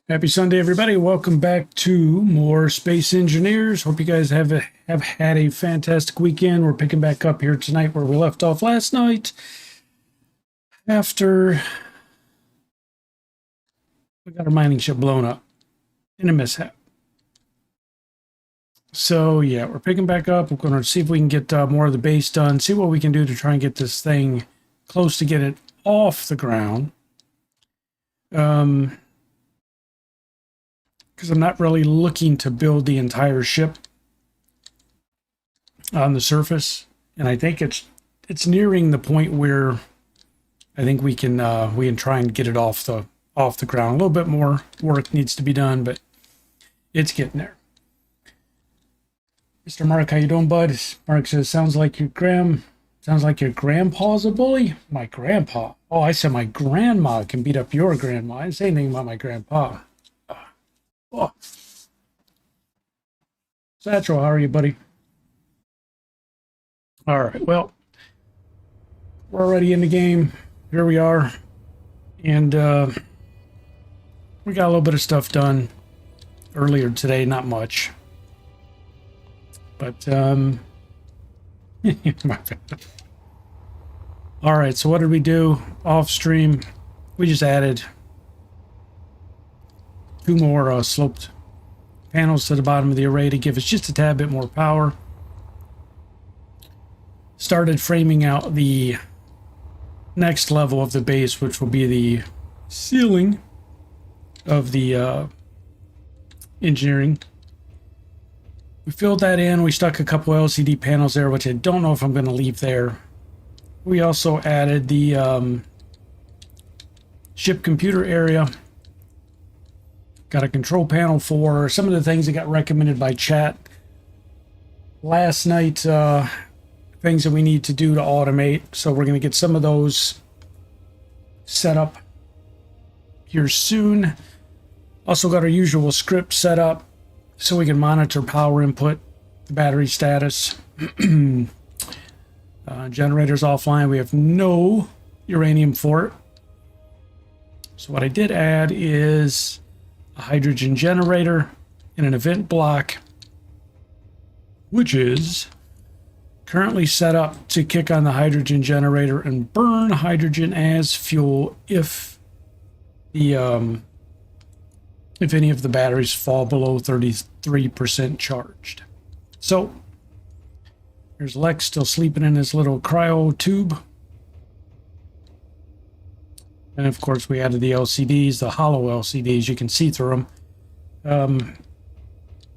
Happy Sunday, everybody. Welcome back to more Space Engineers. Hope you guys have had a fantastic weekend. We're picking back up here tonight where we left off last night after we got our mining ship blown up in a mishap. So, yeah, we're picking back up. We're going to see if we can get more of the base done, see what we can do to try and get this thing close to get it off the ground. Because I'm not really looking to build the entire ship on the surface, and I think it's nearing the point where I think we can try and get it off the ground. A little bit more work needs to be done, but it's getting there. Mr. Mark, how you doing, bud? Mark says, sounds like your grandpa's a bully. My grandpa. Oh, I said my grandma can beat up your grandma. I didn't say anything about my grandpa. Oh. Satchel, how are you, buddy? All right, well, we're already in the game. Here we are. And we got a little bit of stuff done earlier today, not much. But, my bad. All right, so what did we do off stream? We just added 2 more sloped panels to the bottom of the array to give us just a tad bit more power. Started framing out the next level of the base, which will be the ceiling of the engineering. We filled that in. We stuck a couple LCD panels there, which I don't know if I'm going to leave there. We also added the ship computer area. Got a control panel for some of the things that got recommended by chat last night, things that we need to do to automate. So we're going to get some of those set up here soon. Also got our usual script set up so we can monitor power input, the battery status. Generators offline. We have no uranium for it. So what I did add is a hydrogen generator in an event block, which is currently set up to kick on the hydrogen generator and burn hydrogen as fuel if the if any of the batteries fall below 33% charged. So there's Lex still sleeping in his little cryo tube. And of course, we added the LCDs, the hollow LCDs. You can see through them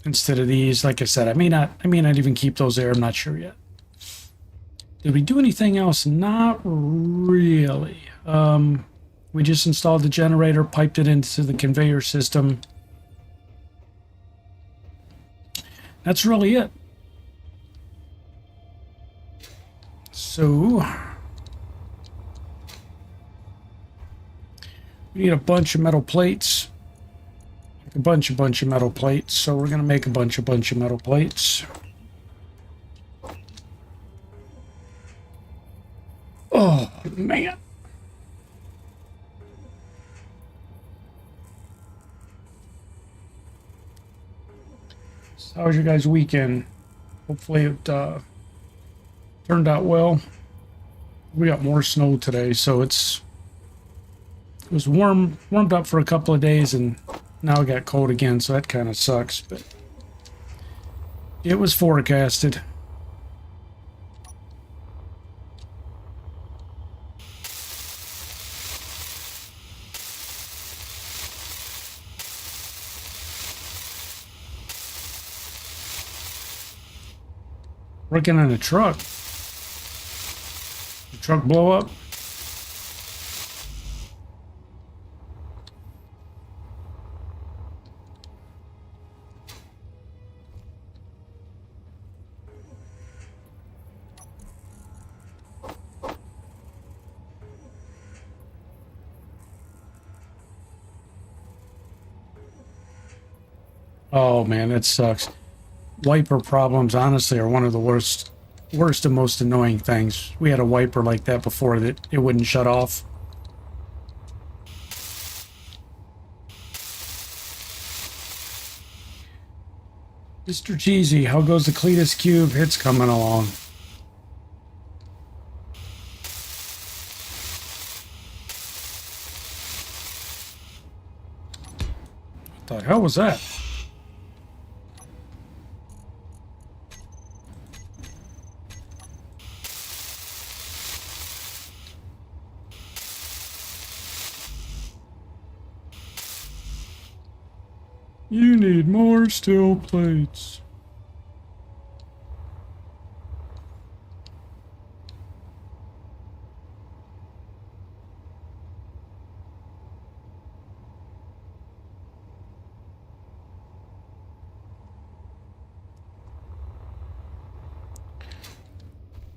instead of these. Like I said, I may not even keep those there. I'm not sure yet. Did we do anything else? Not really. We just installed the generator, piped it into the conveyor system. That's really it. So we need a bunch of metal plates. A bunch of metal plates. So we're going to make a bunch of metal plates. Oh, man. So how was your guys' weekend? Hopefully it turned out well. We got more snow today, so it was warmed up for a couple of days, and now it got cold again, so that kind of sucks, but it was forecasted. Working on a truck. The truck blow up? Oh man, that sucks. Wiper problems honestly are one of the worst and most annoying things. We had a wiper like that before that it wouldn't shut off. Mr. Cheesy, how goes the Cletus Cube? It's coming along. What the hell was that? You need more steel plates.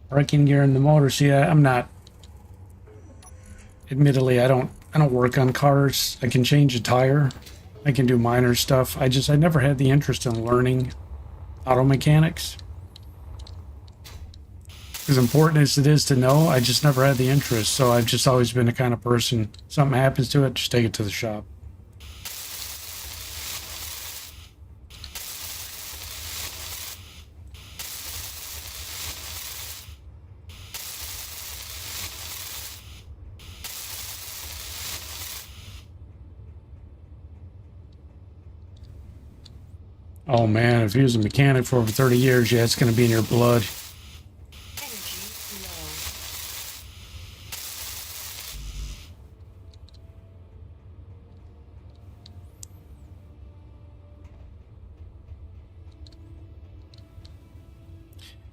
Braking gear in the motor. See, I'm not. Admittedly, I don't work on cars. I can change a tire. I can do minor stuff. I never had the interest in learning auto mechanics. As important as it is to know, I just never had the interest. So I've just always been the kind of person, something happens to it, just take it to the shop. Oh man, if he was a mechanic for over 30 years, yeah, it's going to be in your blood.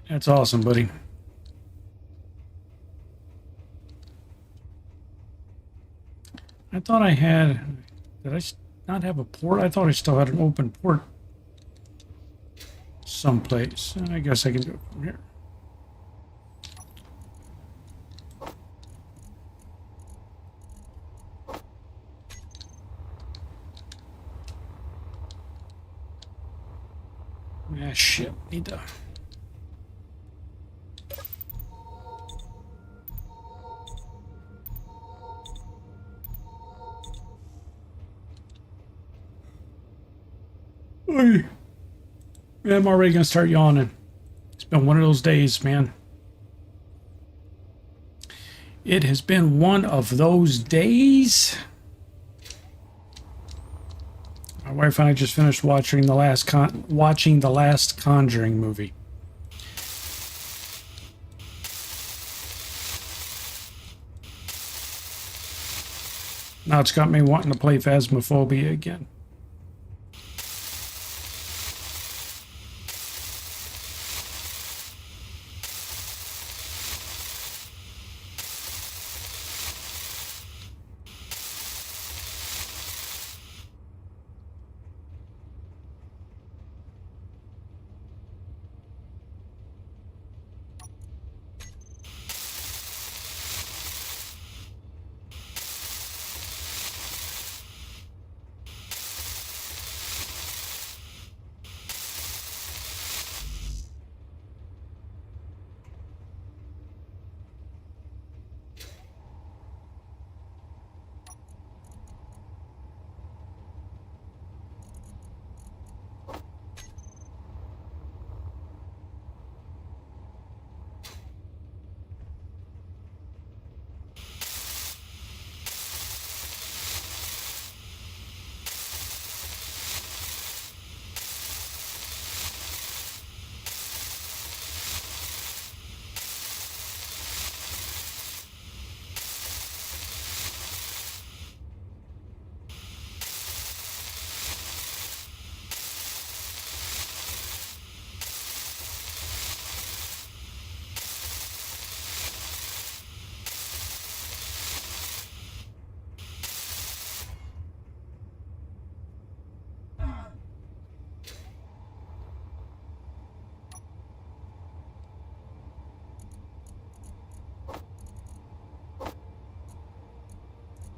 That's awesome, buddy. I thought I had... Did I not have a port? I thought I still had an open port someplace. I guess I can do it from here. Ah, shit. Need to... Oy. Yeah, I'm already going to start yawning. It's been one of those days, man. It has been one of those days. My wife and I just finished watching the last Conjuring movie. Now it's got me wanting to play Phasmophobia again.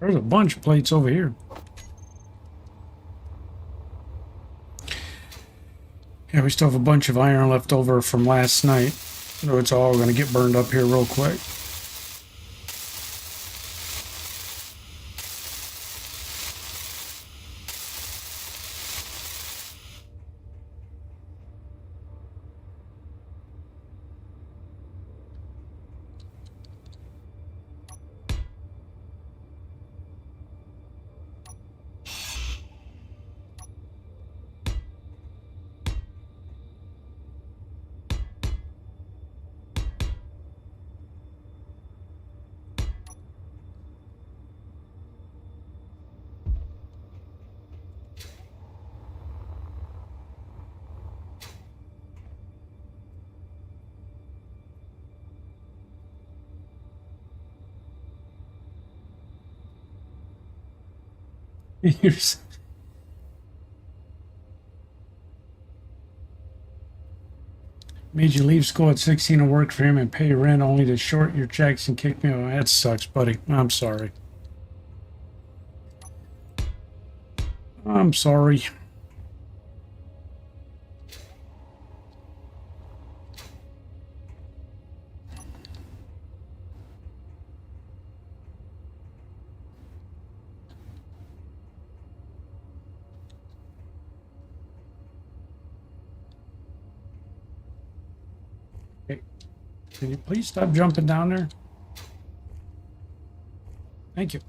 There's a bunch of plates over here. Yeah, we still have a bunch of iron left over from last night. So it's all going to get burned up here real quick. Here's made you leave school at 16 to work for him and pay rent only to short your checks and kick me out. That sucks, buddy. I'm sorry. I'm sorry. Okay. Can you please stop jumping down there? Thank you.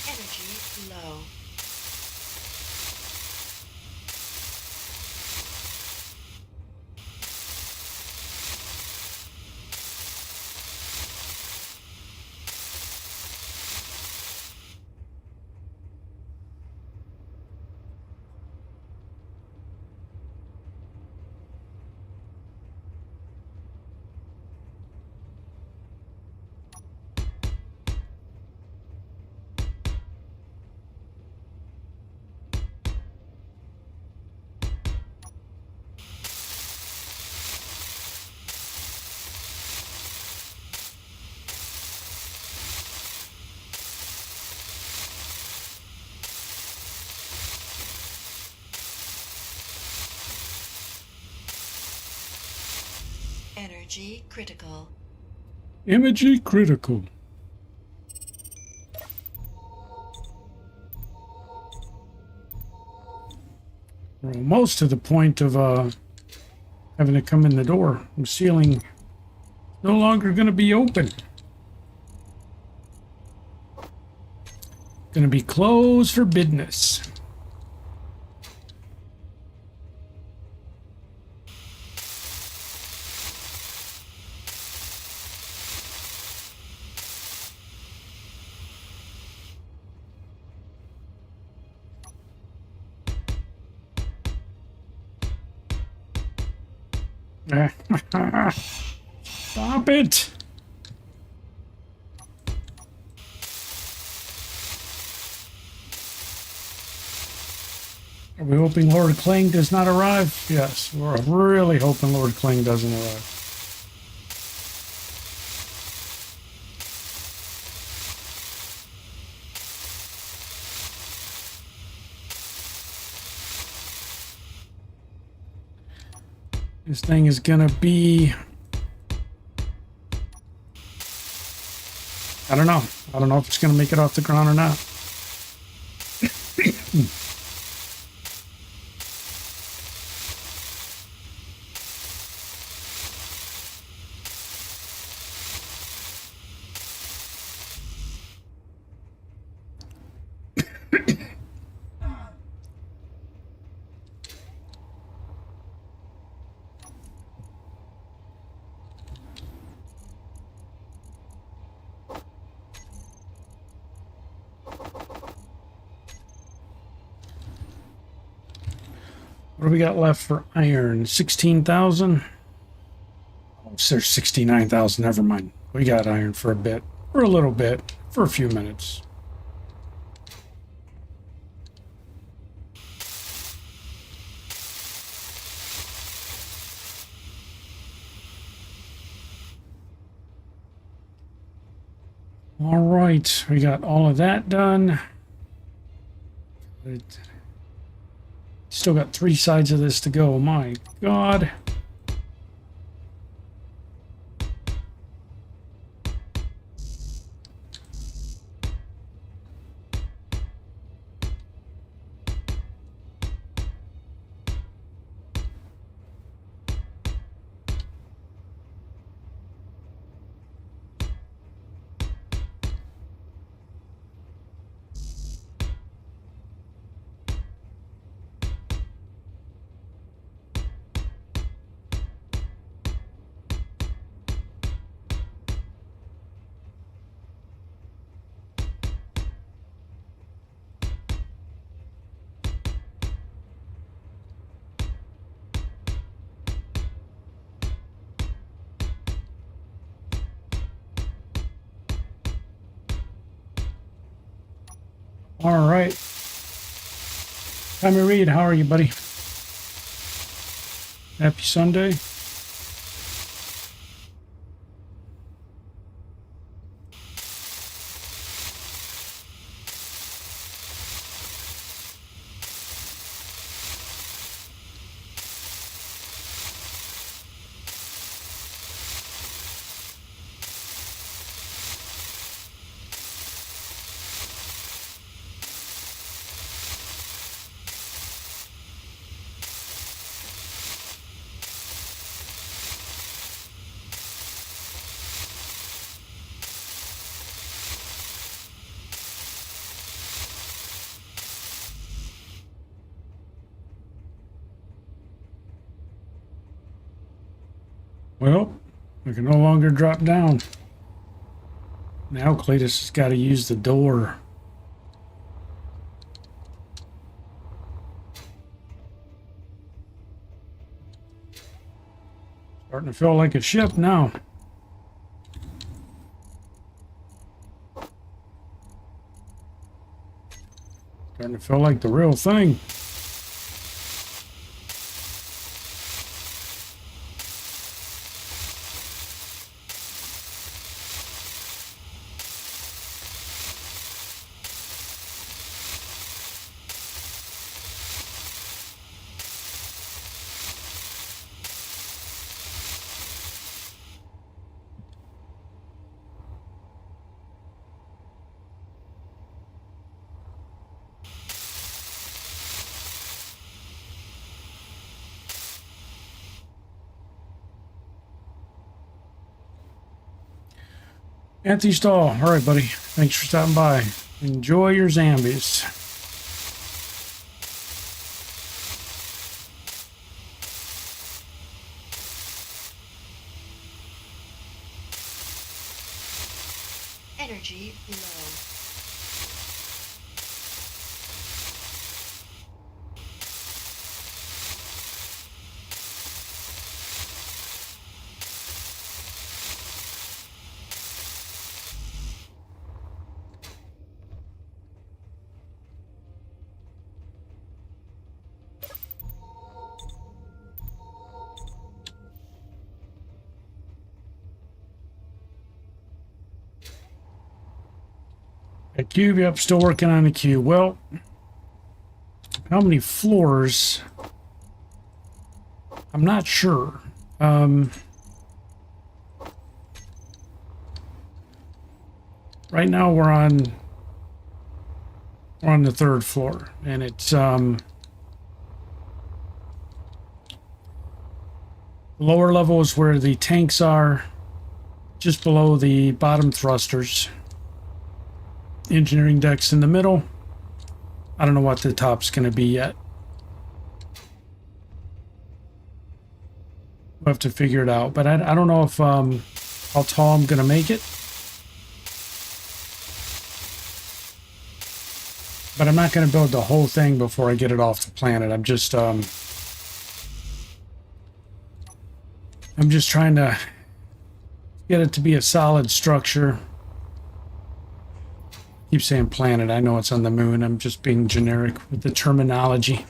Energy low. Energy critical. Energy critical. We're almost to the point of having to come in the door. The ceiling no longer going to be open. Going to be closed for business. Stop it! Are we hoping Lord Kling does not arrive? Yes, we're really hoping Lord Kling doesn't arrive. This thing is gonna be I don't know. I don't know if it's going to make it off the ground or not. What do we got left for iron? 16,000? Oh, there's 69,000. Never mind. We got iron for a bit. For a little bit. For a few minutes. All right. We got all of that done. Still got 3 sides of this to go. My God. All right. Tommy Reed, how are you, buddy? Happy Sunday. Well, we can no longer drop down. Now Cletus has got to use the door. Starting to feel like a ship now. Starting to feel like the real thing. Anthony Stahl, all right, buddy. Thanks for stopping by. Enjoy your zombies. Energy low. A cube, yep, still working on the cube. Well, how many floors? I'm not sure. right now we're on the 3rd floor, and it's the lower level is where the tanks are, just below the bottom thrusters. Engineering decks in the middle. I don't know what the top's going to be yet. We'll have to figure it out, but I don't know if how tall I'm going to make it. But I'm not going to build the whole thing before I get it off the planet. I'm just trying to get it to be a solid structure. Keep saying planet. I know it's on the moon. I'm just being generic with the terminology.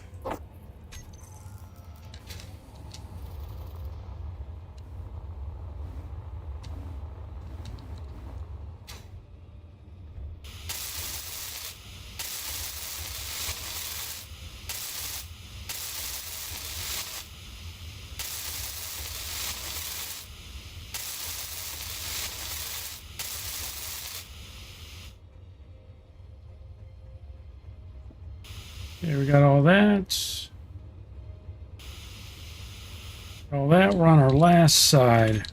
Okay, we got all that. All that, we're on our last side.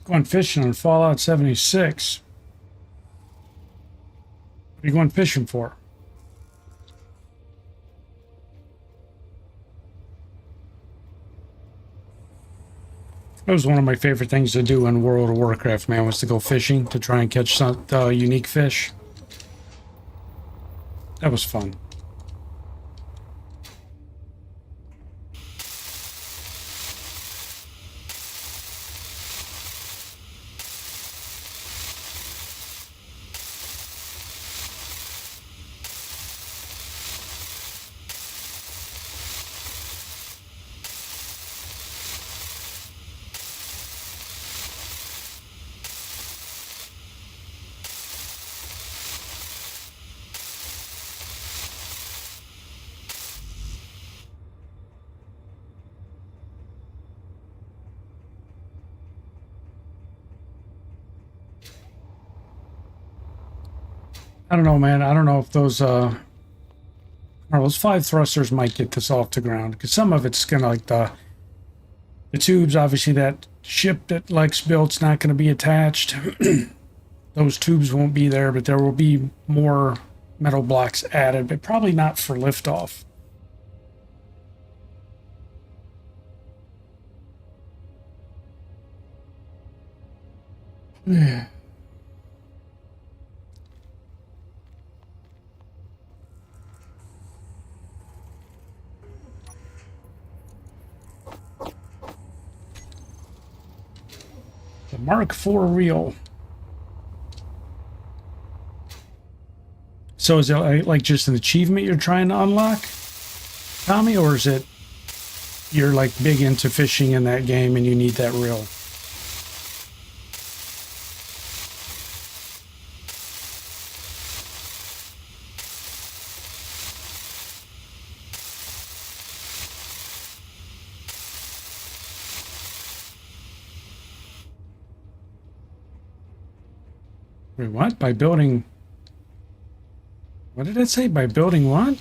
Going fishing on Fallout 76. What are you going fishing for? That was one of my favorite things to do in World of Warcraft, man, was to go fishing to try and catch some unique fish. That was fun. I don't know, man. I don't know if those those 5 thrusters might get this off the ground, because some of it's gonna, like the tubes. Obviously, that ship that Lex built's not gonna be attached. Those tubes won't be there, but there will be more metal blocks added, but probably not for liftoff. Yeah. The Mark IV reel. So is it like just an achievement you're trying to unlock, Tommy, or is it you're like big into fishing in that game and you need that reel? Wait, what? By building... What did it say? By building what?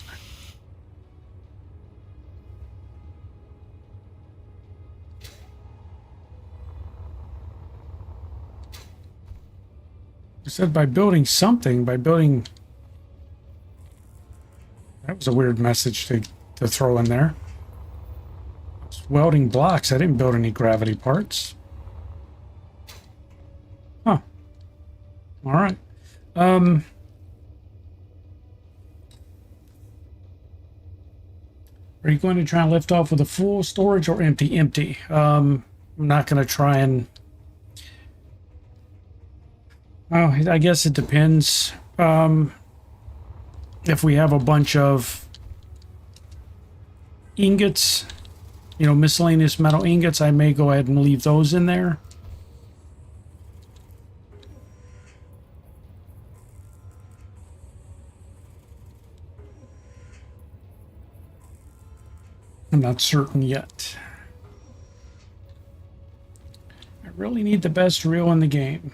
It said by building something, by building... That was a weird message to throw in there. It's welding blocks. I didn't build any gravity parts. Huh. All right. Are you going to try and lift off with a full storage or empty? Empty. I'm not going to try and... Oh, I guess it depends. If we have a bunch of ingots, you know, miscellaneous metal ingots, I may go ahead and leave those in there. I'm not certain yet. I really need the best reel in the game.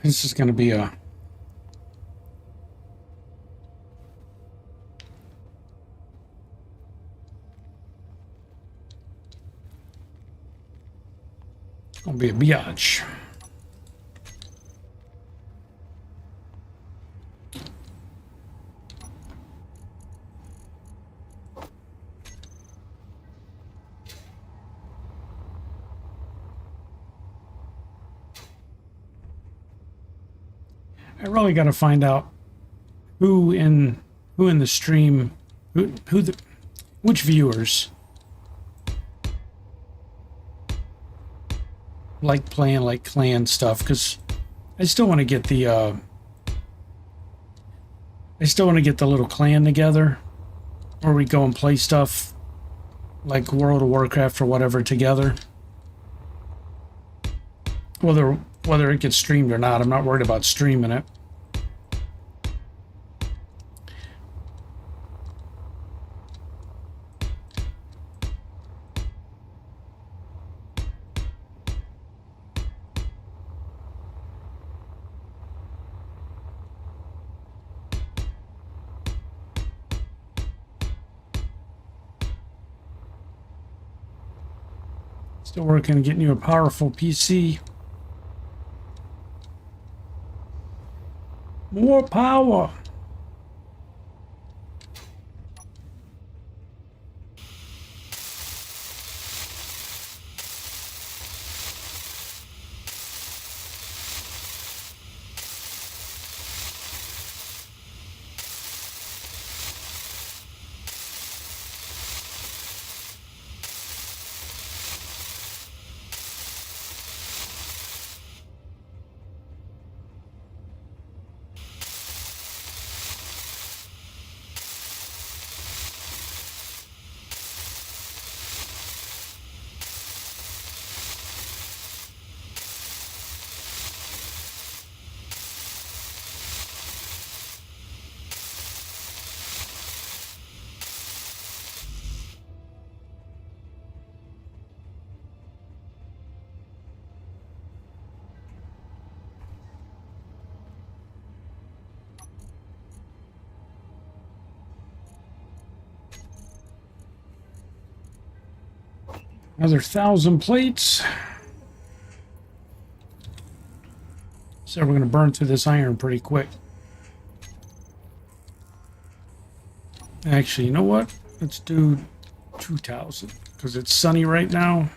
This is going to be a biatch. I really got to find out who in the stream, which viewers like playing like clan stuff, because I still want to get the little clan together where we go and play stuff like World of Warcraft or whatever together. Whether it gets streamed or not, I'm not worried about streaming it. Still working on getting you a powerful PC. More power. Another 1,000 plates. So we're going to burn through this iron pretty quick. Actually, you know what? Let's do 2,000 because it's sunny right now.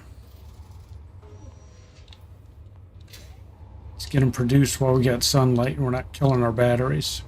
Let's get them produced while we got sunlight and we're not killing our batteries.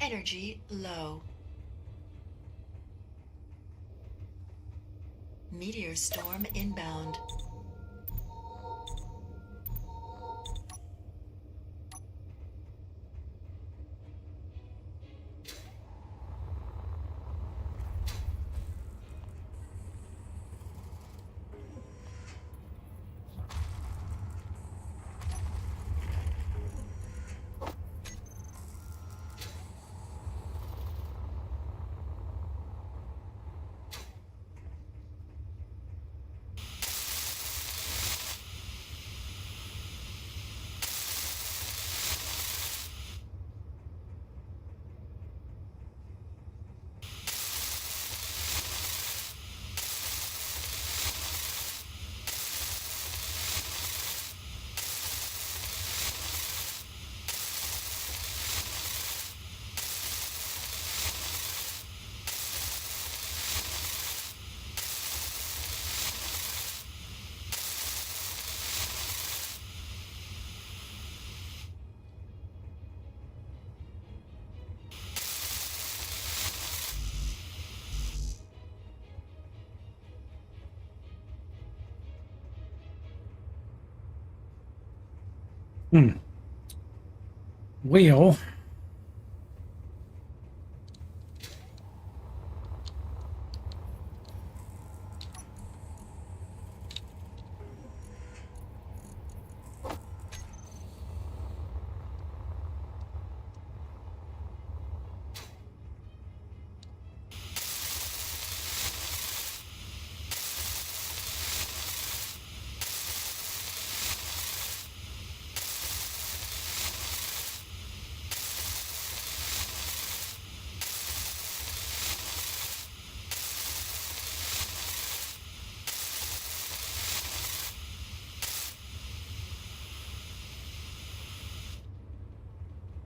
Energy low. Meteor storm inbound. Well,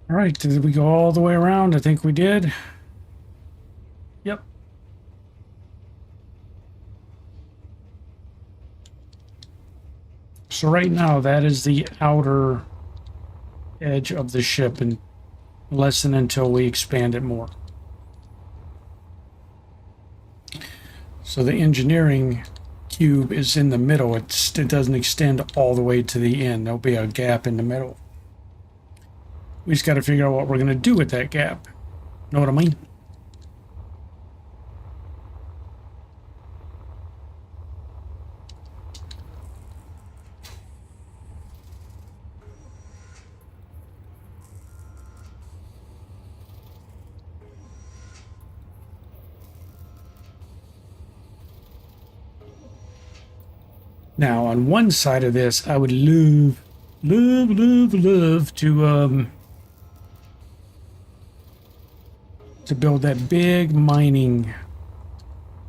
all right, did we go all the way around? I think we did. Yep. So right now, that is the outer edge of the ship, and lessen until we expand it more. So the engineering cube is in the middle. It doesn't extend all the way to the end. There'll be a gap in the middle. We just got to figure out what we're going to do with that gap. Know what I mean? Now, on one side of this, I would love to build that big mining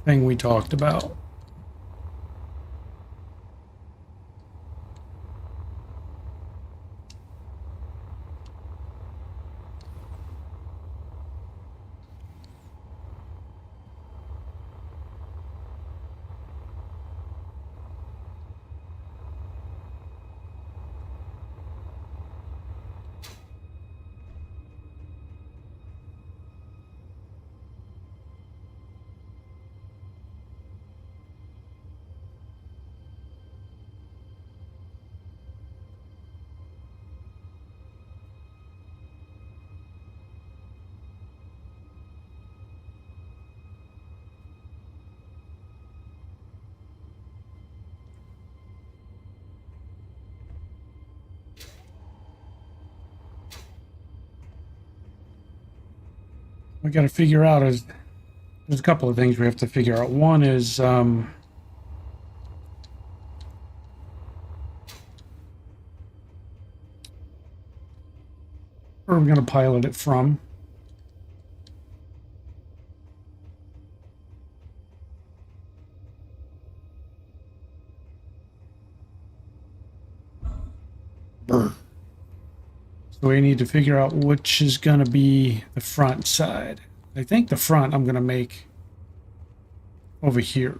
thing we talked about. We got to figure out there's a couple of things we have to figure out. One is where we're going to pilot it from. So we need to figure out which is going to be the front side. I think the front I'm going to make over here.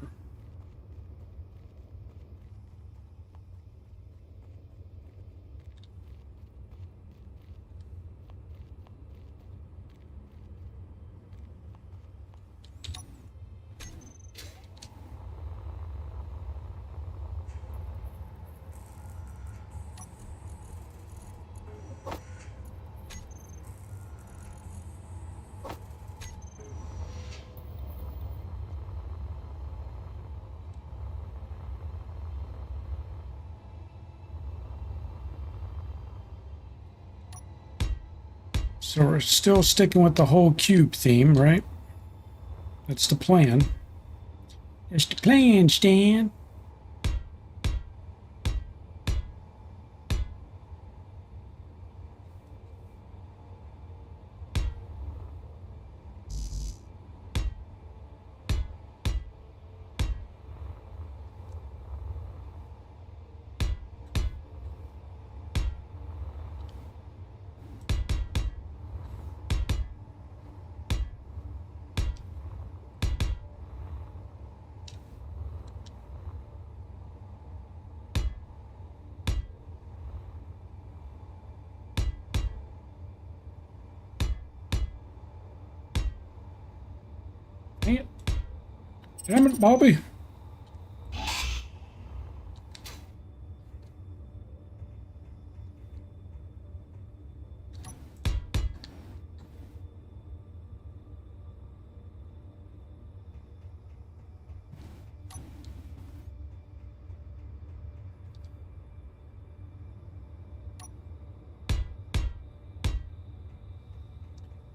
So we're still sticking with the whole cube theme, right? That's the plan. That's the plan, Stan. Damn it, Bobby.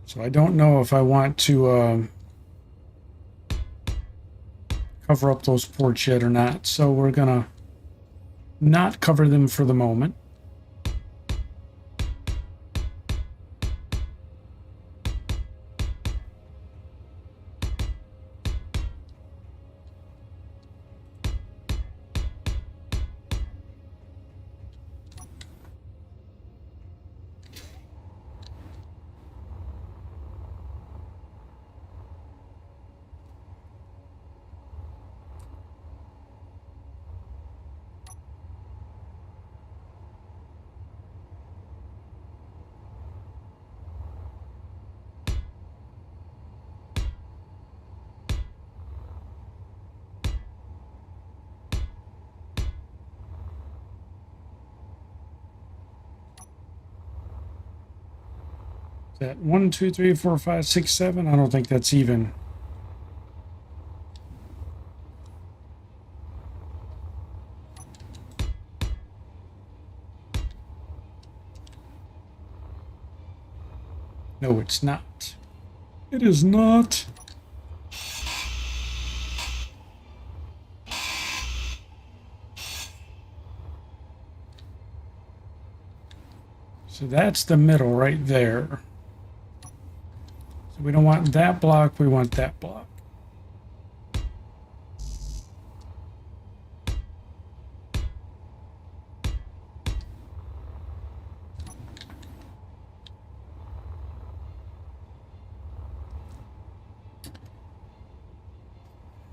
So I don't know if I want to cover up those ports yet or not. So we're gonna not cover them for the moment. That 1, 2, 3, 4, 5, 6, 7. I don't think that's even. No, it's not. It is not. So that's the middle right there. So we don't want that block, we want that block.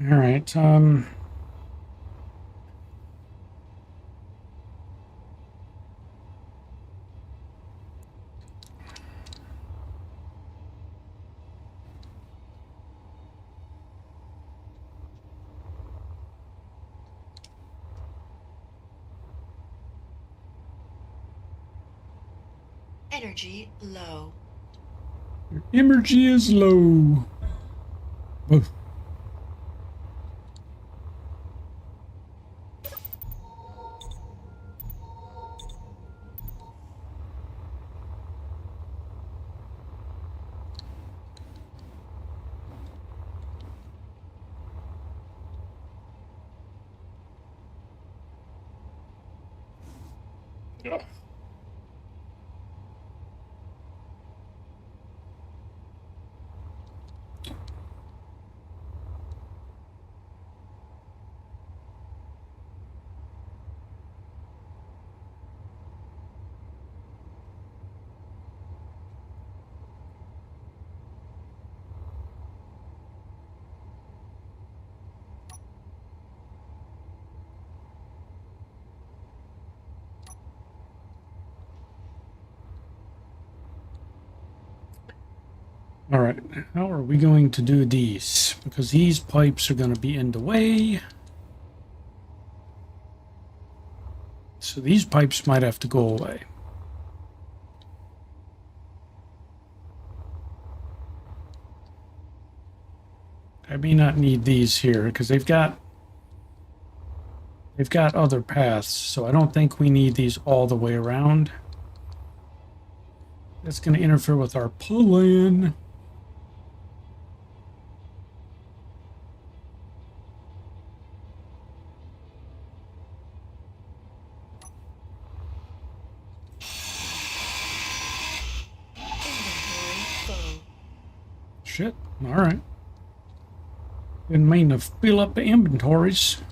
All right, Energy low. your energy is low. Oh. Yeah. All right, how are we going to do these? Because these pipes are going to be in the way. So these pipes might have to go away. I may not need these here because they've got other paths, so I don't think we need these all the way around. That's going to interfere with our pull-in. Inventory full. Shit. All right. Didn't mean to fill up the inventories.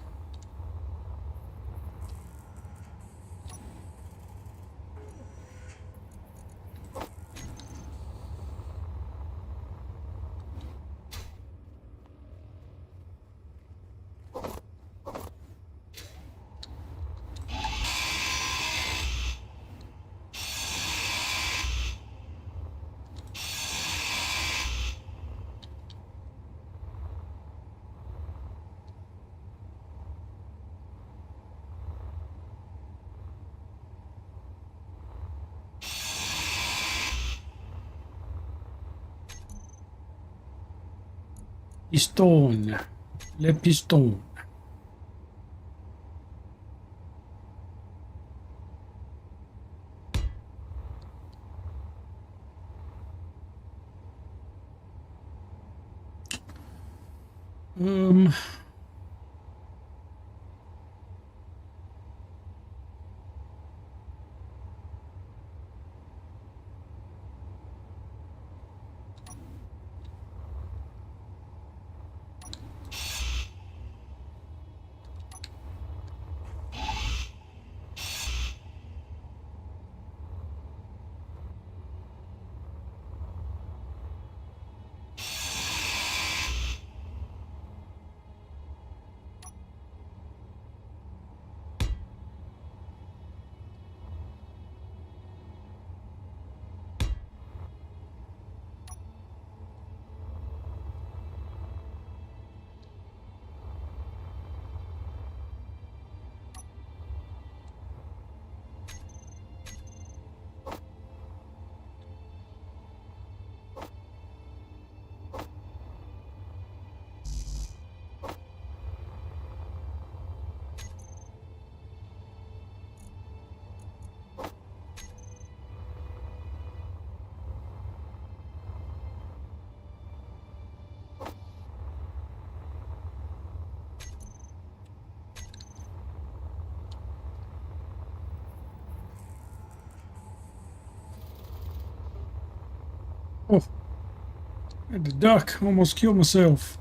Piston. Le piston. Um, oh, I had to duck. Almost killed myself.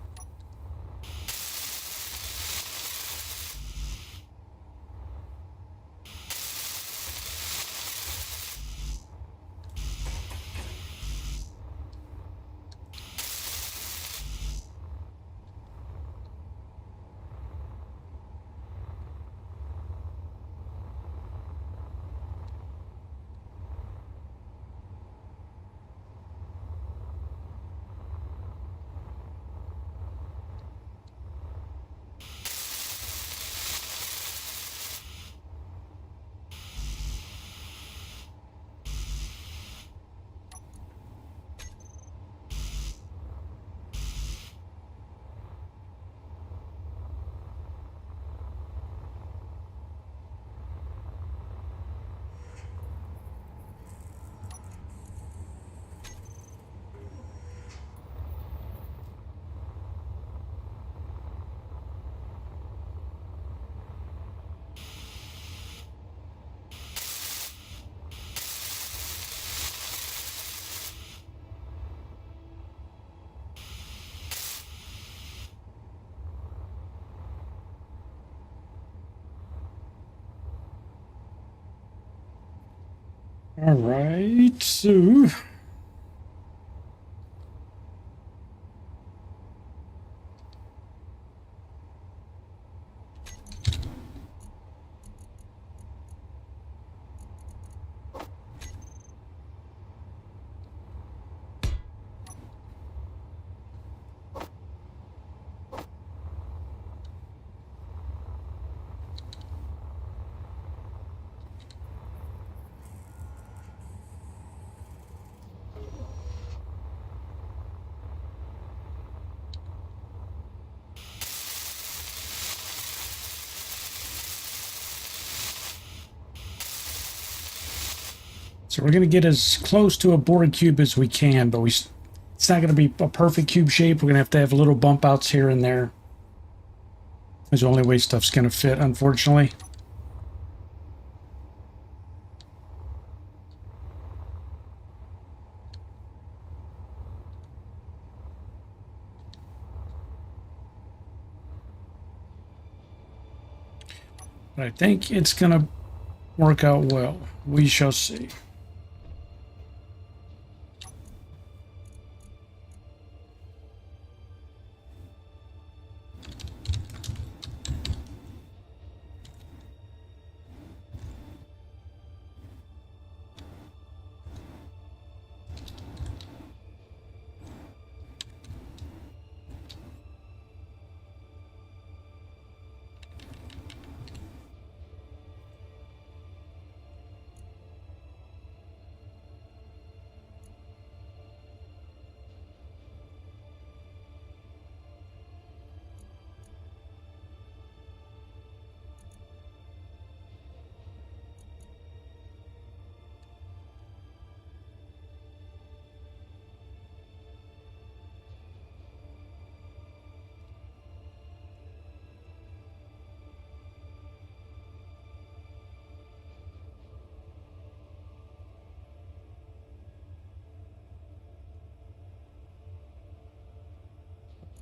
All right, so we're going to get as close to a board cube as we can, but it's not going to be a perfect cube shape. We're going to have little bump outs here and there. That's the only way stuff's going to fit, unfortunately. But I think it's going to work out well. We shall see.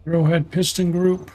Drill head piston group.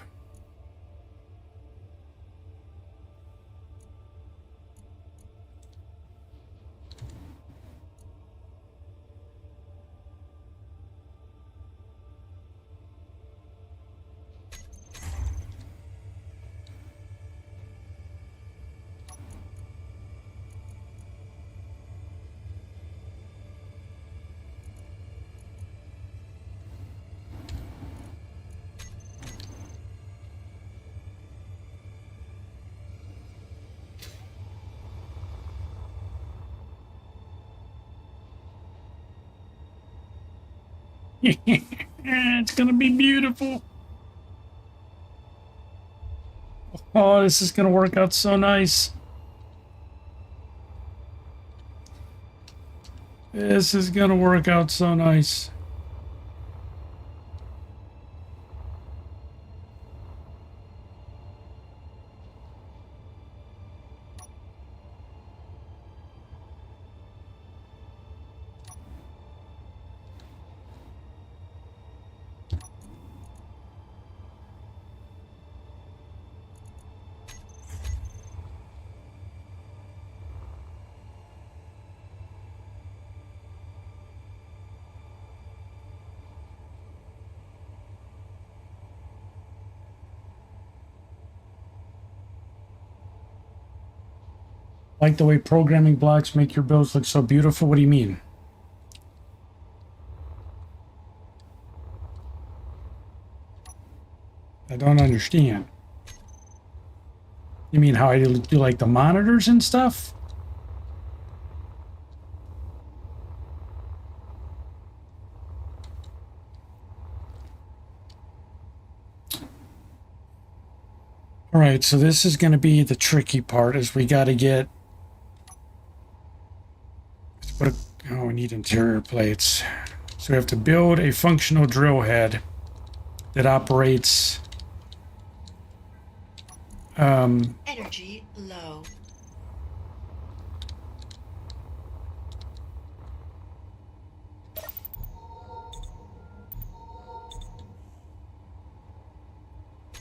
It's gonna be beautiful. Oh, this is gonna work out so nice. This is gonna work out so nice. Like the way programming blocks make your builds look so beautiful. What do you mean? I don't understand. You mean how I do like the monitors and stuff? All right, so this is going to be the tricky part, is we got to get... Oh, we need interior plates. So we have to build a functional drill head that operates... Energy low.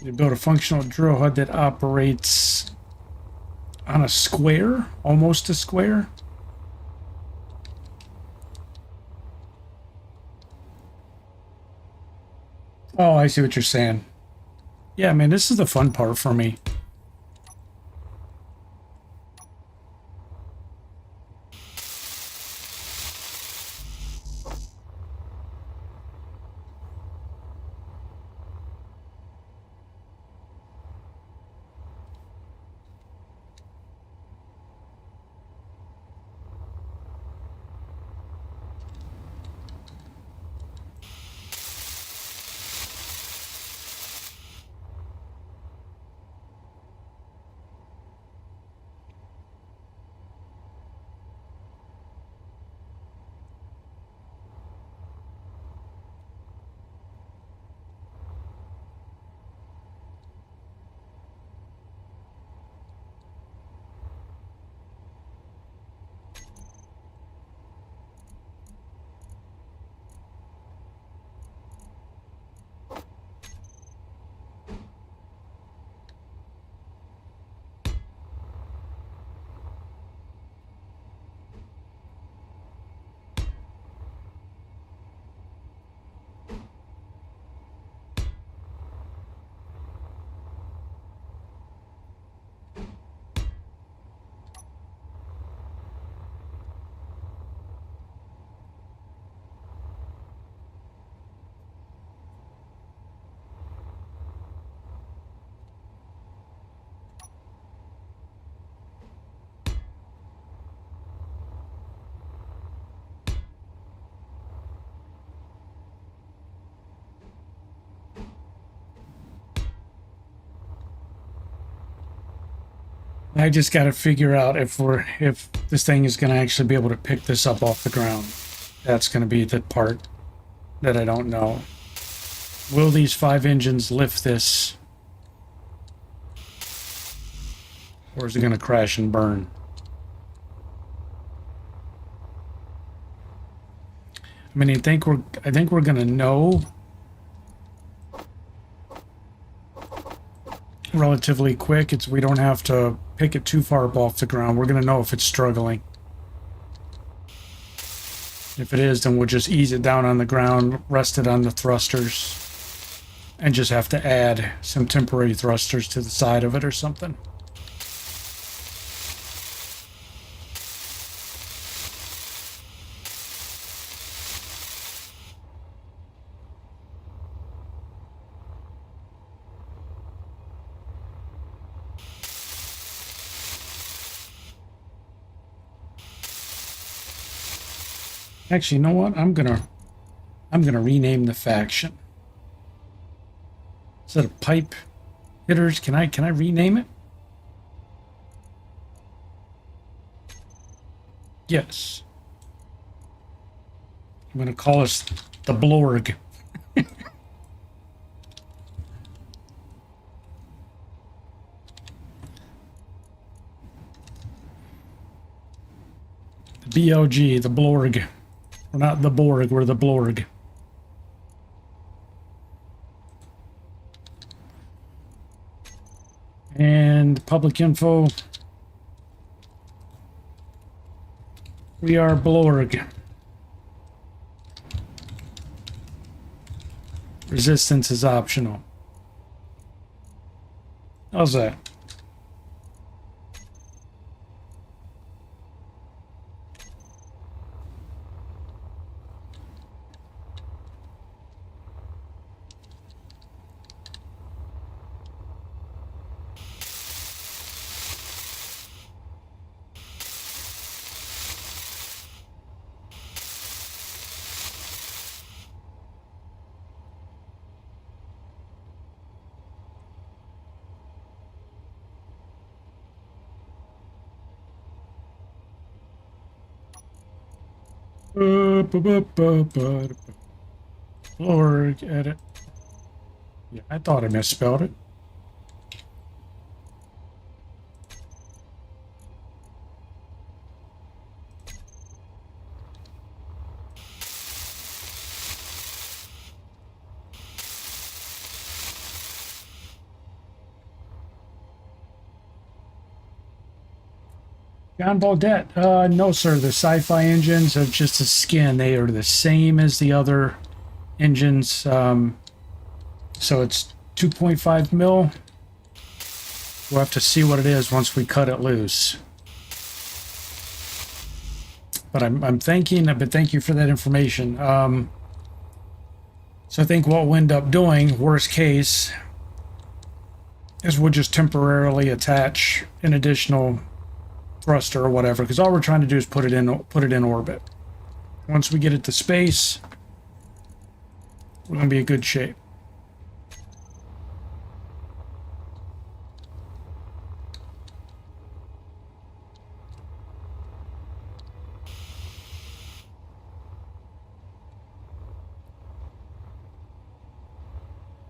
You build a functional drill head that operates on a square, almost a square. Oh, I see what you're saying. Yeah, man, this is the fun part for me. I just got to figure out if this thing is going to actually be able to pick this up off the ground. That's going to be the part that I don't know. Will these 5 engines lift this? Or is it going to crash and burn? I mean, I think we're going to know relatively quick. We don't have to pick it too far up off the ground. We're going to know if it's struggling. If it is, then we'll just ease it down on the ground, rest it on the thrusters, and just have to add some temporary thrusters to the side of it or something. Actually, you know what? I'm gonna rename the faction. Instead of pipe hitters, can I rename it? Yes. I'm gonna call us the Blorg. The BLG, the Blorg. We're not the Borg, we're the Blorg. And public info. We are Blorg. Resistance is optional. How's that? Blorg, edit. Yeah, I thought I misspelled it. John Baudette, no sir, the sci-fi engines are just a skin. They are the same as the other engines. So it's 2.5 mil. We'll have to see what it is once we cut it loose. But I'm thank you for that information. So I think what we'll end up doing, worst case, is we'll just temporarily attach an additional thruster or whatever, because all we're trying to do is put it in orbit. Once we get it to space, we're gonna be in good shape.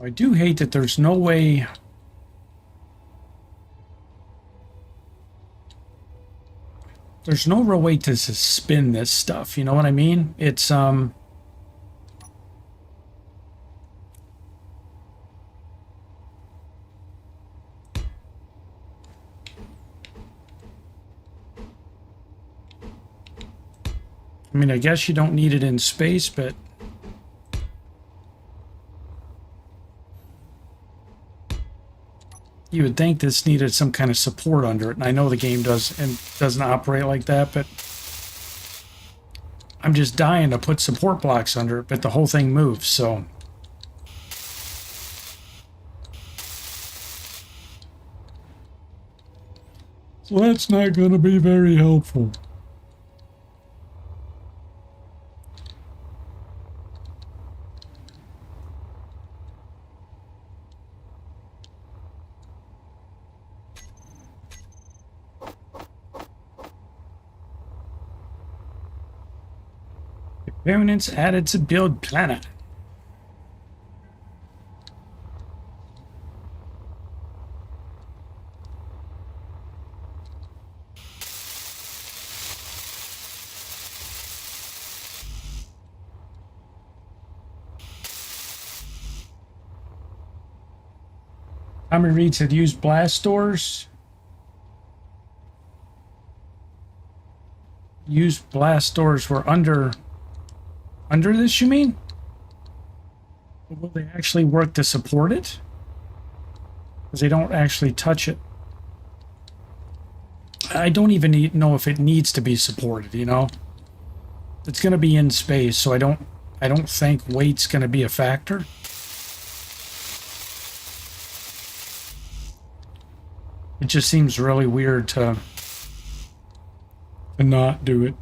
I do hate that there's no way. There's no real way to spin this stuff, you know what I mean? It's, I mean, I guess you don't need it in space, but you would think this needed some kind of support under it, and I know the game doesn't operate like that, but I'm just dying to put support blocks under it, but the whole thing moves, so that's not going to be very helpful. Variants added to build planet. Tommy Reed said use blast doors. Use blast doors were under this, you mean? But will they actually work to support it? Because they don't actually touch it. I don't even know if it needs to be supported, you know? It's going to be in space, so I don't think weight's going to be a factor. It just seems really weird to not do it.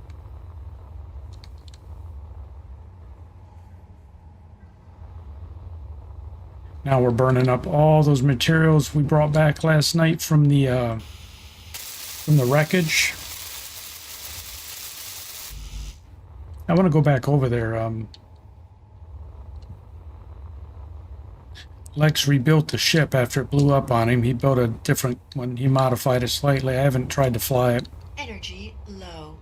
Now we're burning up all those materials we brought back last night from the wreckage. I want to go back over there. Lex rebuilt the ship after it blew up on him. He built a different one. He modified it slightly. I haven't tried to fly it. Energy low.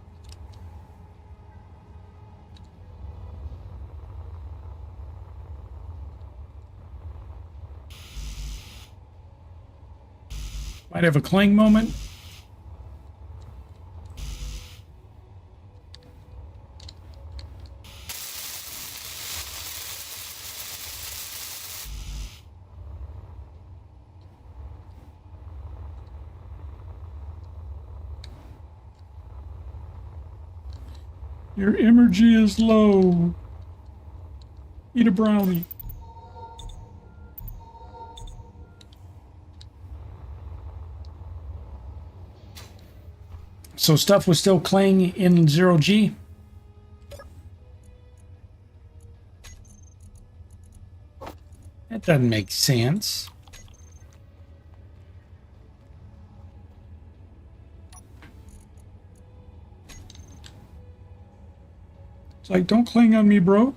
Might have a cling moment. Your energy is low. Eat a brownie. So stuff was still clinging in 0G? That doesn't make sense. It's like, don't cling on me, bro.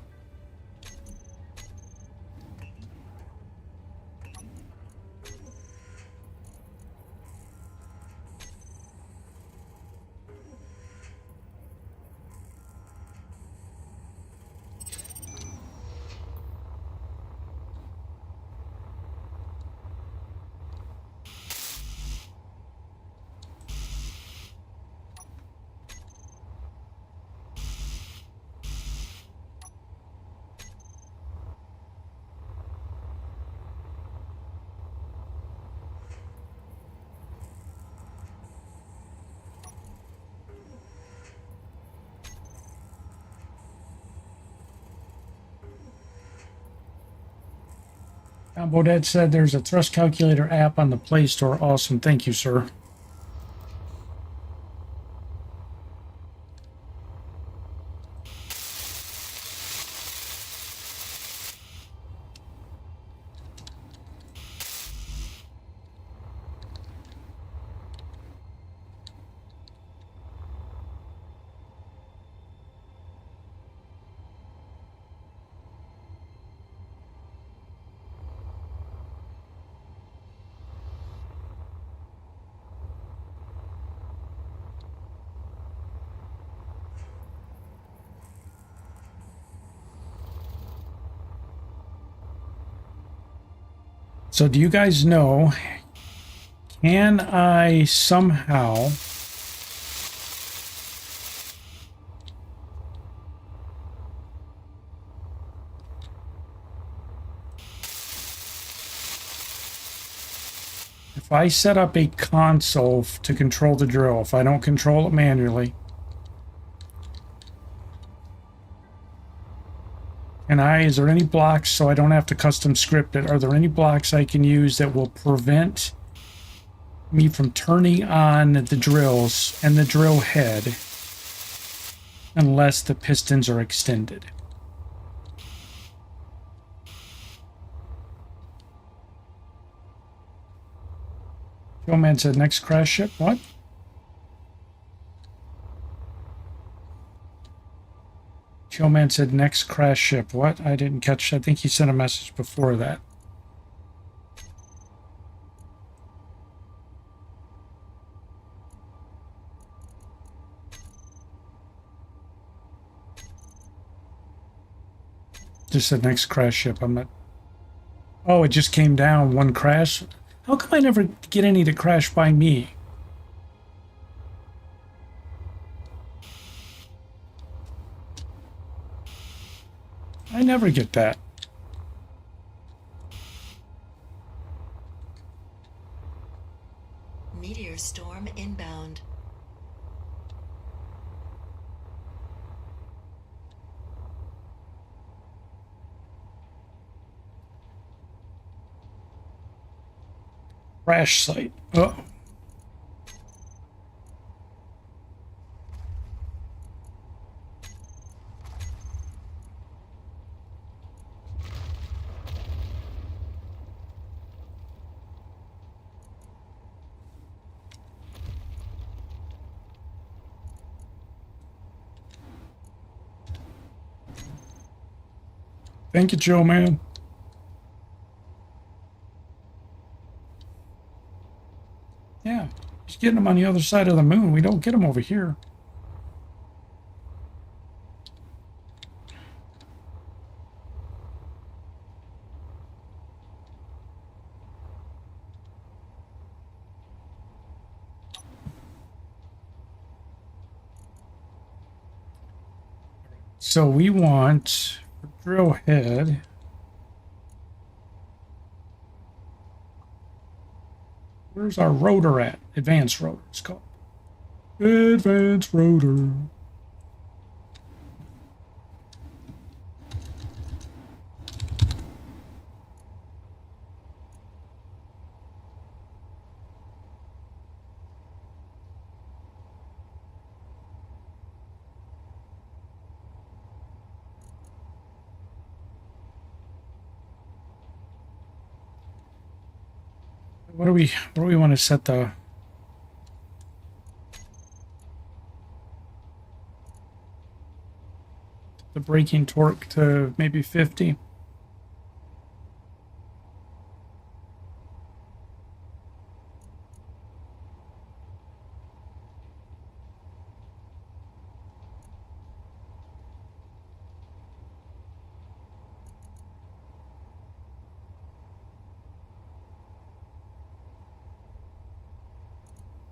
Bodette said there's a thrust calculator app on the Play Store. Awesome. Thank you, sir. So do you guys know, can I somehow if I set up a console to control the drill, if I don't control it manually, is there any blocks, so I don't have to custom script it, are there any blocks I can use that will prevent me from turning on the drills and the drill head unless the pistons are extended? Joe Man said next crash ship. What? Joe Man said next crash ship. What? I didn't catch. I think he sent a message before that. Just said next crash ship. I'm not. Oh, it just came down one crash. How come I never get any to crash by me? I never get that. Meteor storm inbound. Crash site. Oh. Thank you, Joe, man. Yeah, he's getting them on the other side of the moon. We don't get them over here. So we want drill head. Where's our rotor at? Advanced rotor, it's called. Advanced rotor. What do we want to set the braking torque to? Maybe 50?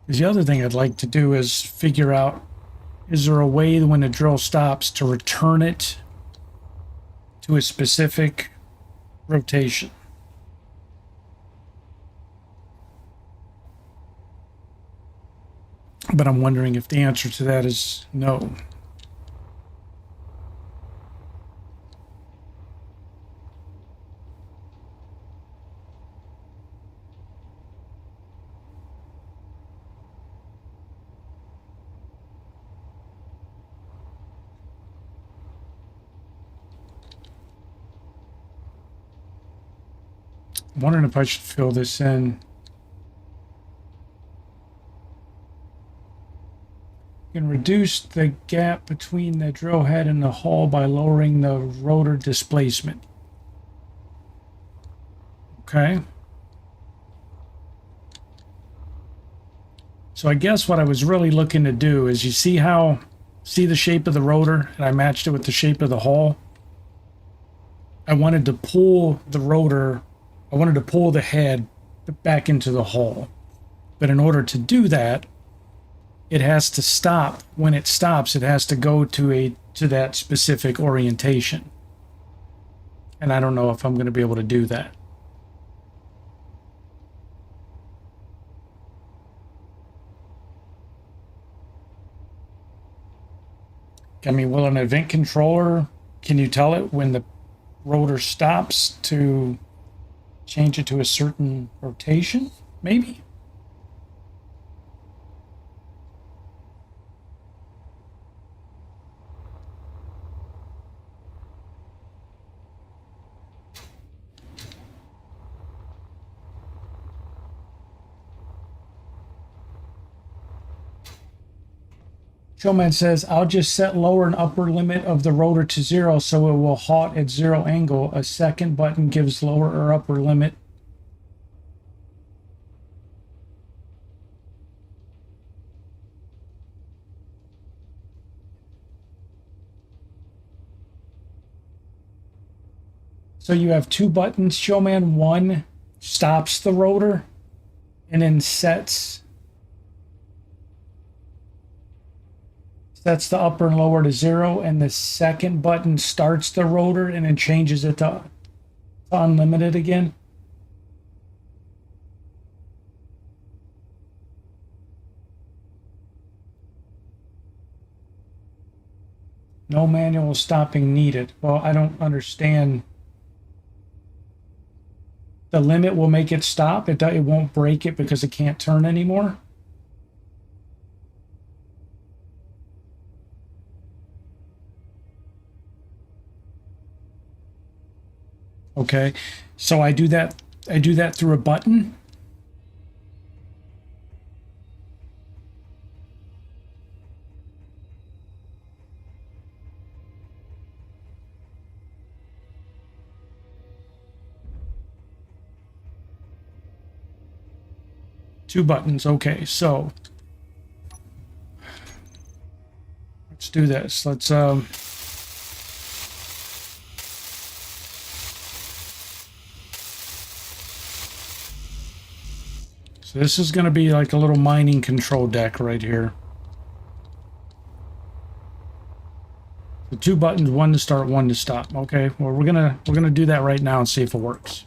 The other thing I'd like to do is figure out, is there a way when the drill stops to return it to a specific rotation? But I'm wondering if the answer to that is no. I'm wondering if I should fill this in. You can reduce the gap between the drill head and the hull by lowering the rotor displacement. Okay. So I guess what I was really looking to do is, you see the shape of the rotor, and I matched it with the shape of the hull? I wanted to pull the rotor, I wanted to pull the head back into the hull. But in order to do that, it has to stop. When it stops, it has to go to that specific orientation. And I don't know if I'm going to be able to do that. I mean, will an event controller, can you tell it when the rotor stops to change it to a certain rotation? Maybe? Showman says, I'll just set lower and upper limit of the rotor to 0 so it will halt at 0 angle. A second button gives lower or upper limit. So you have two buttons, Showman. One stops the rotor and then sets the upper and lower to 0, and the second button starts the rotor and then changes it to unlimited again. No manual stopping needed. Well, I don't understand. The limit will make it stop. It won't break it because it can't turn anymore. Okay, so I do that through a button. Two buttons. Okay, so let's do this. Let's so this is going to be like a little mining control deck right here. The two buttons, one to start, one to stop. Okay, well we're gonna do that right now and see if it works.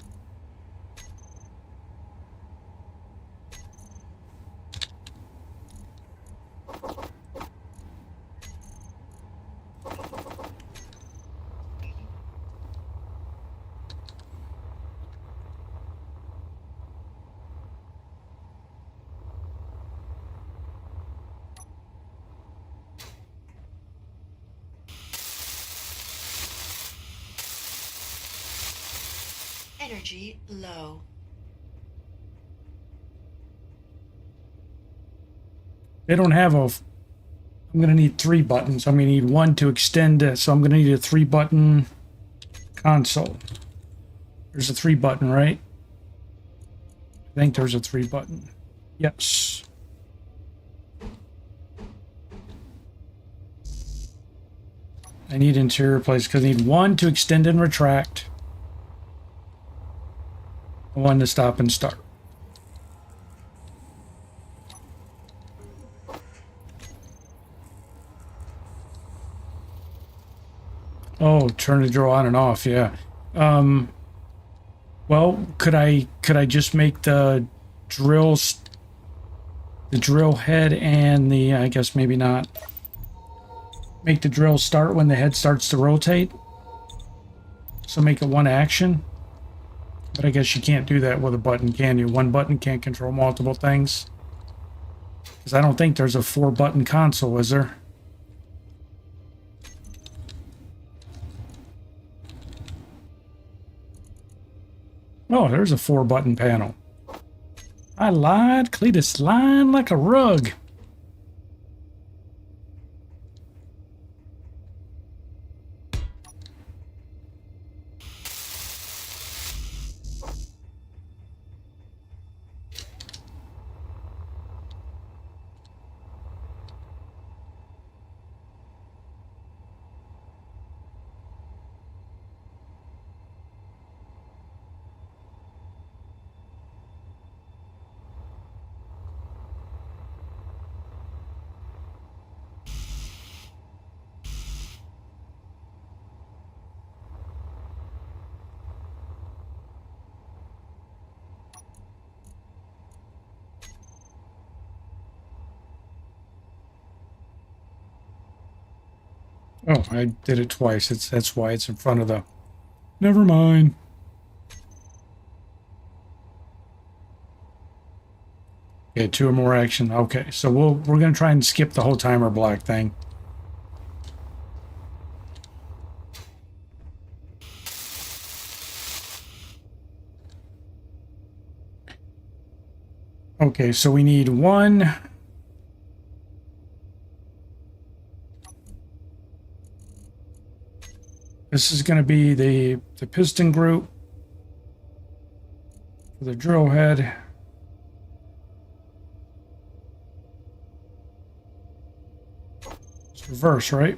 Energy low. They don't have a... I'm going to need 3 buttons. I'm going to need one to extend it, so I'm going to need a 3-button console. There's a 3-button, right? I think there's a 3-button. Yes. I need interior place because I need one to extend and retract. One to stop and start. Oh, turn the drill on and off, yeah. Well, could I just make the drill head and the, I guess maybe not. Make the drill start when the head starts to rotate. So make it one action. But I guess you can't do that with a button, can you? One button can't control multiple things. Because I don't think there's a 4-button console, is there? Oh, there's a 4-button panel. I lied. Cletus lying like a rug. Oh, I did it twice. That's why it's in front of the... Never mind. Okay, 2 or more action. Okay, so we're gonna try and skip the whole timer block thing. Okay, so we need one. This is going to be the piston group for the drill head. It's reverse, right?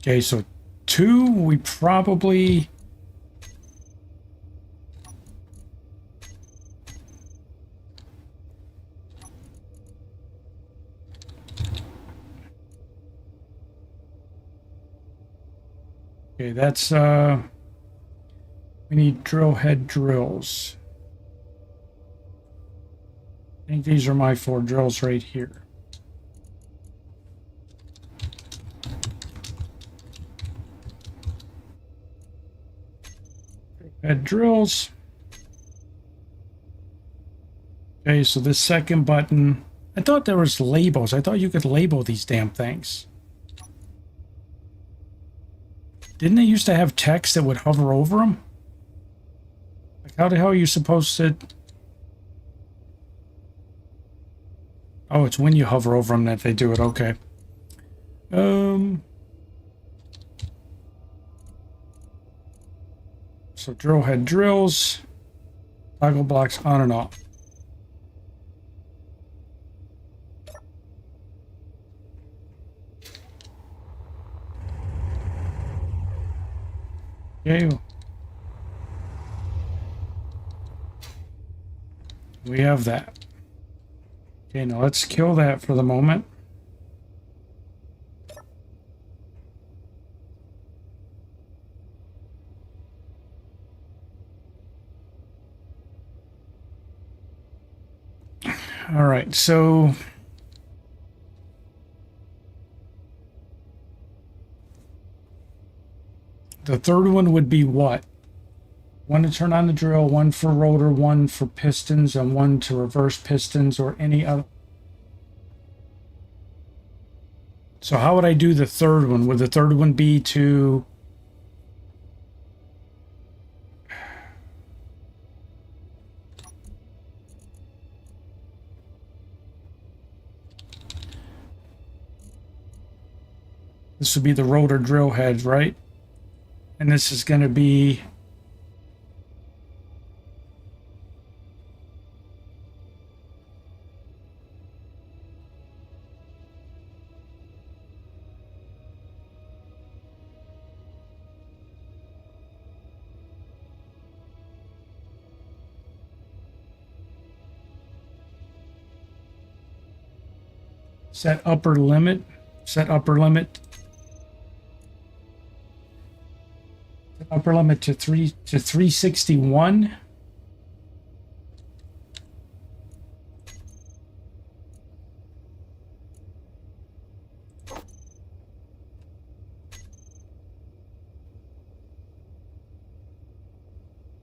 Okay, so 2, we probably... Okay, that's, we need drill head drills. I think these are my 4 drills right here. Head drills. Okay, so this second button, I thought there was labels. I thought you could label these damn things. Didn't they used to have text that would hover over them? Like, how the hell are you supposed to... Oh, it's when you hover over them that they do it. Okay. So drill head drills, toggle blocks on and off. Okay. We have that. Okay, now let's kill that for the moment. All right, so the third one would be what? 1 to turn on the drill, 1 for rotor, 1 for pistons, and 1 to reverse pistons or any other. So how would I do the third one? Would the third one be to... This would be the rotor drill head, right? And this is going to be... Set upper limit. Set upper limit. Upper limit to 361.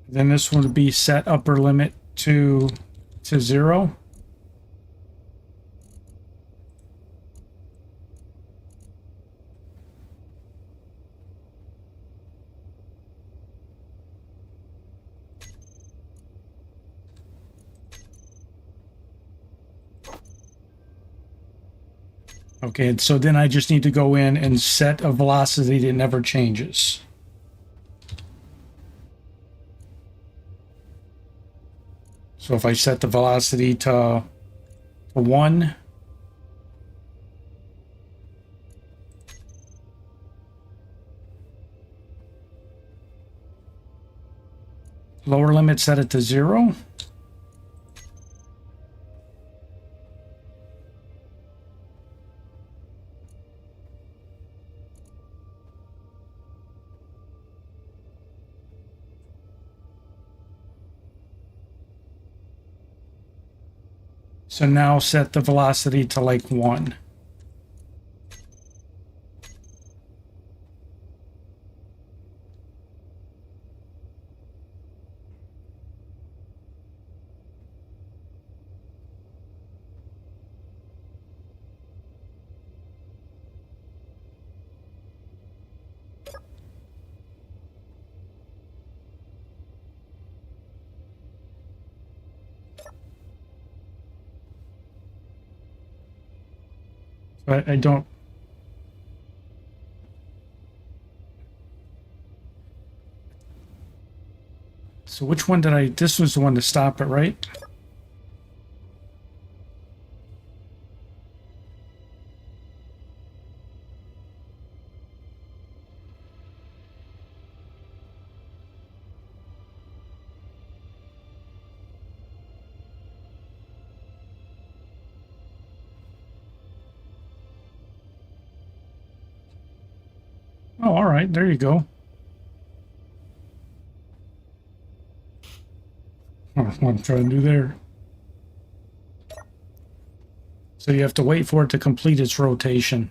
Then this one would be set upper limit to 0. Okay, so then I just need to go in and set a velocity that never changes. So if I set the velocity to 1, lower limit set it to 0. So now set the velocity to like 1. But I don't... So which one did I... This was the one to stop it, right? right, there you go. What I'm trying to do there. So you have to wait for it to complete its rotation.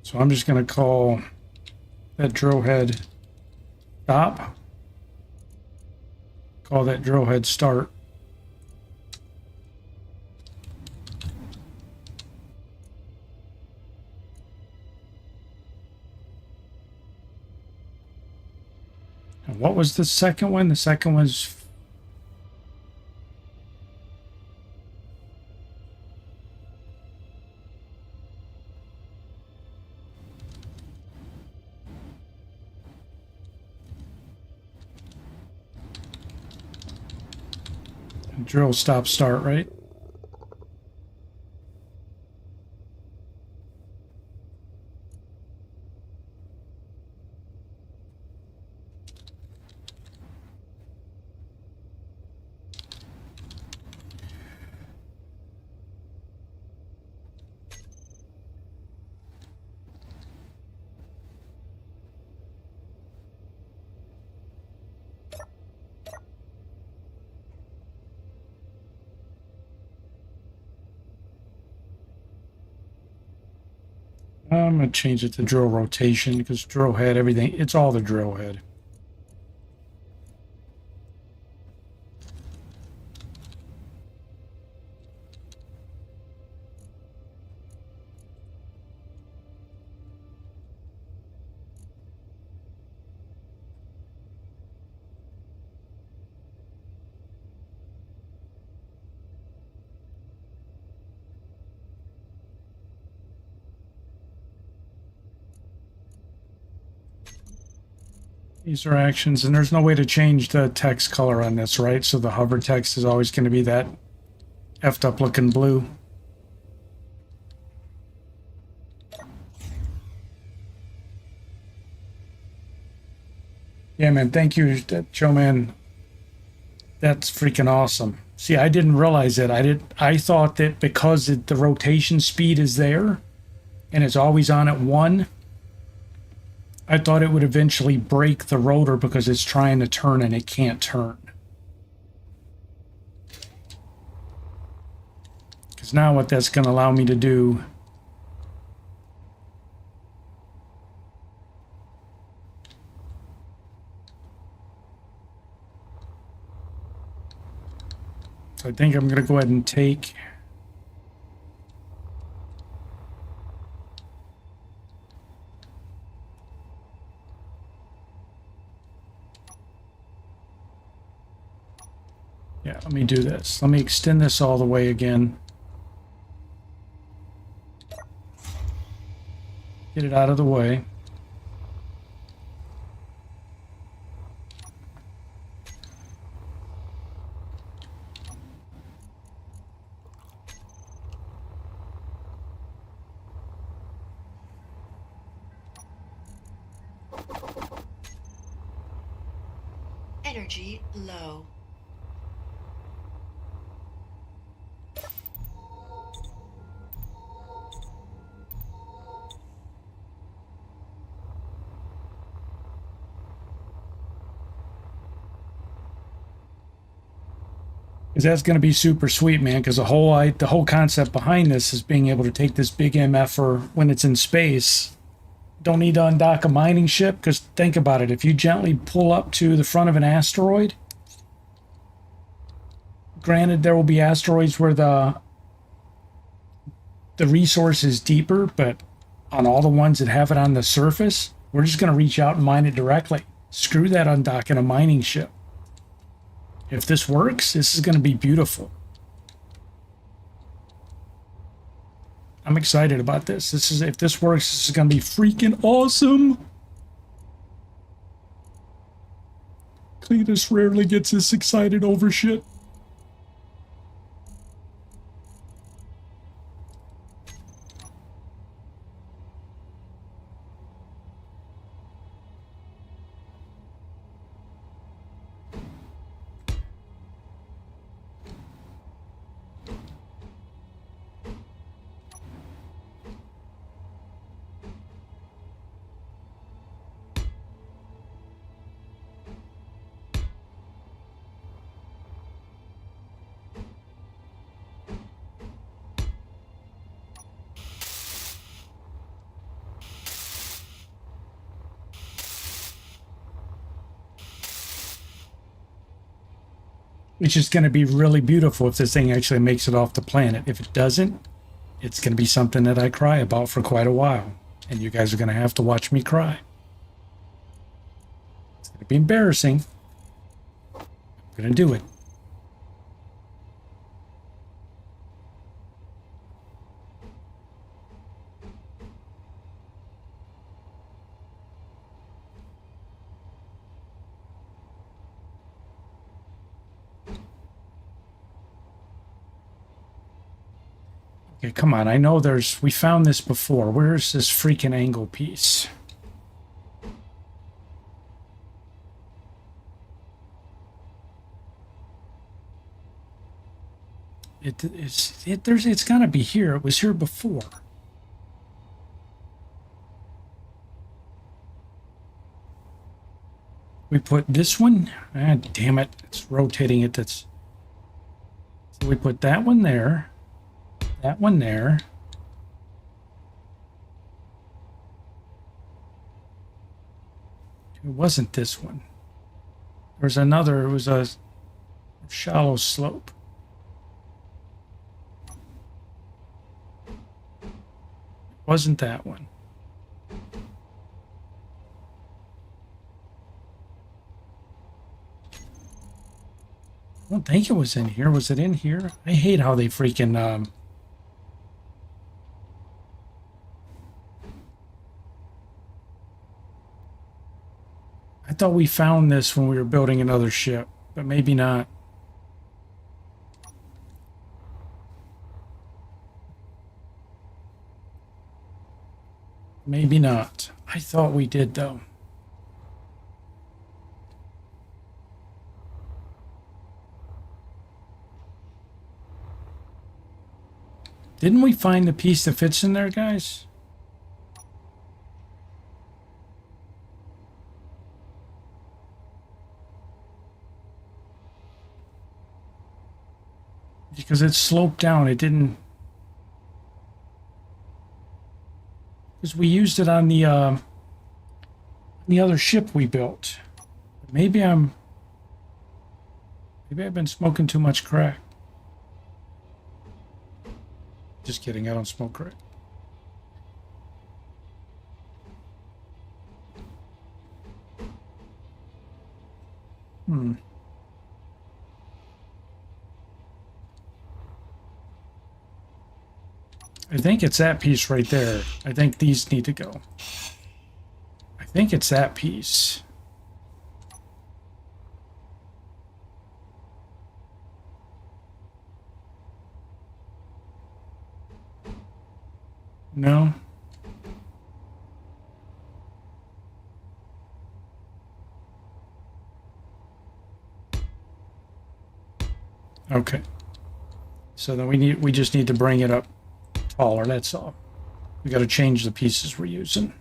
So I'm just going to call that drill head stop. Call that drill head start. And what was the second one? The second was drill stop start, right? I'm going to change it to drill rotation because drill head, everything, it's all the drill head. These are actions, and there's no way to change the text color on this, right? So the hover text is always going to be that effed up looking blue. Yeah, man, thank you, Joe, man. That's freaking awesome. See, I didn't realize that. I thought that because the rotation speed is there and it's always on at 1, I thought it would eventually break the rotor because it's trying to turn and it can't turn. Because now what that's going to allow me to do so I think I'm going to go ahead and take yeah, let me do this. Let me extend this all the way again. Get it out of the way. Energy low. Because that's going to be super sweet, man. Because the whole concept behind this is being able to take this big MFer when it's in space. Don't need to undock a mining ship. Because think about it, if you gently pull up to the front of an asteroid, granted there will be asteroids where the resource is deeper, but on all the ones that have it on the surface, we're just going to reach out and mine it directly. Screw that undocking a mining ship. If this works, this is going to be beautiful. I'm excited about this. If this works, this is going to be freaking awesome. Cletus rarely gets this excited over shit. It's just going to be really beautiful if this thing actually makes it off the planet. If it doesn't, it's going to be something that I cry about for quite a while. And you guys are going to have to watch me cry. It's going to be embarrassing. I'm going to do it. Okay, come on. I know we found this before. Where's this freaking angle piece? It's gotta be here. It was here before. We put this one. Ah, damn it. It's rotating it. So we put that one there. That one there. It wasn't this one. There's another. It was a shallow slope. Wasn't that one. I don't think it was in here. Was it in here? I hate how they freaking I thought we found this when we were building another ship, but maybe not. Maybe not. I thought we did, though. Didn't we find the piece that fits in there, guys? Because it sloped down. It didn't... Because we used it on the other ship we built. Maybe I've been smoking too much crack. Just kidding, I don't smoke crack. I think it's that piece right there. I think these need to go. I think it's that piece. No? Okay. So then we just need to bring it up taller, that's all. We got to change the pieces we're using.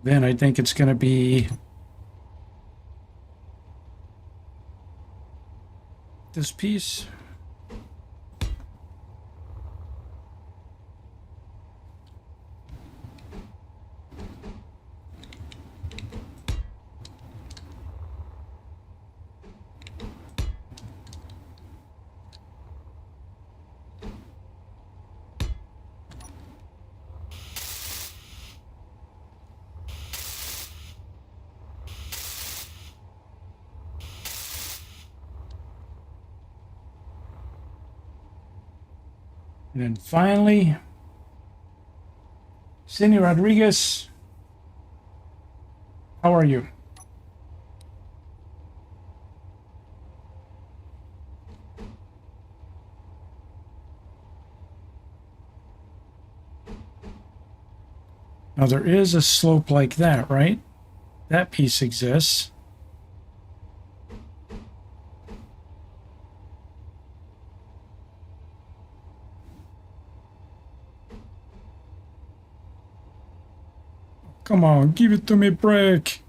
Then I think it's going to be this piece. And then finally, Cindy Rodriguez, how are you? Now there is a slope like that, right? That piece exists. Come on, give it to me, Brick.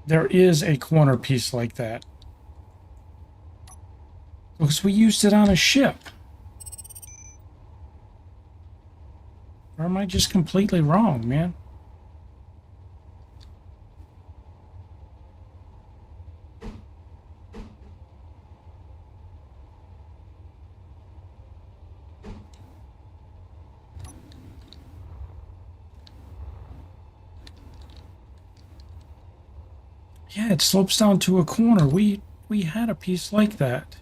There is a corner piece like that. Because we used it on a ship. Or am I just completely wrong, man? Yeah, it slopes down to a corner. We had a piece like that.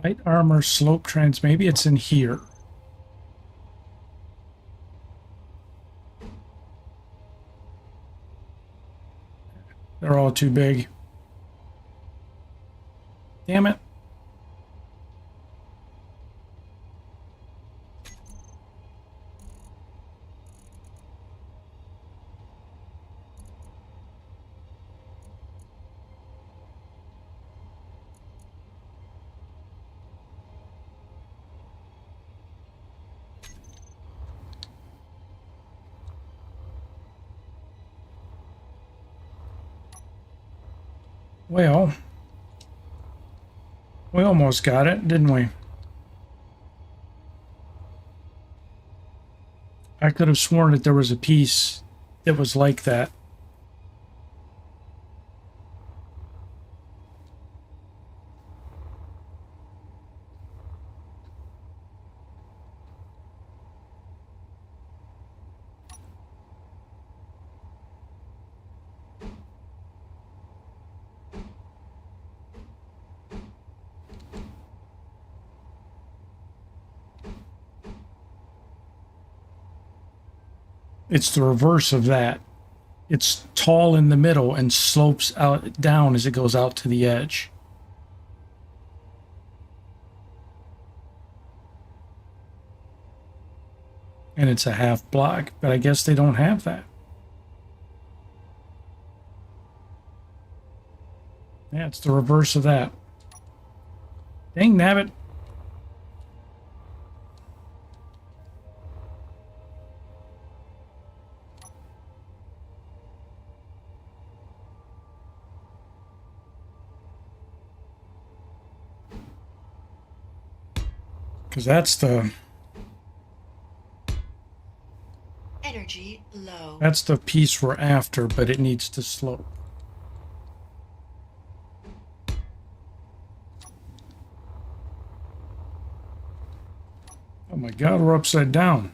Light armor slope trans. Maybe it's in here. They're all too big. Damn it. Well, we almost got it, didn't we? I could have sworn that there was a piece that was like that. It's the reverse of that. It's tall in the middle and slopes out down as it goes out to the edge. And it's a half block, but I guess they don't have that. Yeah, it's the reverse of that. Dang nabbit. Because that's the Energy low. that's the piece we're after, but it needs to slope. Oh my god, we're upside down.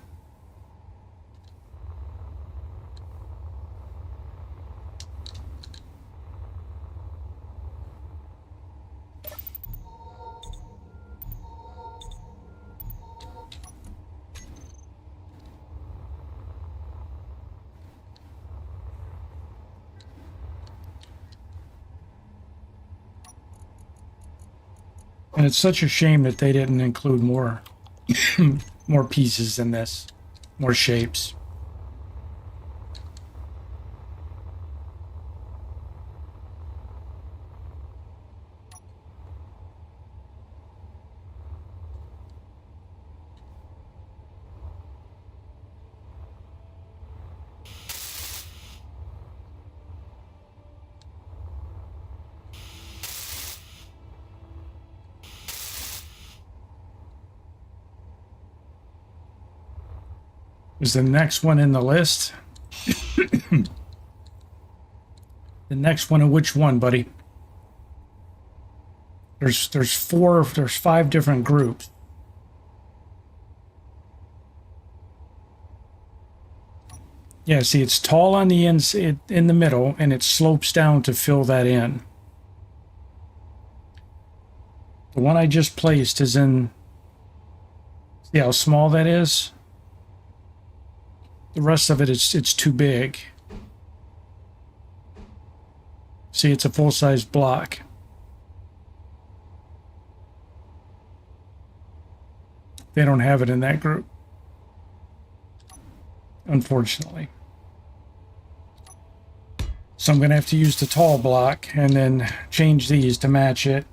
And it's such a shame that they didn't include more more pieces in this, more shapes. Is the next one in the list? The next one, in which one, buddy? There's 5 different groups. Yeah, see, it's tall on the ends, in the middle, and it slopes down to fill that in. The one I just placed is in. See how small that is? The rest of it is, it's too big. See, it's a full-size block. They don't have it in that group, unfortunately. So I'm going to have to use the tall block and then change these to match it.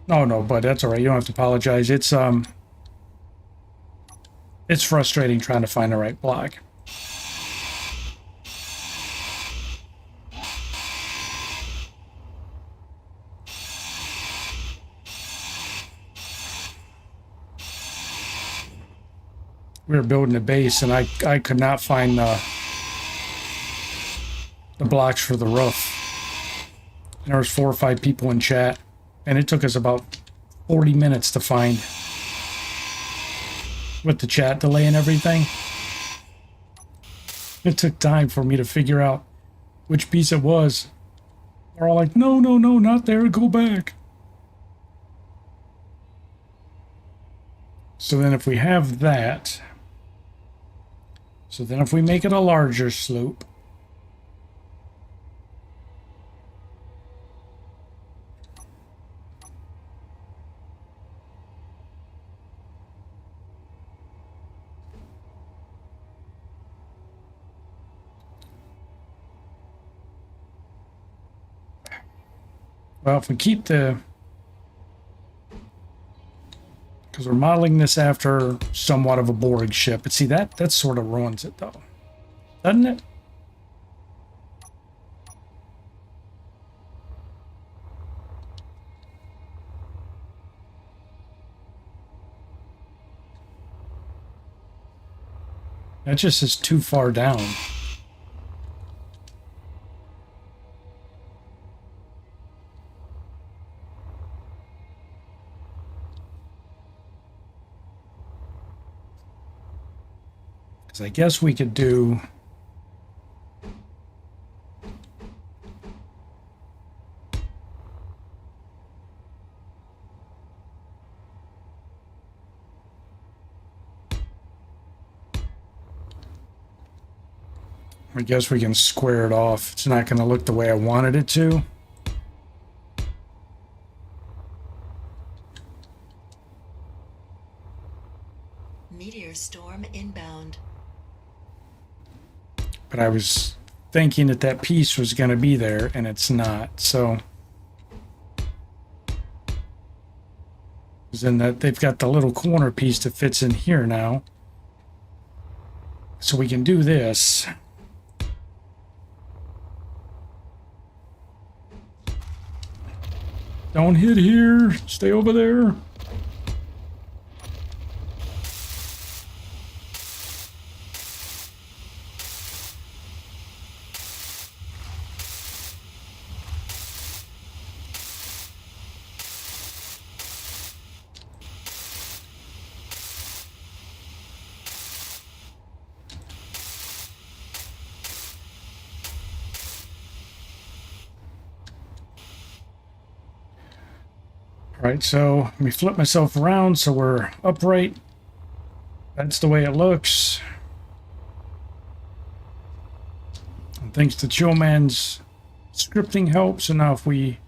Oh, no, but that's all right. You don't have to apologize. It's frustrating trying to find the right block. We were building a base, and I could not find the blocks for the roof. There was 4 or 5 people in chat, and it took us about 40 minutes to find. With the chat delay and everything, it took time for me to figure out which piece it was. They're all like, no, no, no, not there, go back. So then if we have that, so then if we make it a larger slope, well, if we keep the, because we're modeling this after somewhat of a Borg ship, but see, that sort of ruins it, though, doesn't it? That just is too far down. I guess we could do I guess we can square it off. It's not going to look the way I wanted it to. Meteor storm inbound. But I was thinking that that piece was going to be there, and it's not. So, then that they've got the little corner piece that fits in here now. So we can do this. Don't hit here. Stay over there. Right, so let me flip myself around so we're upright. That's the way it looks. And thanks to Chillman's scripting help, so now if we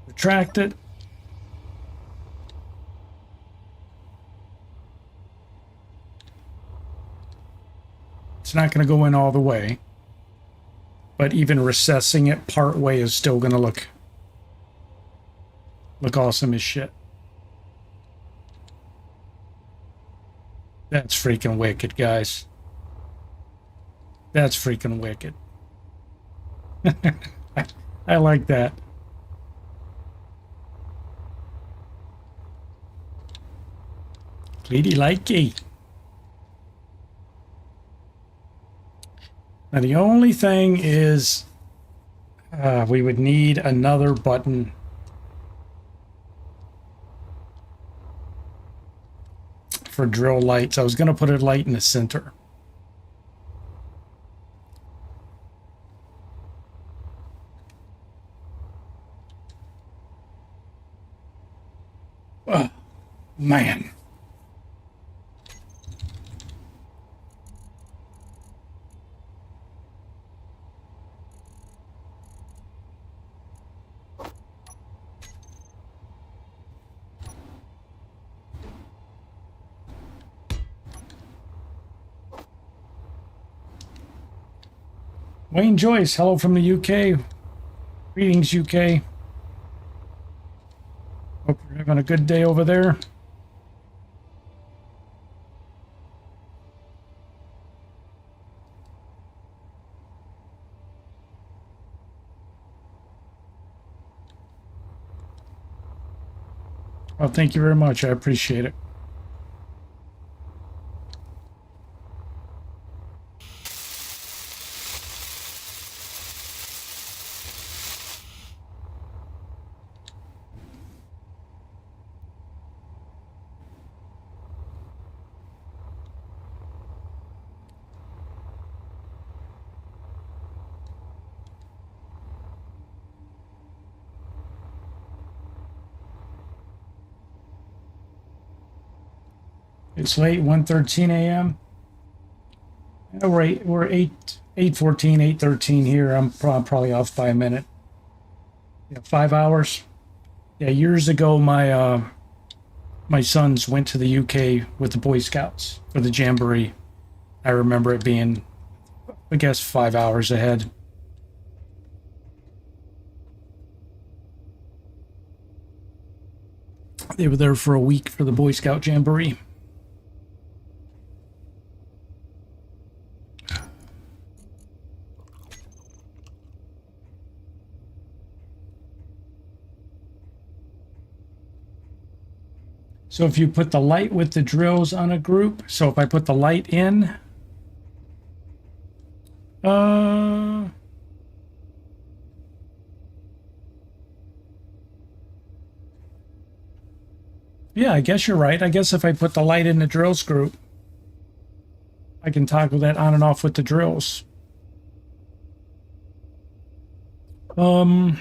retract it, It's not going to go in all the way. But even recessing it part way is still going to look awesome as shit. That's freaking wicked, guys. That's freaking wicked. I like that. Lady likey. Now the only thing is we would need another button for drill lights. I was going to put a light in the center. Oh, man. Wayne Joyce, hello from the UK. Greetings, UK. Hope you're having a good day over there. Well, thank you very much. I appreciate it. It's late, 1:13 a.m. We're 8:14, 8:13 here. I'm probably off by a minute. Yeah, 5 hours. Yeah, years ago, my sons went to the UK with the Boy Scouts for the Jamboree. I remember it being, I guess, 5 hours ahead. They were there for a week for the Boy Scout Jamboree. So if you put the light with the drills on a group, so if I put the light in, yeah, I guess you're right. I guess if I put the light in the drills group, I can toggle that on and off with the drills. Would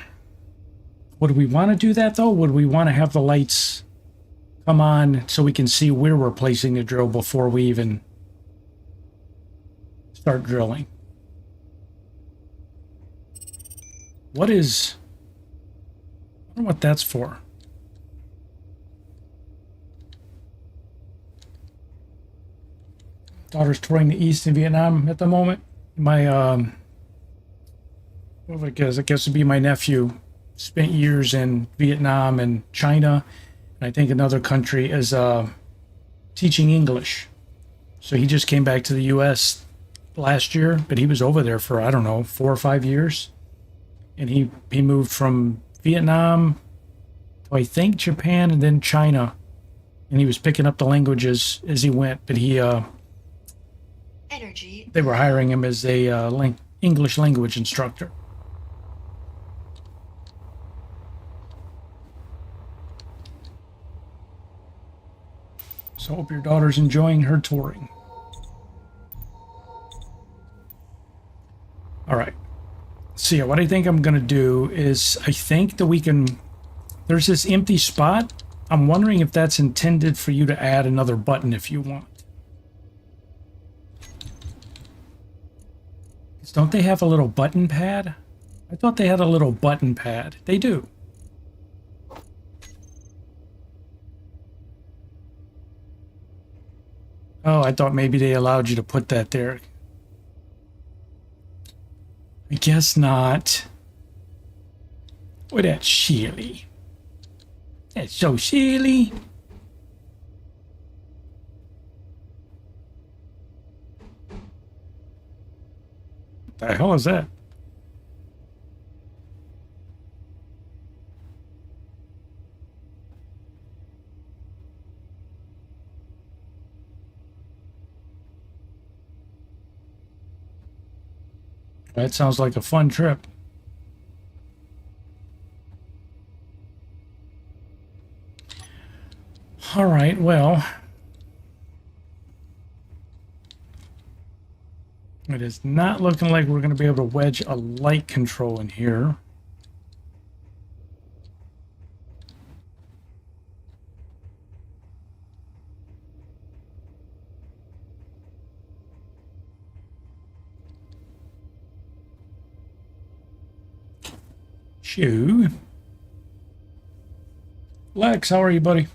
we want to do that though? Would we want to have the lights come on so we can see where we're placing the drill before we even start drilling? I wonder what that's for. Daughter's touring the East in Vietnam at the moment. My, I guess it'd be my nephew, spent years in Vietnam and China, and I think another country, as teaching English. So he just came back to the U.S. last year, but he was over there for, I don't know, 4 or 5 years. And he moved from Vietnam to, I think, Japan and then China. And he was picking up the languages as he went, but they were hiring him as a English language instructor. So hope your daughter's enjoying her touring. All right. So yeah, what I think I'm going to do is, I think that there's this empty spot. I'm wondering if that's intended for you to add another button if you want. Don't they have a little button pad? I thought they had a little button pad. They do. Oh, I thought maybe they allowed you to put that there. I guess not. Boy, that's silly. That's so silly. What the hell is that? That sounds like a fun trip. All right, well, it is not looking like we're going to be able to wedge a light control in here. Shoo. Lex, how are you, buddy?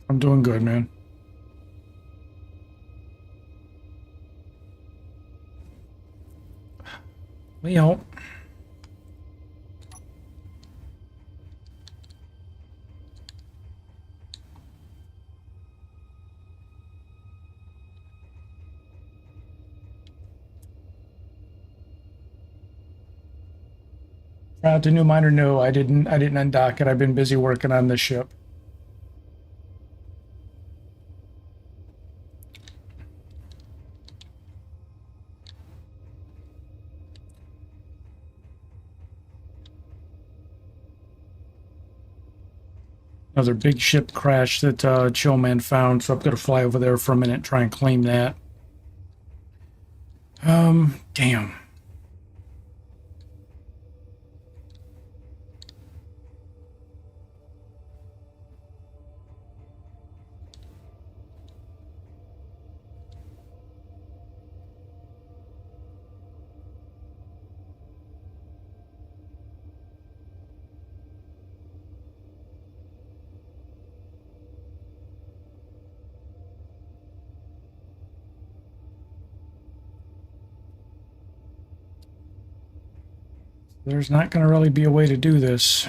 I'm doing good, man. Well, to new miner, no, I didn't undock it. I've been busy working on this ship. Another big ship crash that Chillman found, so I'm going to fly over there for a minute and try and claim that. Damn. There's not going to really be a way to do this.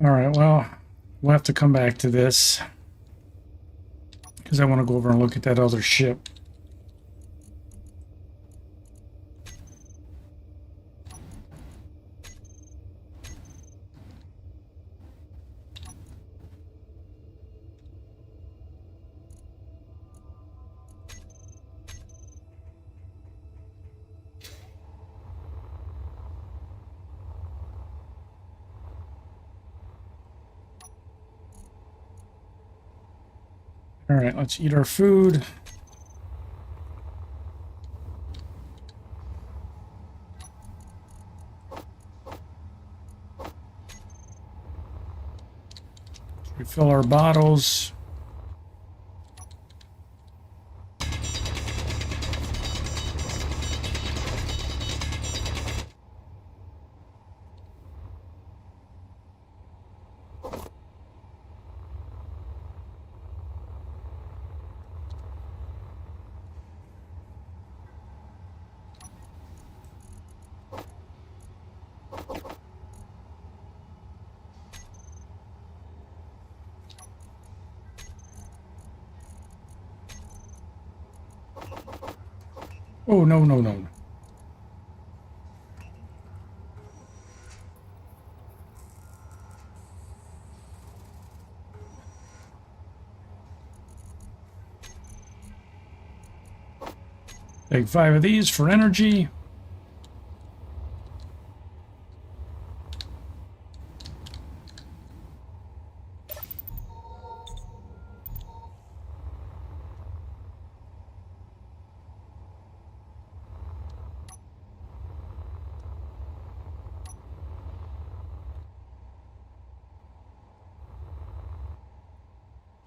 All right, well, we'll have to come back to this because I want to go over and look at that other ship. All right, let's eat our food. Refill our bottles. Oh, no, no, no. Take 5 of these for energy.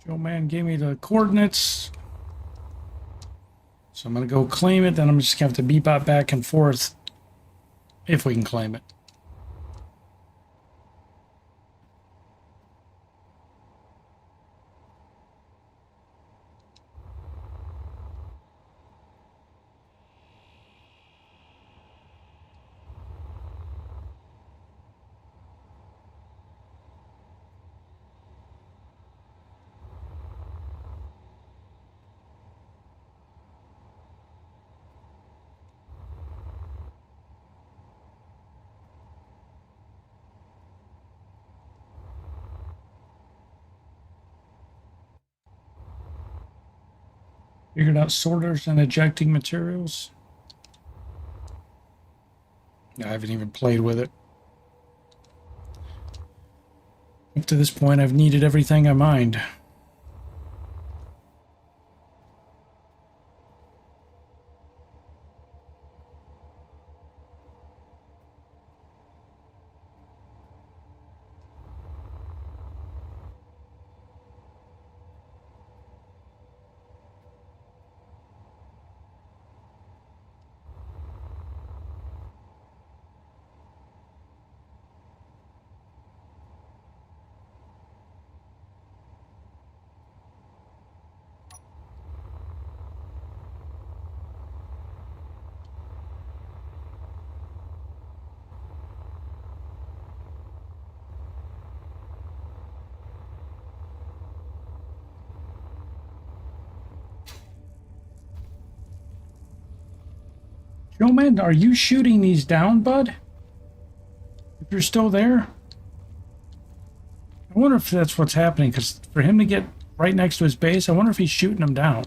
Joe Man gave me the coordinates. So I'm going to go claim it. Then I'm just going to have to bebop back and forth if we can claim it. Figured out sorters and ejecting materials. I haven't even played with it. Up to this point, I've needed everything I mined. Joe Man, are you shooting these down, bud? If you're still there? I wonder if that's what's happening, because for him to get right next to his base, I wonder if he's shooting them down.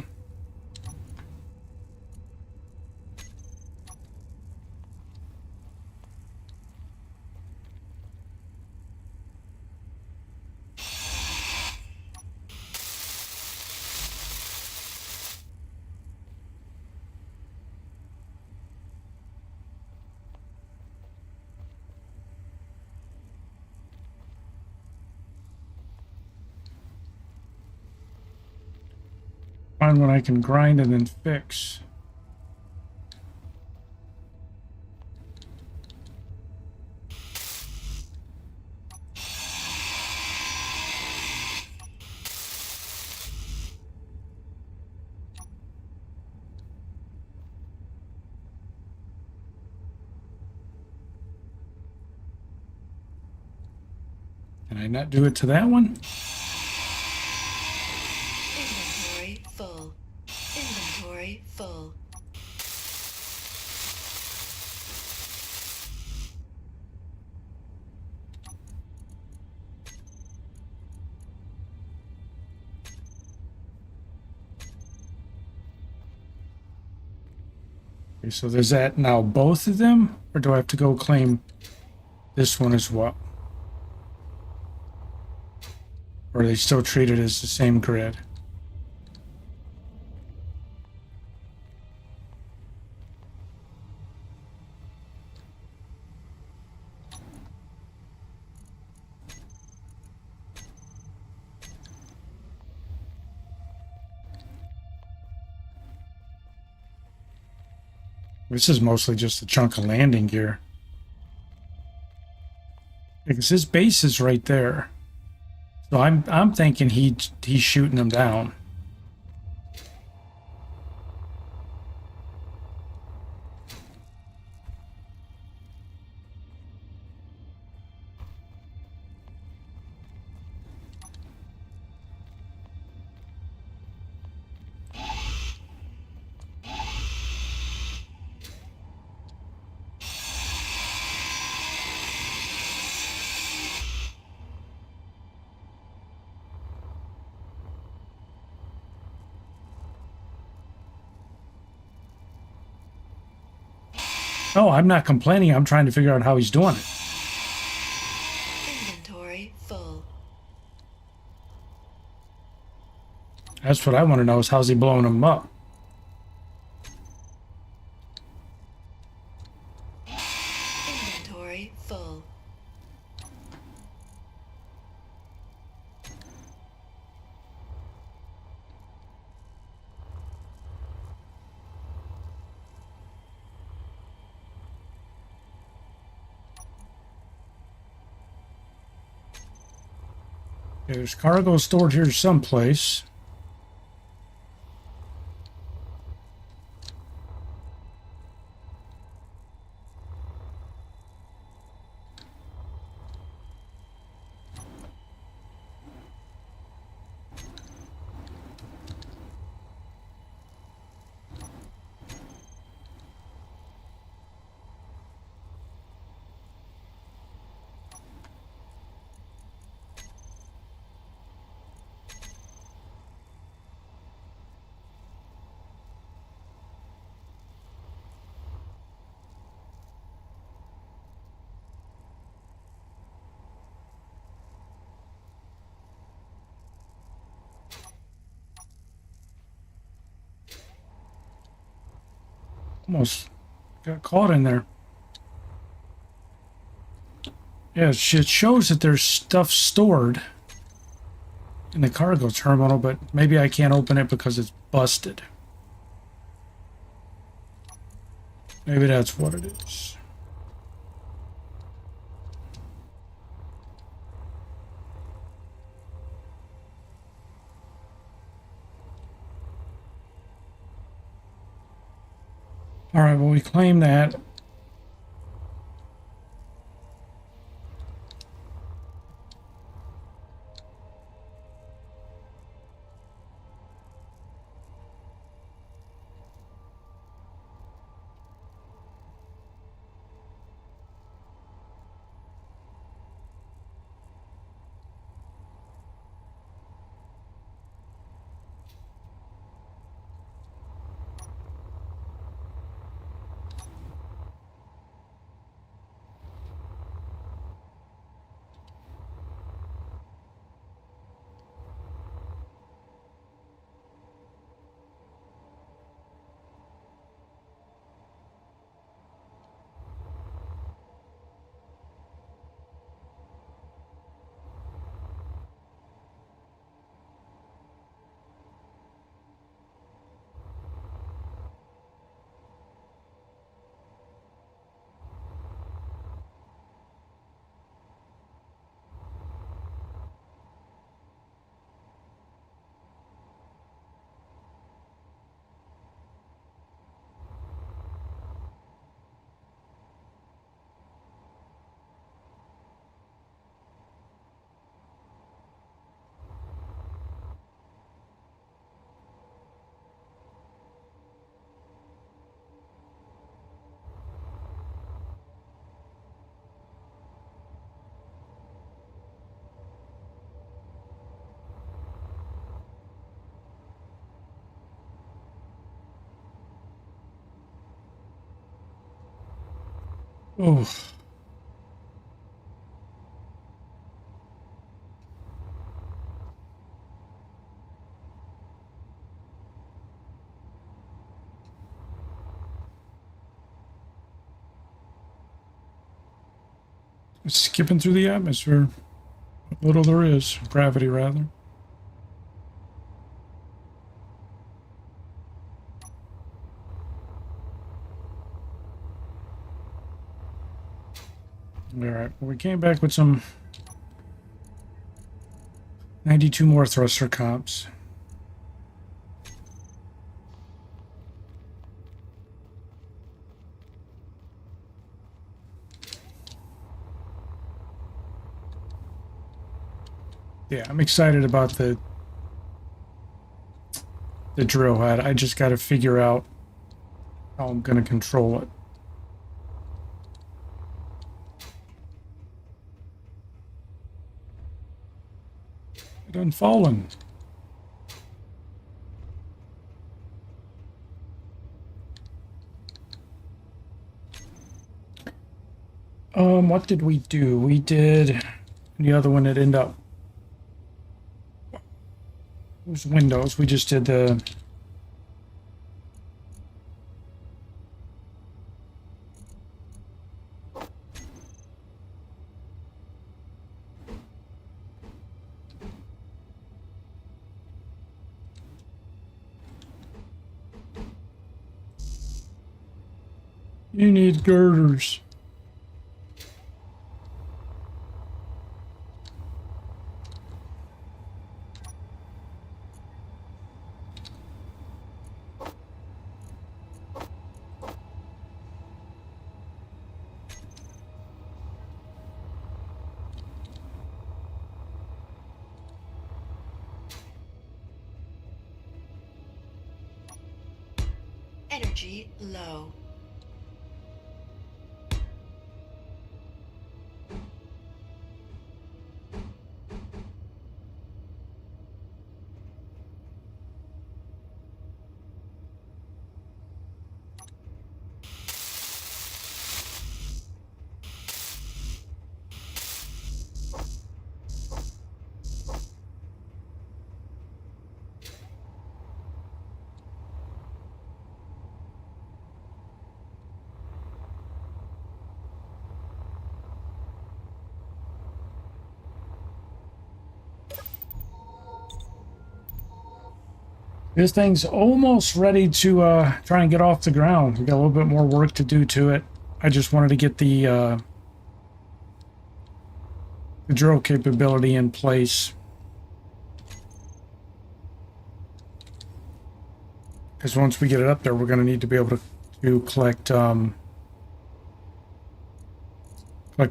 Find what I can grind and then fix. Can I not do it to that one? Inventory full. Inventory full. Okay, so there's that now, both of them? Or do I have to go claim this one as well? Or are they still treated as the same grid? This is mostly just a chunk of landing gear. Because his base is right there. So I'm thinking he's shooting them down. Oh, I'm not complaining. I'm trying to figure out how he's doing it. Inventory full. That's what I want to know is how's he blowing them up? Inventory full. There's cargo stored here someplace. Almost got caught in there. Yeah, it shows that there's stuff stored in the cargo terminal, but maybe I can't open it because it's busted. Maybe that's what it is. All right, well, we claim that. Oh. Skipping through the atmosphere. What little there is. Gravity, rather. Alright, well, we came back with some 92 more thruster comps. Yeah, I'm excited about the drill head. I just got to figure out how I'm going to control it. It done fallen. one, what did we do? We did the other one that ended up. It was windows. We just did the. You need girders. Energy low. This thing's almost ready to try and get off the ground. We got a little bit more work to do to it. I just wanted to get the drill capability in place. Because once we get it up there, we're going to need to be able to collect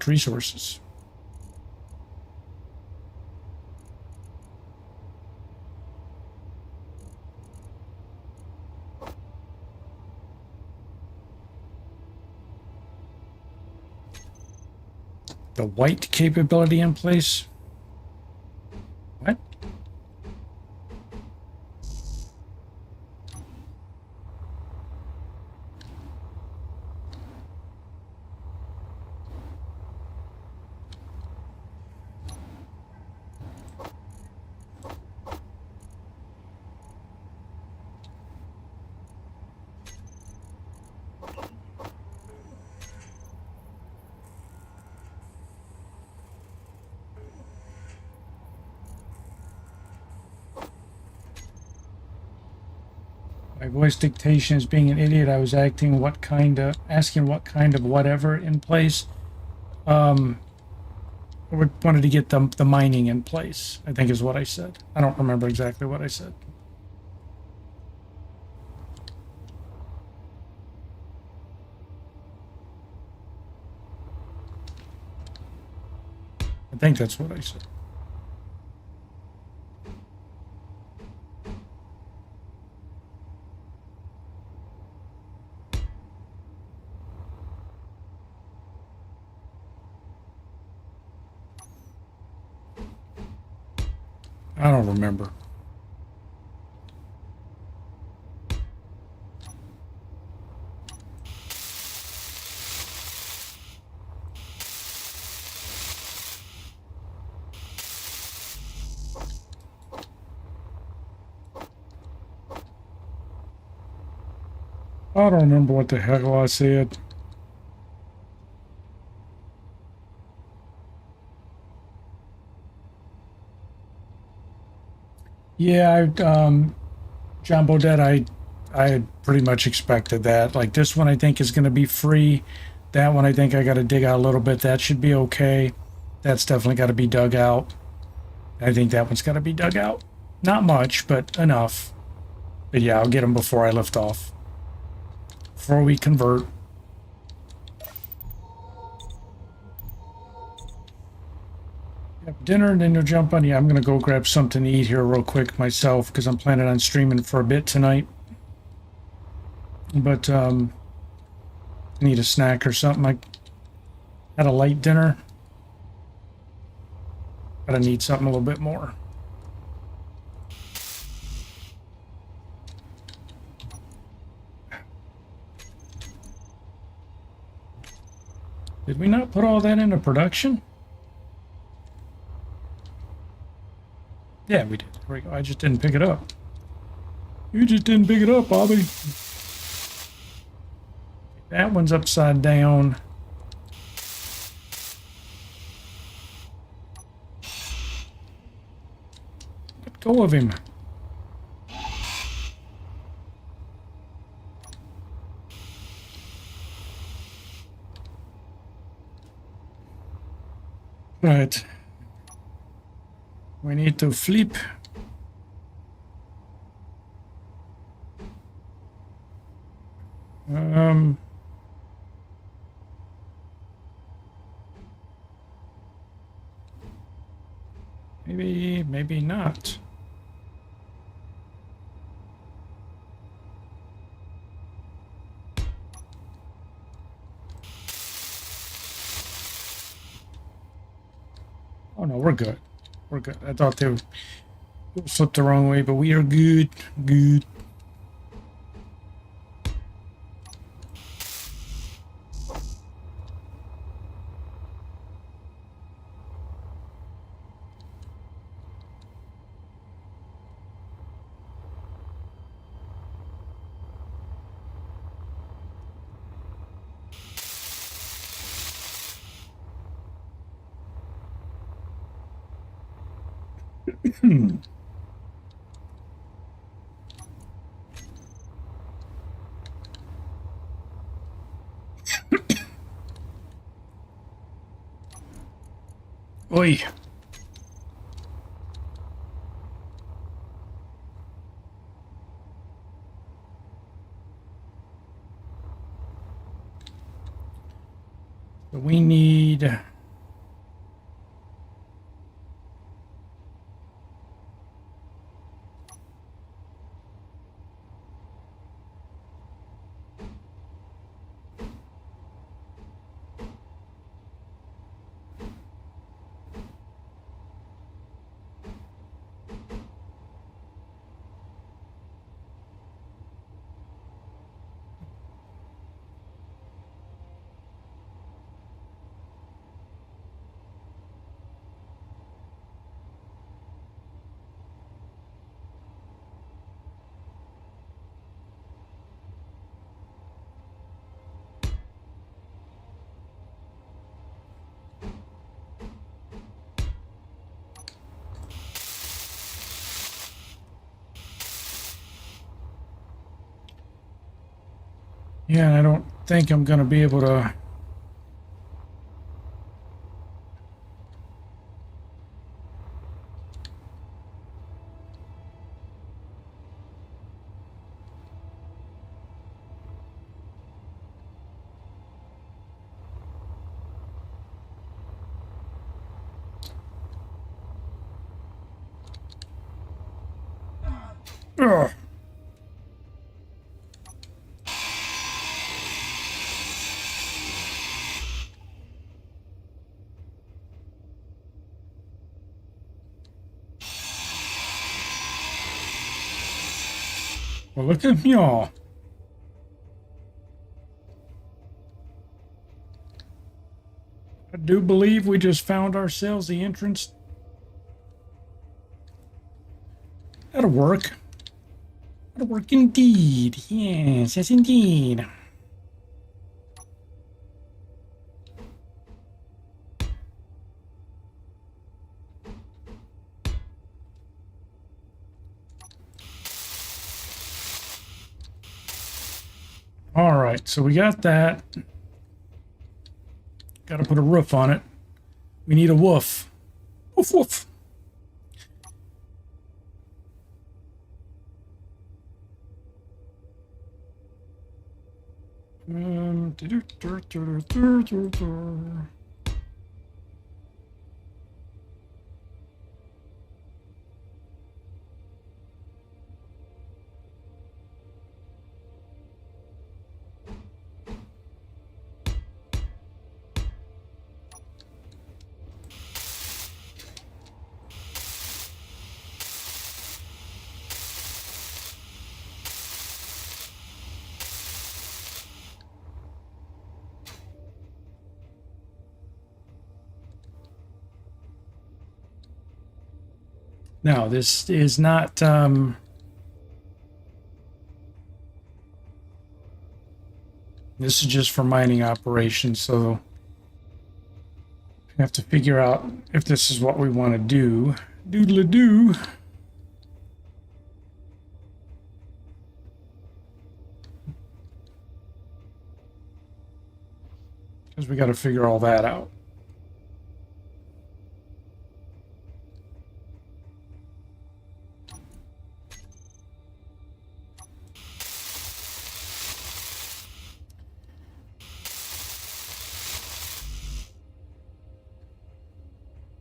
resources. The white capability in place? What? My voice dictation is being an idiot. I was asking what kind of whatever in place. I wanted to get the mining in place, I think is what I said. I don't remember exactly what I said. I think that's what I said. I don't remember. I don't remember what the hell I said. Yeah, John Bodette, I had pretty much expected that. Like this one I think is going to be free. That one I think I got to dig out a little bit. That should be okay. That's definitely got to be dug out. I think that one's got to be dug out. Not much, but enough. But yeah, I'll get them before I lift off. Before we convert. Have dinner and then you'll jump on. Yeah, I'm going to go grab something to eat here real quick myself because I'm planning on streaming for a bit tonight. But need a snack or something. I had a light dinner. But I need something a little bit more. Did we not put all that into production? Yeah, we did. There we go. I just didn't pick it up. You just didn't pick it up, Bobby. That one's upside down. Let go of him. Right. We need to flip. Maybe not. Oh no, we're good. We're good. I thought they flipped the wrong way, but we are good. Good. Oi. So we need... Yeah, I don't think I'm going to be able to... Ugh. Well, look at y'all. I do believe we just found ourselves the entrance. That'll work. That'll work indeed. Yes, yes indeed. All right, so we got that. Got to put a roof on it. We need a woof. Woof, woof. No, this is not, this is just for mining operations, so I have to figure out if this is what we want to do. Doodle-a-doo. Because we got to figure all that out.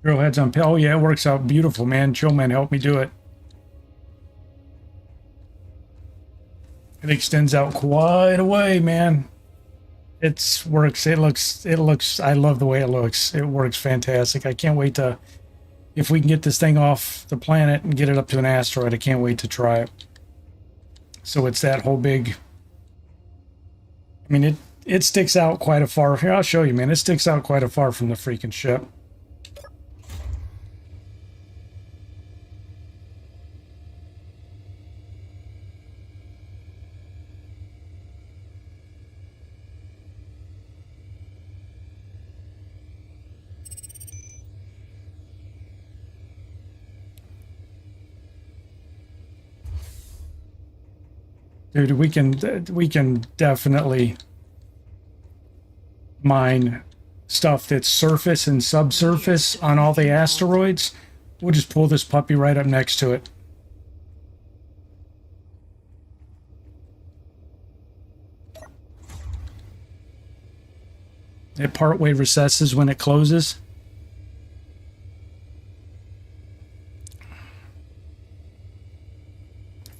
Girl heads on. Oh yeah, it works out beautiful, man. Chillman helped me do it. It extends out quite a way, man. It works. It looks. I love the way it looks. It works fantastic. I can't wait to, if we can get this thing off the planet and get it up to an asteroid. I can't wait to try it. So it's that whole big. I mean, it sticks out quite a far. Here, I'll show you, man. It sticks out quite a far from the freaking ship. Dude, we can definitely mine stuff that's surface and subsurface on all the asteroids. We'll just pull this puppy right up next to it. It partway recesses when it closes.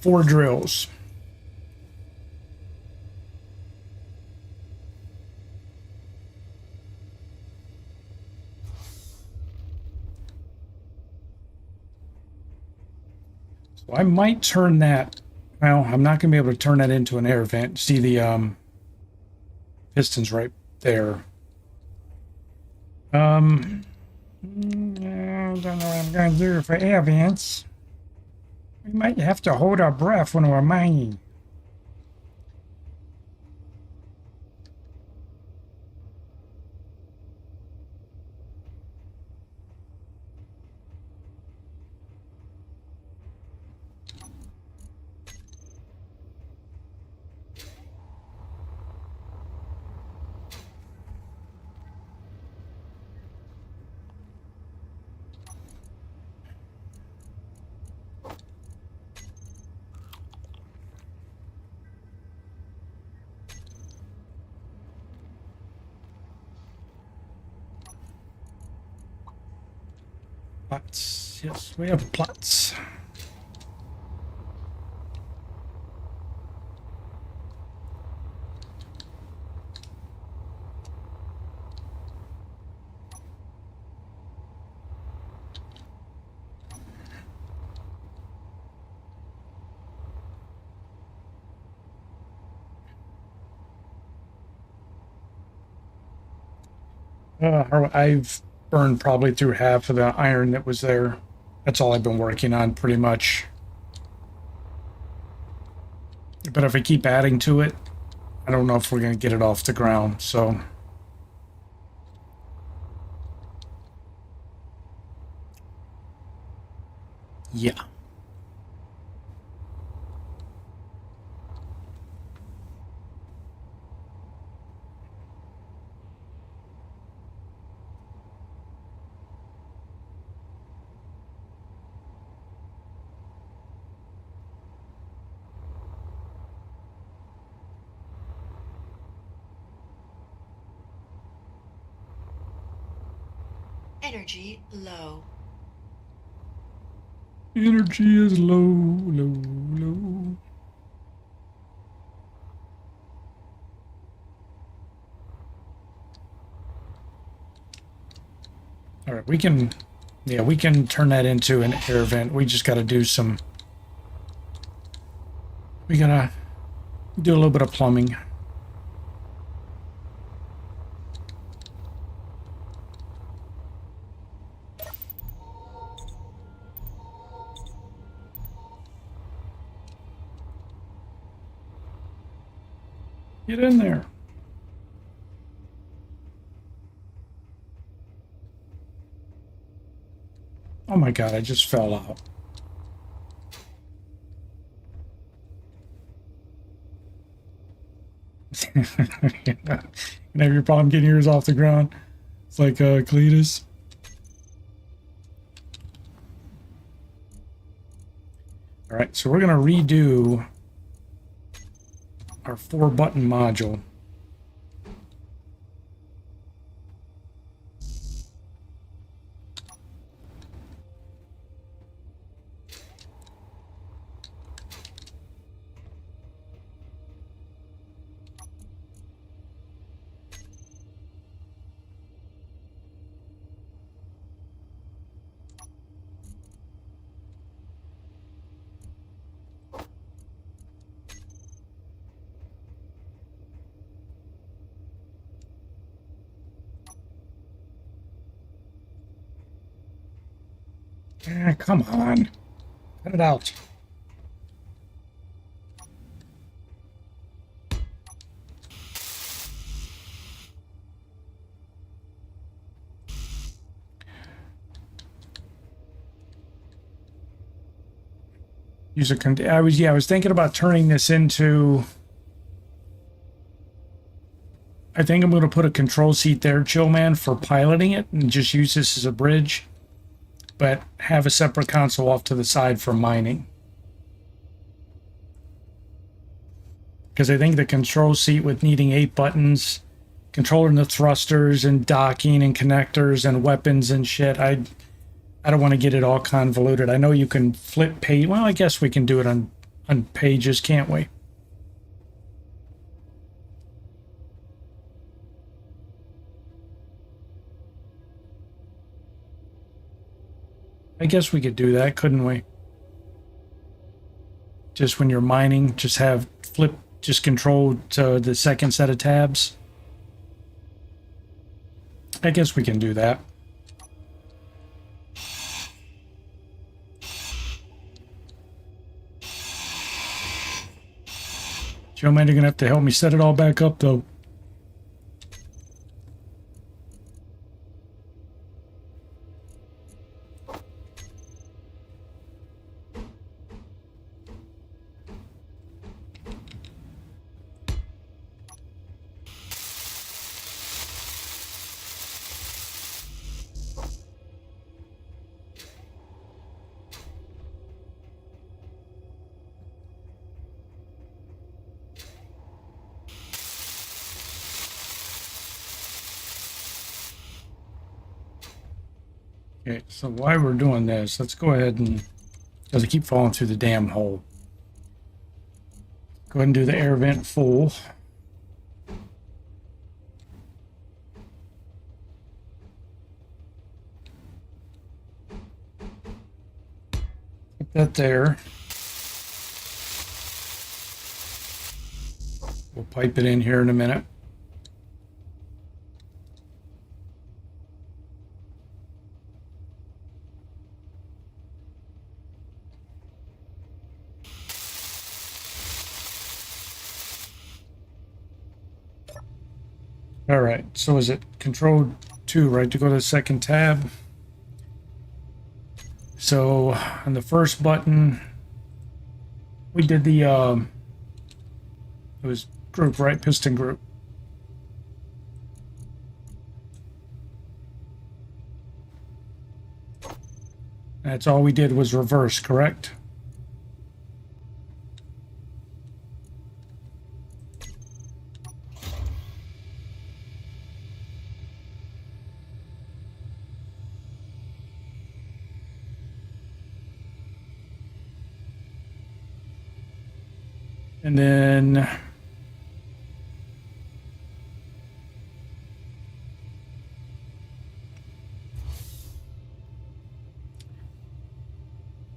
Four drills. So I might turn that. Well, I'm not going to be able to turn that into an air vent. See the pistons right there. I don't know what I'm going to do for air vents. We might have to hold our breath when we're mining. Plots. Yes, we have plots. I've burned probably through half of the iron that was there. That's all I've been working on, pretty much. But if I keep adding to it, I don't know if we're going to get it off the ground, so... yeah. Energy low. Energy is low, low, low. All right, we can turn that into an air vent. We just got to do some... we got to do a little bit of plumbing. Get in there. Oh my god, I just fell out. You have your problem getting yours off the ground. It's like Cletus. Alright, so we're going to redo our 4-button module. Come on. Cut it out. I was thinking about turning this into, I think I'm going to put a control seat there, Chill Man, for piloting it and just use this as a bridge, but have a separate console off to the side for mining. Because I think the control seat with needing 8 buttons, controlling the thrusters and docking and connectors and weapons and shit, I don't want to get it all convoluted. I know you can flip page. Well, I guess we can do it on pages, can't we? I guess we could do that, couldn't we? Just when you're mining, just have flip, just control to the second set of tabs. I guess we can do that. Joe, man, you're gonna have to help me set it all back up, though. Okay, so while we're doing this, let's go ahead and, because I keep falling through the damn hole. Go ahead and do the air vent full. Put that there. We'll pipe it in here in a minute. All right, so is it Control 2, right, to go to the second tab? So on the first button, we did the, it was group, right? Piston group. That's all we did was reverse, correct? And then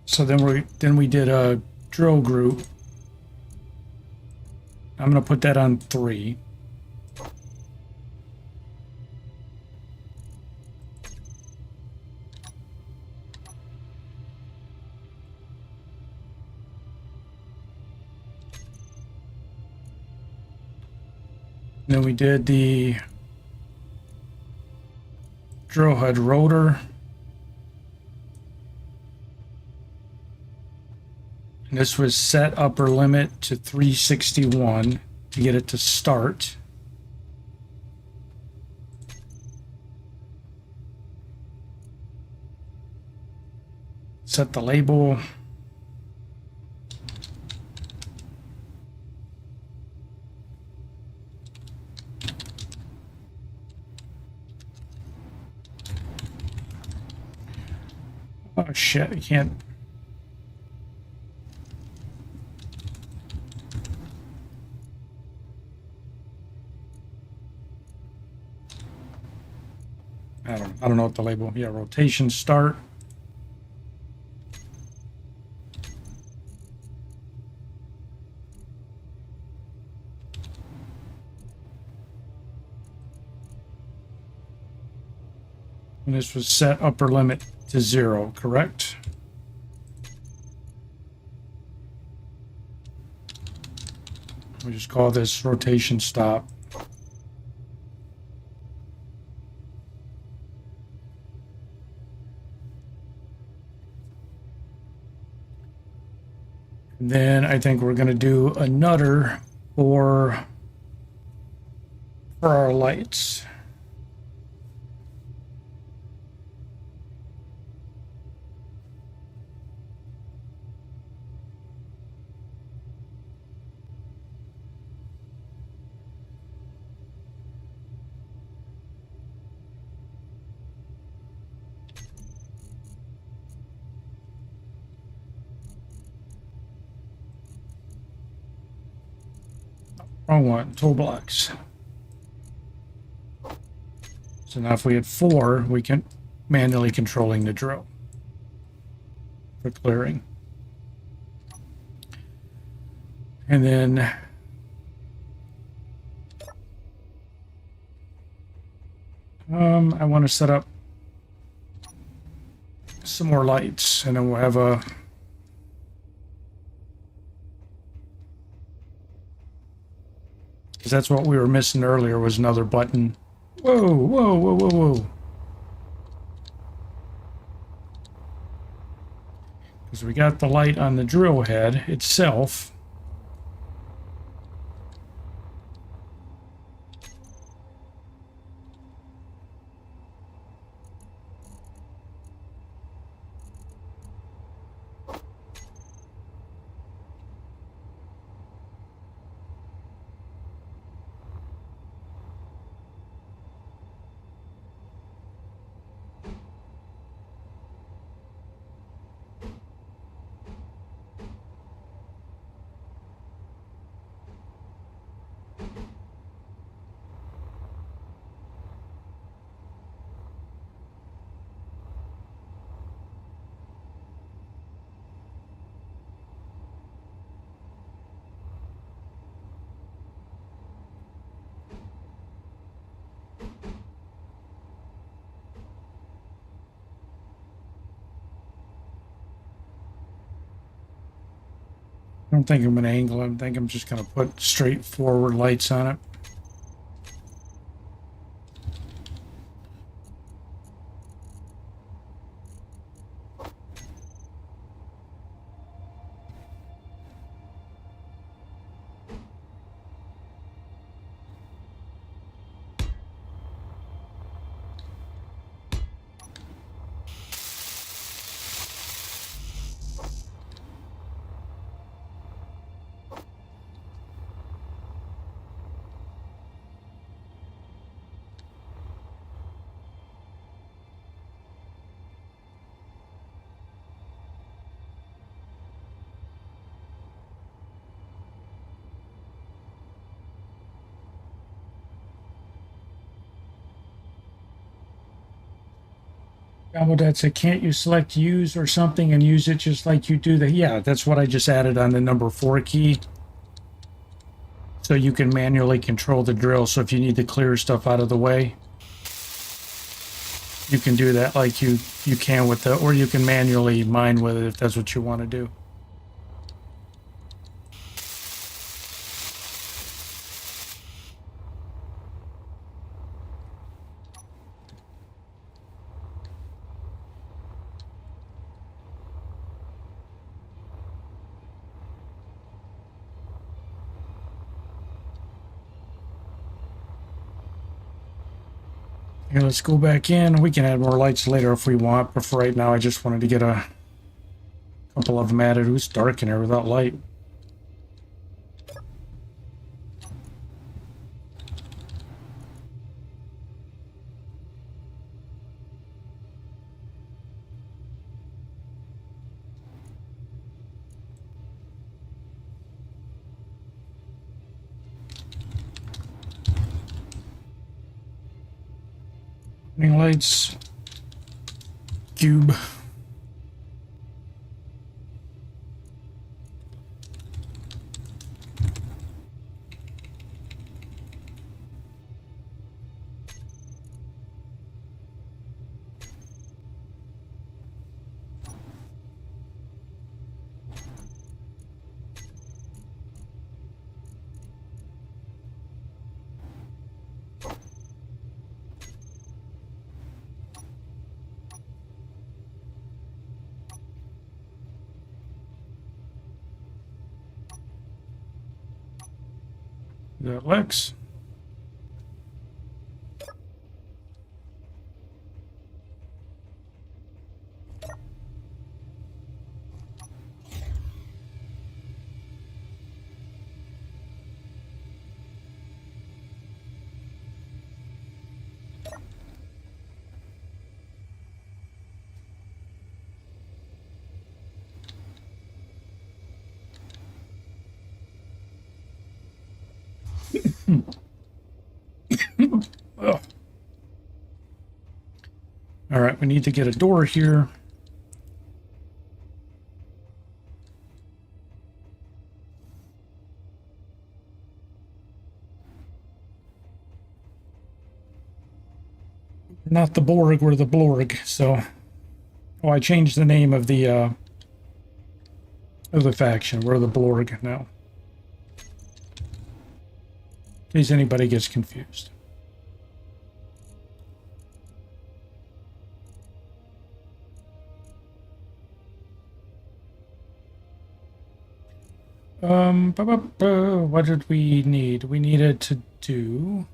so then we did a drill group. I'm gonna put that on 3. Then we did the drill head rotor. And this was set upper limit to 361 to get it to start. Set the label. Oh shit, I can't. I don't know what the label. Yeah, rotation start. And this was set upper limit to 0, correct? We just call this rotation stop. And then I think we're going to do a nutter for our lights. Wrong one, toolbox. So now if we had 4, we can manually controlling the drill for clearing. And then I want to set up some more lights, and then we'll have a because that's what we were missing earlier, was another button. Whoa, whoa, whoa, whoa, whoa. Because we got the light on the drill head itself. I don't think I'm going to angle it. I think I'm just going to put straightforward lights on it. Well, that's a can't you select use or something and use it just like you do the, yeah, that's what I just added on the number 4 key. So you can manually control the drill. So if you need to clear stuff out of the way, you can do that like you can with the, or you can manually mine with it if that's what you want to do. Here, let's go back in. We can add more lights later if we want, but for right now, I just wanted to get a couple of them added. It was dark in here without light. Running lights. Cube. Is that Lex? Ugh. All right, we need to get a door here. Not the Borg, we're the Blorg. So, oh, I changed the name of the faction. We're the Blorg now. In case anybody gets confused. What did we need? We needed to do...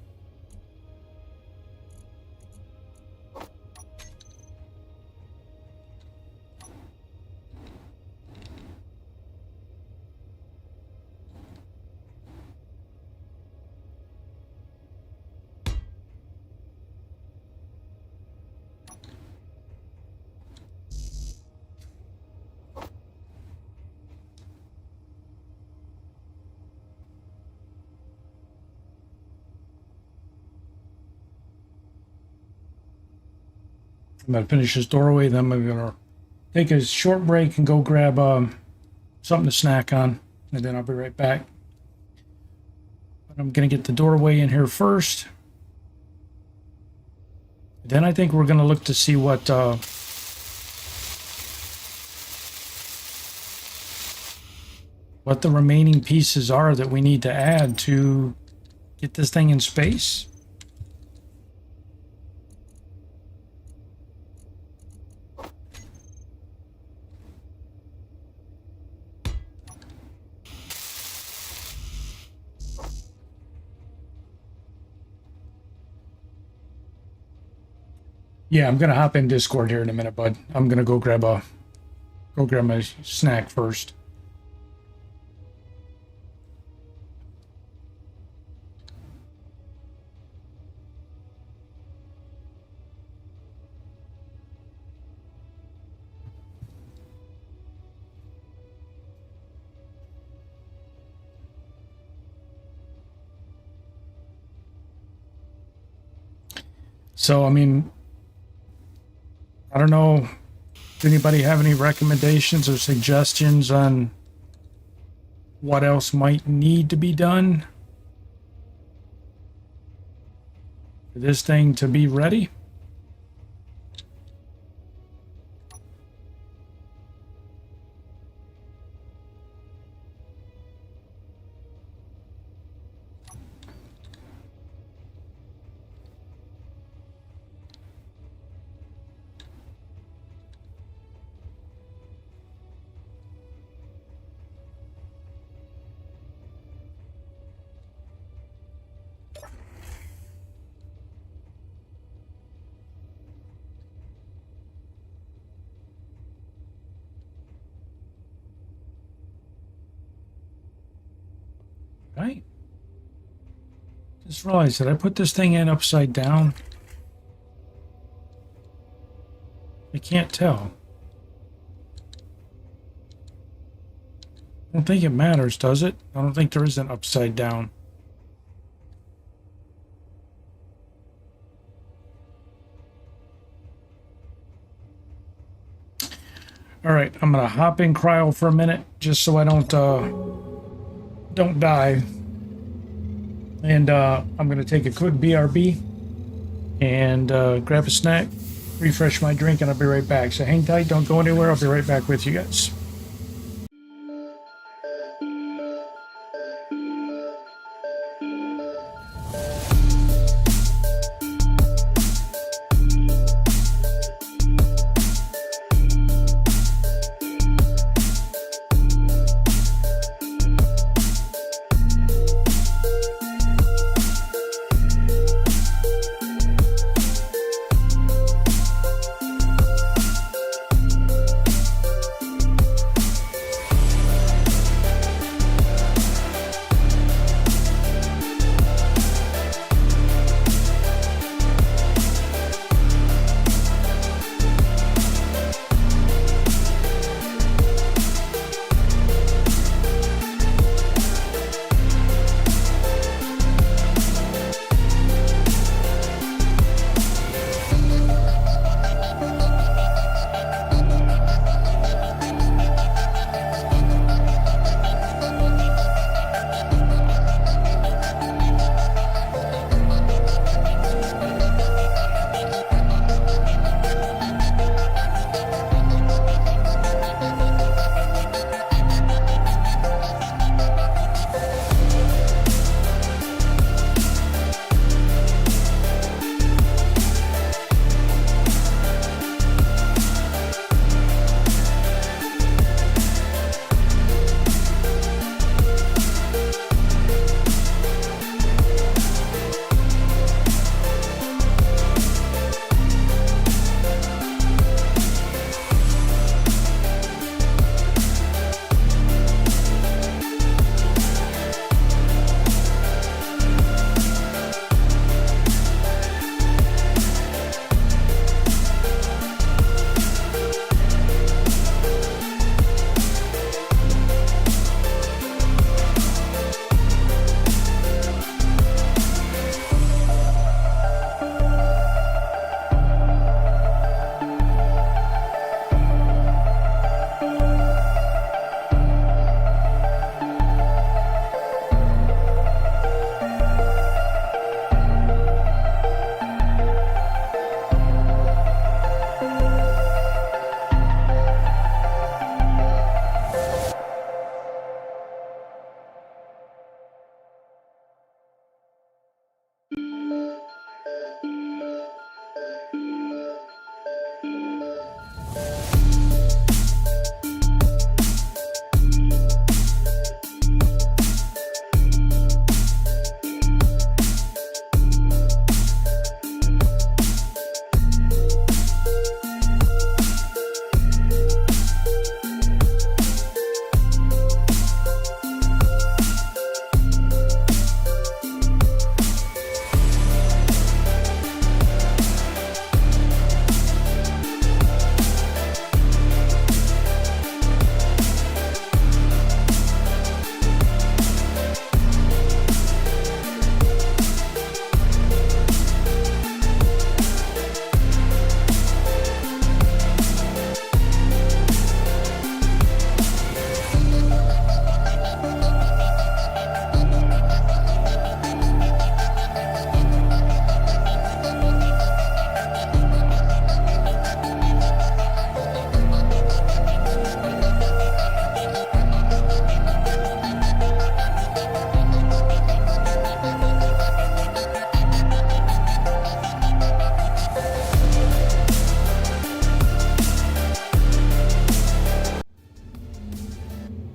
I'm gonna finish this doorway, then I'm gonna take a short break and go grab something to snack on, and then I'll be right back. But I'm gonna get the doorway in here first. Then I think we're gonna look to see what the remaining pieces are that we need to add to get this thing in space. Yeah, I'm gonna hop in Discord here in a minute, bud. I'm gonna go grab my snack first. So, I mean, I don't know. Does anybody have any recommendations or suggestions on what else might need to be done for this thing to be ready? Just realized, did I put this thing in upside down? I can't tell. I don't think it matters, does it? I don't think there is an upside down. All right, I'm gonna hop in cryo for a minute just so I don't die. And I'm gonna take a quick BRB and grab a snack, refresh my drink, and I'll be right back. So hang tight, don't go anywhere. I'll be right back with you guys.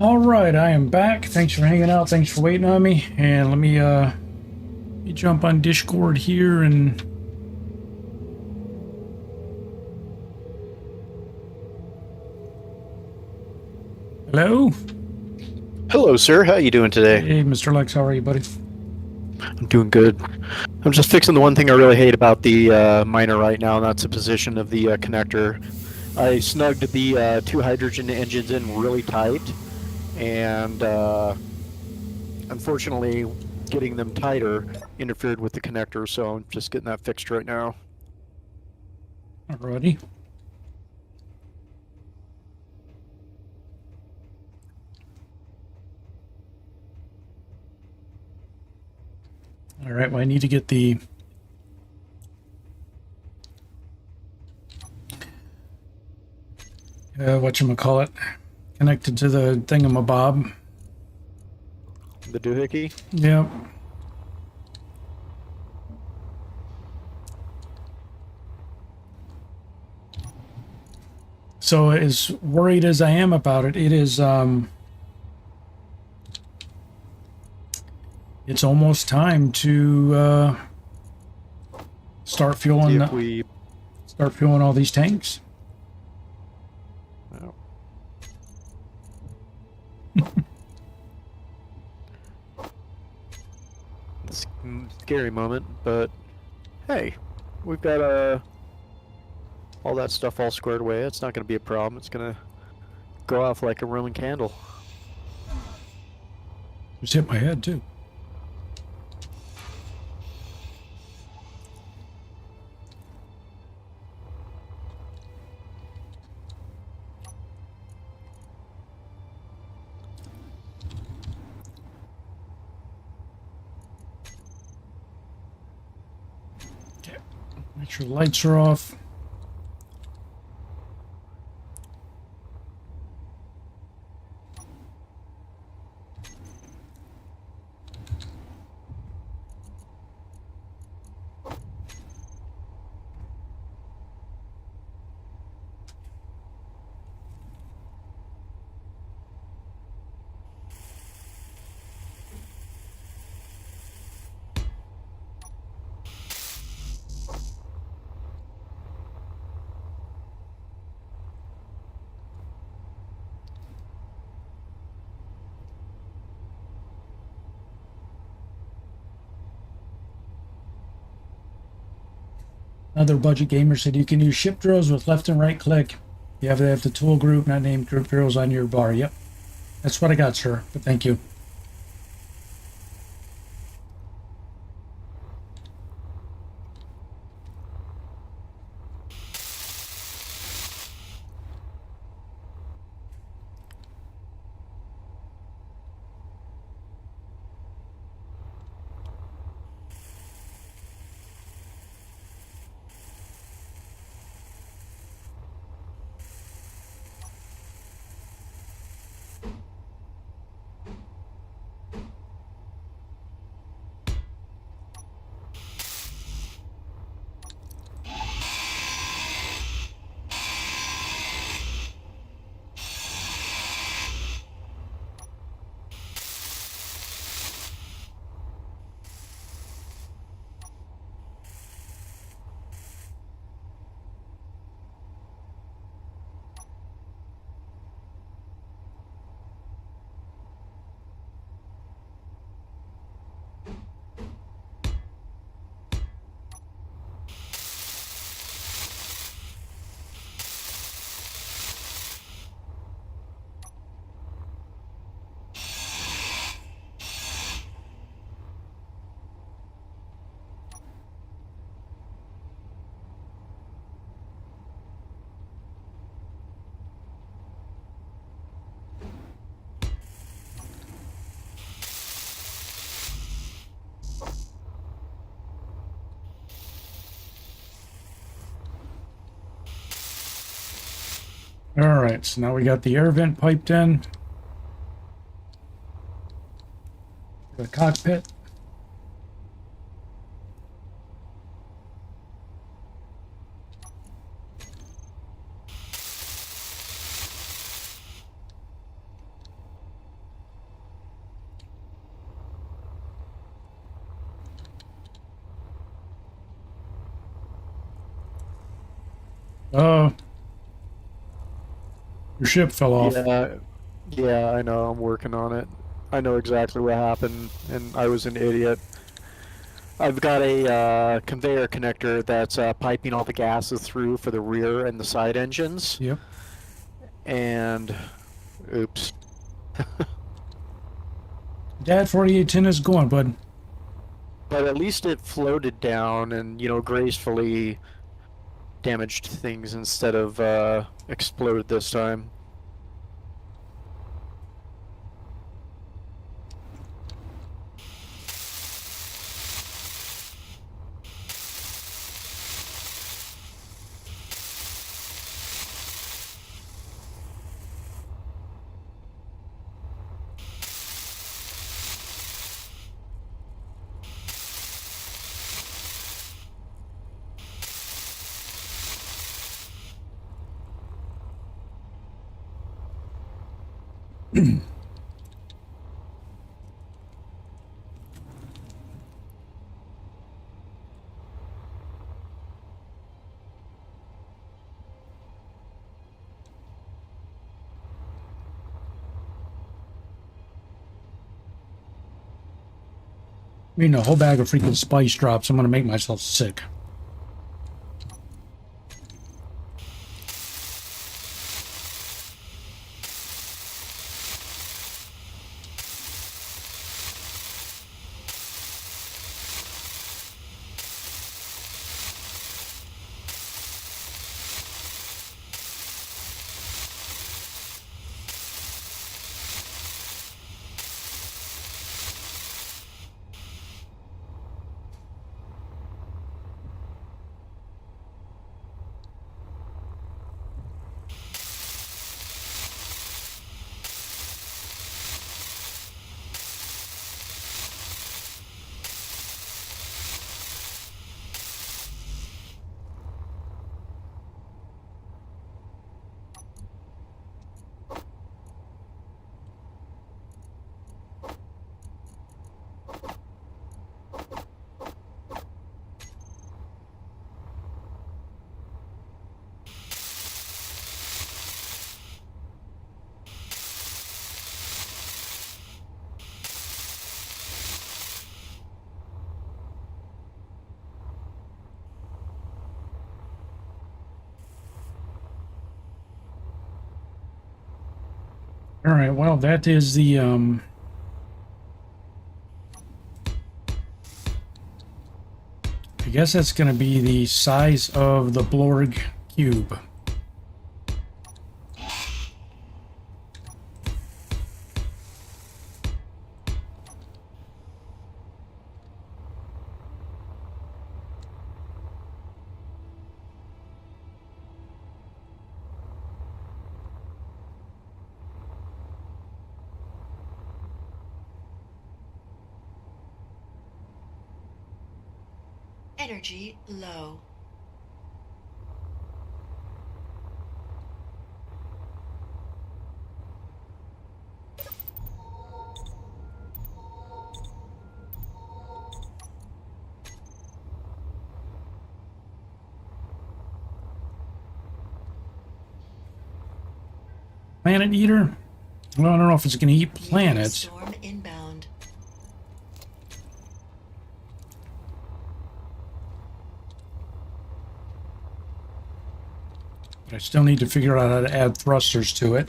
All right, I am back. Thanks for hanging out. Thanks for waiting on me. And let me jump on Discord here and hello. Hello, sir. How you doing today? Hey, Mr. Lex, how are you, buddy? I'm doing good. I'm just fixing the one thing I really hate about the miner right now, and that's the position of the connector. I snugged the 2 hydrogen engines in really tight, and unfortunately, getting them tighter interfered with the connector, so I'm just getting that fixed right now. Alrighty. All right, well, I need to get the whatchamacallit connected to the thingamabob. The doohickey? Yep. So as worried as I am about it, it is it's almost time to start fueling all these tanks. Oh. It's a scary moment, but hey, we've got all that stuff all squared away. It's not going to be a problem. It's going to go off like a Roman candle. Just hit my head too. Okay, make sure the lights are off. Another budget gamer said you can use ship drills with left and right click. You have to have the tool group, not named group drills on your bar. Yep. That's what I got, sir. But thank you. All right, so now we got the air vent piped in. The cockpit. Oh. Your ship fell off. Yeah, I know. I'm working on it. I know exactly what happened, and I was an idiot. I've got a conveyor connector that's piping all the gases through for the rear and the side engines. Yep. And, oops. Dad 4810 is going, bud. But at least it floated down and, you know, gracefully damaged things instead of exploded this time. Eating a whole bag of freaking spice drops. I'm gonna make myself sick. All right, well, that is the I guess that's going to be the size of the Blorg cube. Energy low. Planet eater? Well, I don't know if it's going to eat planets. Storm inbound. But I still need to figure out how to add thrusters to it.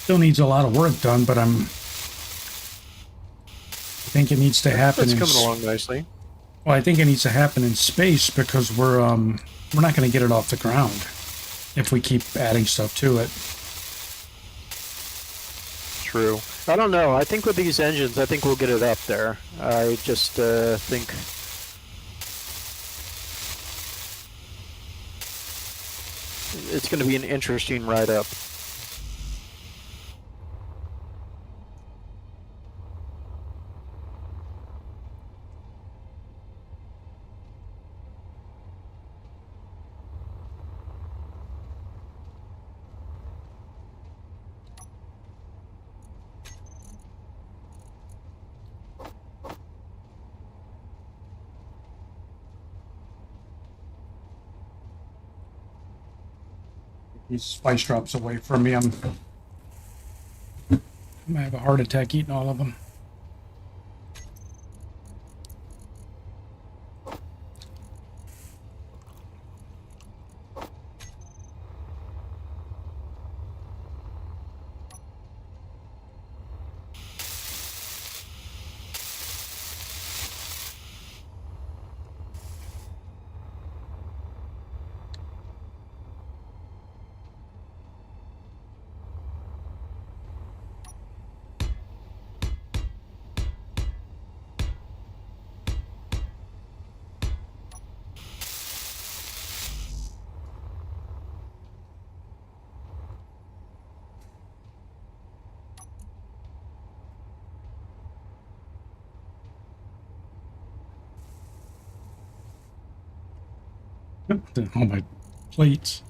Still needs a lot of work done, but I think it needs to happen. It's coming along nicely. Well, I think it needs to happen in space because we're not going to get it off the ground if we keep adding stuff to it. True. I don't know. I think with these engines, I think we'll get it up there. I just think it's going to be an interesting ride up. These spice drops away from me. I'm gonna have a heart attack eating all of them. All my plates.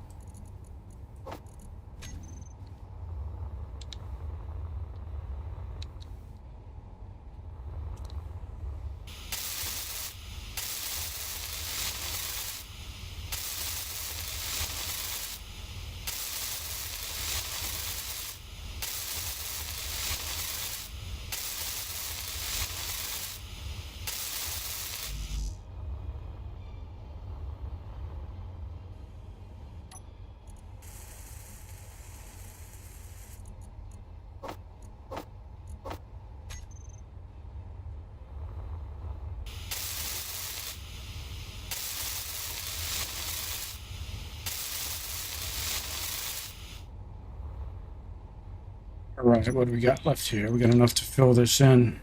All right, what do we got left here? We got enough to fill this in.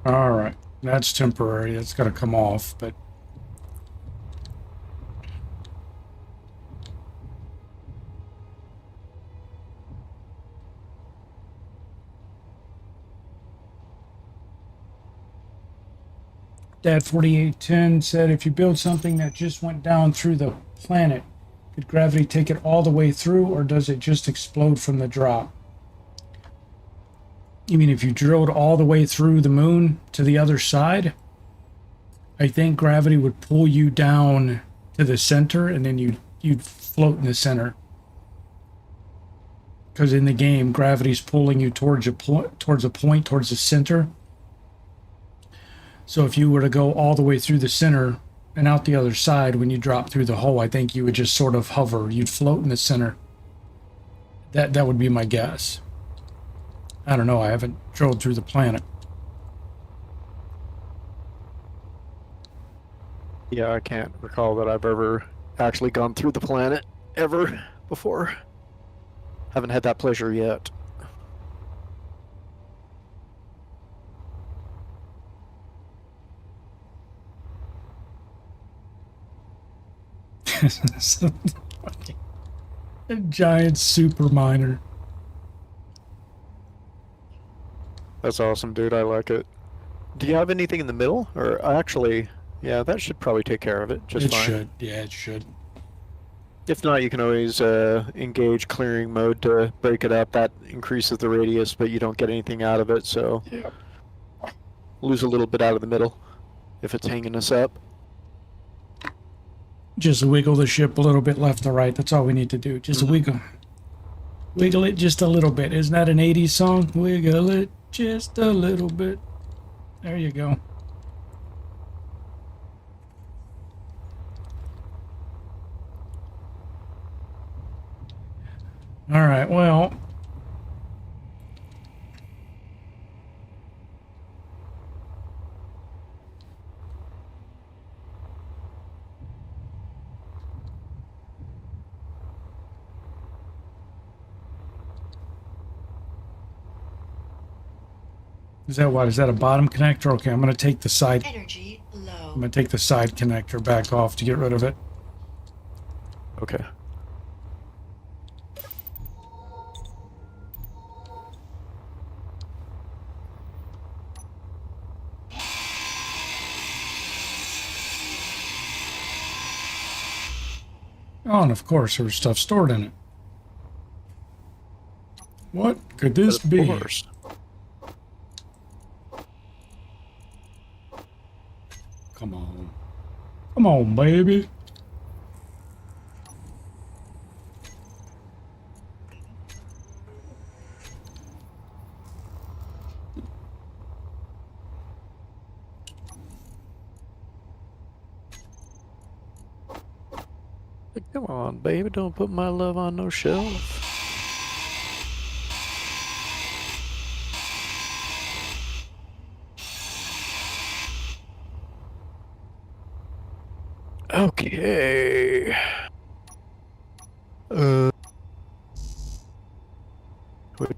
All right, that's temporary. That's got to come off, but Dad 4810 said, if you build something that just went down through the planet, could gravity take it all the way through, or does it just explode from the drop? You mean if you drilled all the way through the moon to the other side? I think gravity would pull you down to the center, and then you'd float in the center. Because in the game, gravity's pulling you towards a point, towards the center. So if you were to go all the way through the center and out the other side, when you drop through the hole, I think you would just sort of hover. You'd float in the center. That would be my guess. I don't know. I haven't drilled through the planet. Yeah, I can't recall that I've ever actually gone through the planet ever before. Haven't had that pleasure yet. A giant super miner. That's awesome, dude. I like it. Do you have anything in the middle? Or actually, yeah, that should probably take care of it just It fine. should. Yeah, it should. If not, you can always engage clearing mode to break it up. That increases the radius, but you don't get anything out of it, so Yeah. lose a little bit out of the middle if it's hanging us up. Just wiggle the ship a little bit left or right. That's all we need to do. Just wiggle. Wiggle it just a little bit. Isn't that an 80s song? Wiggle it just a little bit. There you go. All right, well. Is that what? Is that a bottom connector? Okay, I'm going to take the side. Energy low. I'm going to take the side connector back off to get rid of it. Okay. Oh, and of course, there was stuff stored in it. What could this Of be? course. Come on. Come on, baby. Come on, baby, don't put my love on no shelf. Okay. What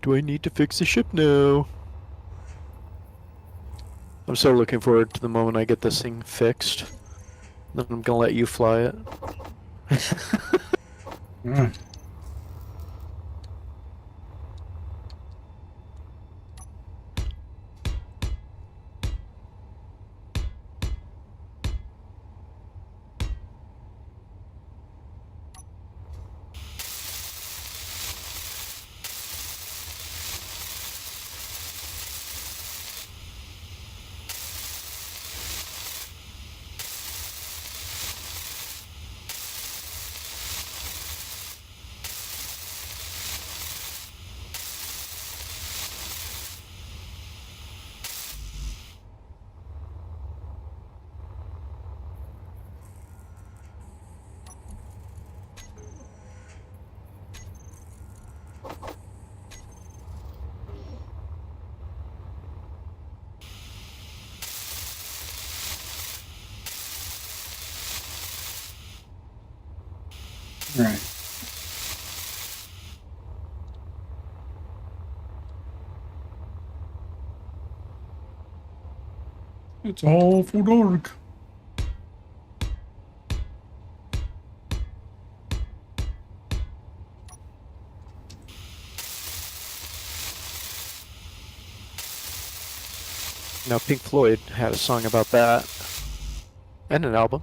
do I need to fix the ship now? I'm so looking forward to the moment I get this thing fixed. Then I'm gonna let you fly it. Mm. Right. It's awful dark. Now, Pink Floyd had a song about that. And an album.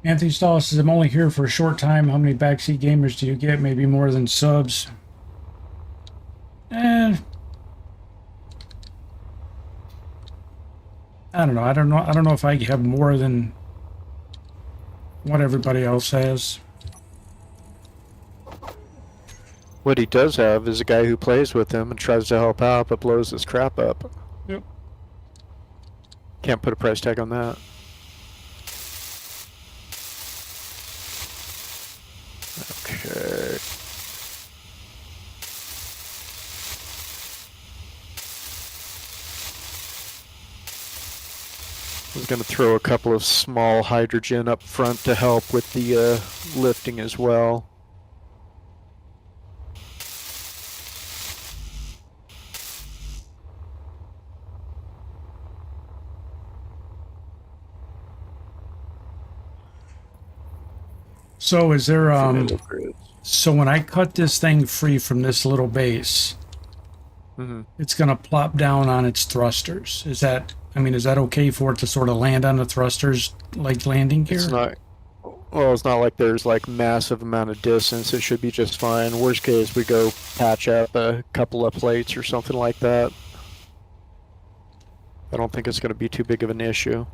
Anthony Stahl says, I'm only here for a short time. How many backseat gamers do you get? Maybe more than subs. I don't know. I don't know if I have more than what everybody else has. What he does have is a guy who plays with him and tries to help out but blows his crap up. Yep. Can't put a price tag on that. Okay. I was going to throw a couple of small hydrogen up front to help with the lifting as well. So is there So when I cut this thing free from this little base, it's going to plop down on its thrusters. Is that, I mean, is that okay for it to sort of land on the thrusters like landing gear? It's not. Well, it's not like there's like massive amount of distance. It should be just fine. Worst case, we go patch up a couple of plates or something like that. I don't think it's going to be too big of an issue.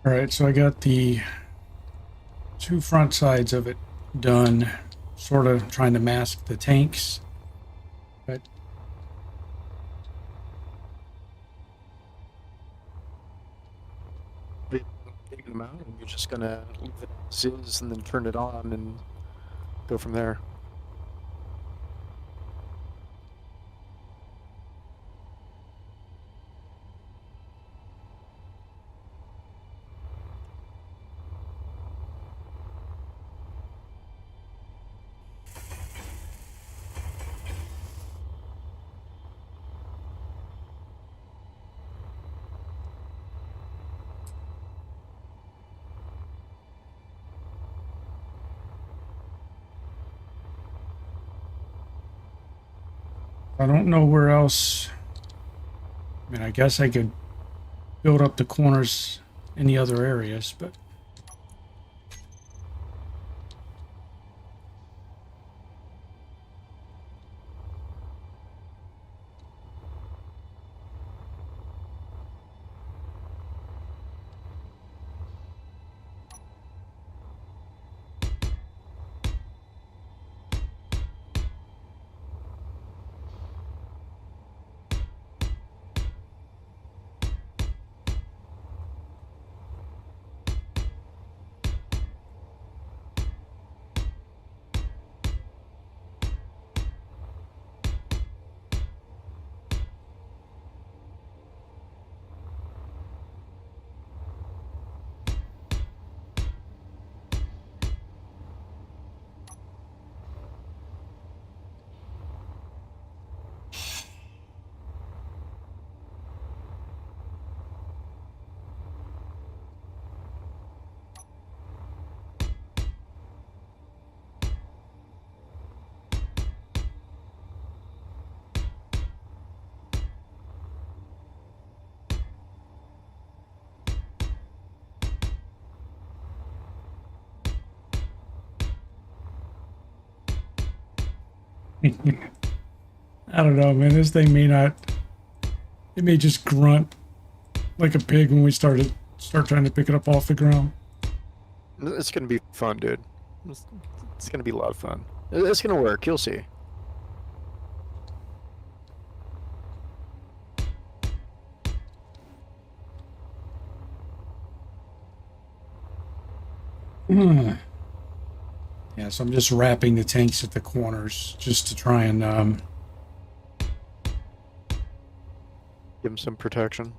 All right, so I got the 2 front sides of it done, sort of trying to mask the tanks. But Taking them out, and you're just going to leave it as is and then turn it on and go from there. I don't know where else. I mean, I guess I could build up the corners in the other areas, but I don't know, man. This thing may not. It may just grunt like a pig when we start trying to pick it up off the ground. It's going to be fun, dude. It's going to be a lot of fun. It's going to work. You'll see. Yeah, so I'm just wrapping the tanks at the corners just to try and Give them some protection.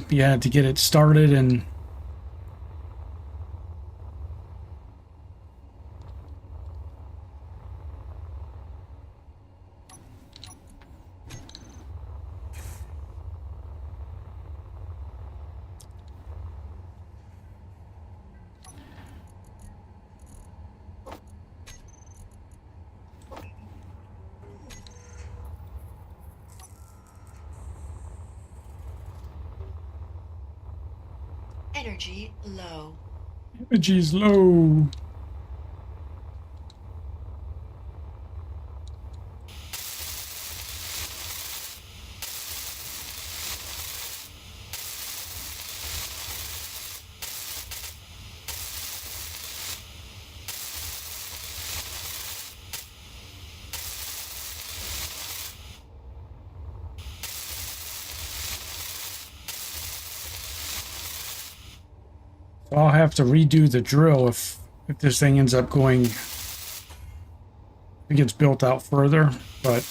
yeah, to get it started and Energy low. energy's low. I'll have to redo the drill if this thing ends up going, it gets built out further, but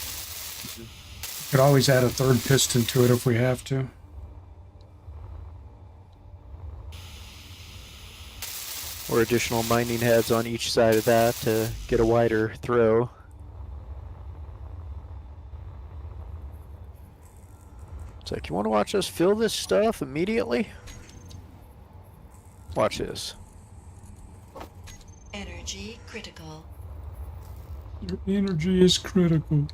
could always add a third piston to it if we have to. Or additional mining heads on each side of that to get a wider throw. It's like, you want to watch us fill this stuff immediately? Watch this. Energy critical. Your energy is critical.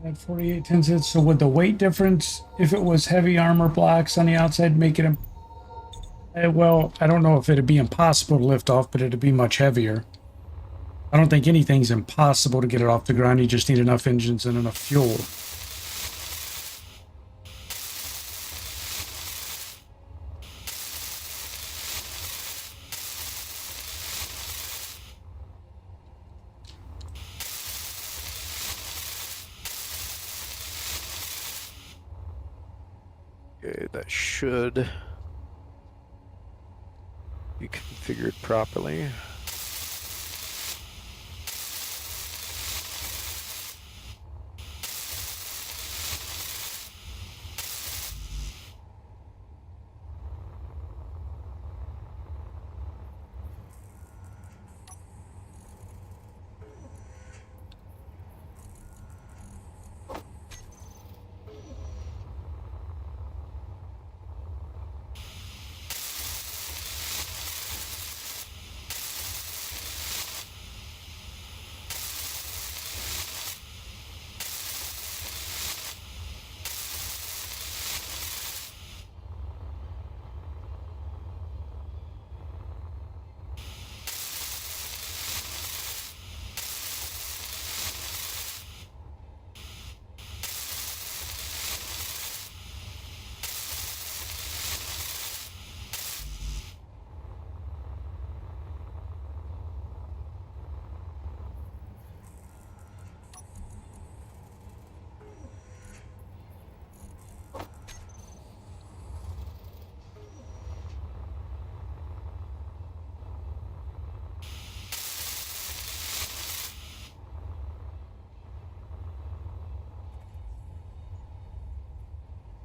At 48 10 so would the weight difference, if it was heavy armor blocks on the outside, make it well, I don't know if it'd be impossible to lift off, but it'd be much heavier. I don't think anything's impossible to get it off the ground. You just need enough engines and enough fuel. Okay, that should be configured properly.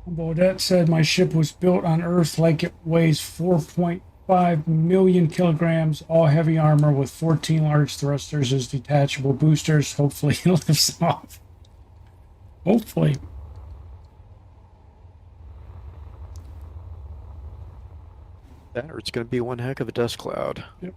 Baudette said my ship was built on Earth like it weighs 4.5 million kilograms, all heavy armor with 14 large thrusters as detachable boosters. Hopefully it lifts off. Hopefully. That or it's going to be one heck of a dust cloud. Yep.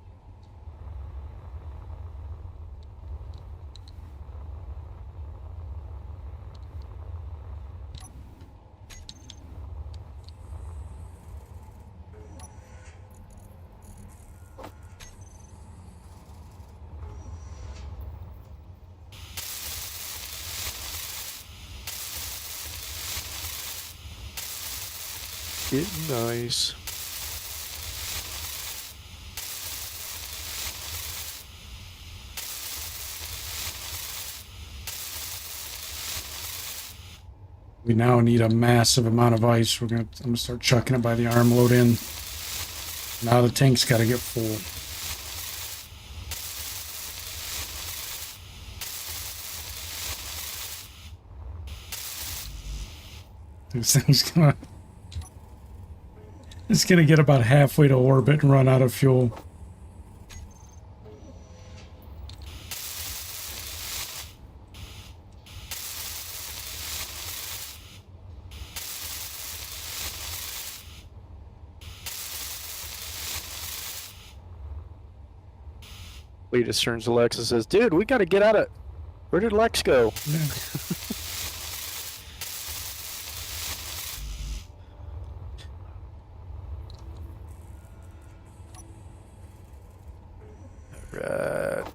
Getting nice. We now need a massive amount of ice. I'm gonna start chucking it by the armload in. Now the tank's got to get full. This thing's it's gonna get about halfway to orbit and run out of fuel. Lee just turns to Lex and says, "Dude, we got to get out of. Where did Lex go?" Yeah. Right.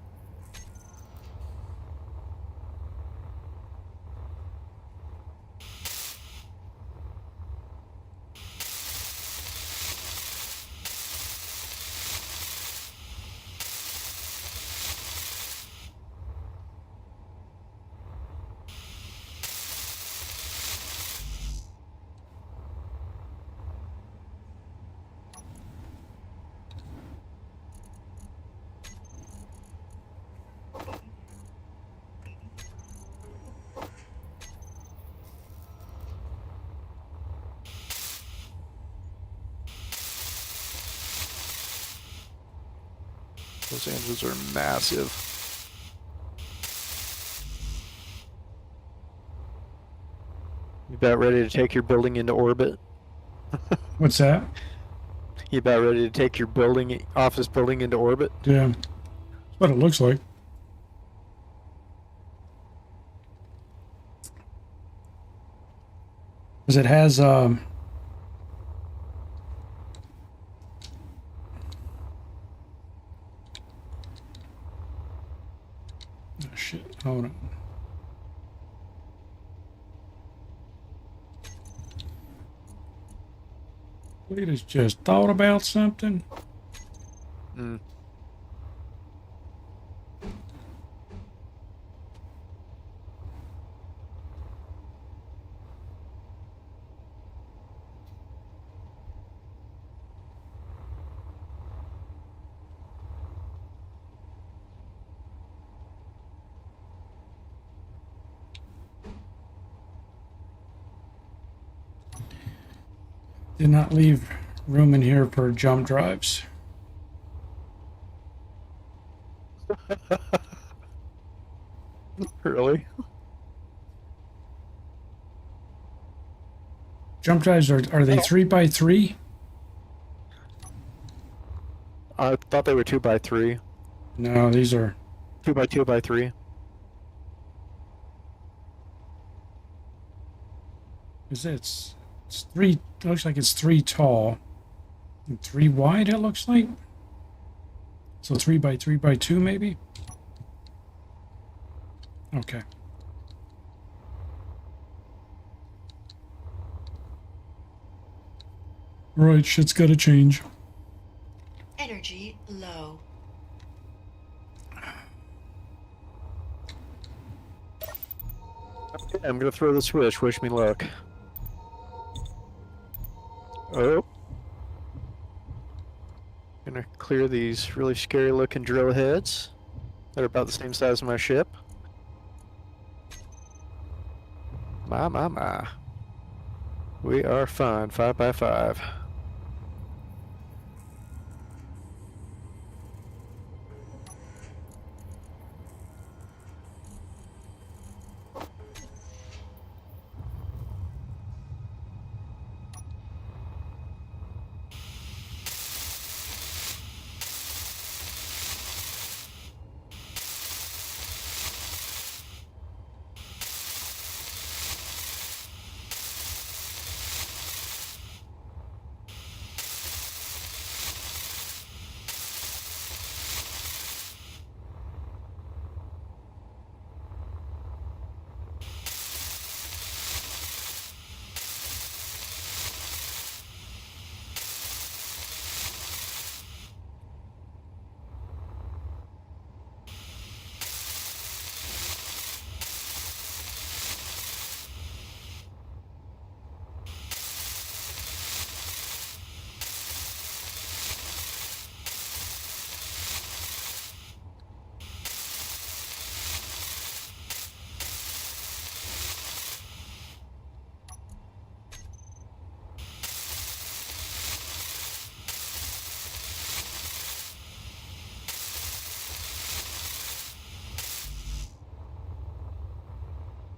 Those engines are massive. You about ready to take your building into orbit? What's that? You about ready to take your office building into orbit? Yeah. That's what it looks like. Because it has, oh shit, hold on. Cletus just thought about something. Mm. Did not leave room in here for jump drives. Really? Jump drives are they 3x3? I thought they were 2x3. No, these are 2x2x3. it's three. It looks like it's 3 tall and 3 wide. It looks like so 3x3x2 maybe. Okay. Right, shit's gotta change. Energy low. Okay, I'm gonna throw the switch. Wish me luck. Oh. Gonna clear these really scary looking drill heads. They're about the same size as my ship. My. We are fine, 5x5.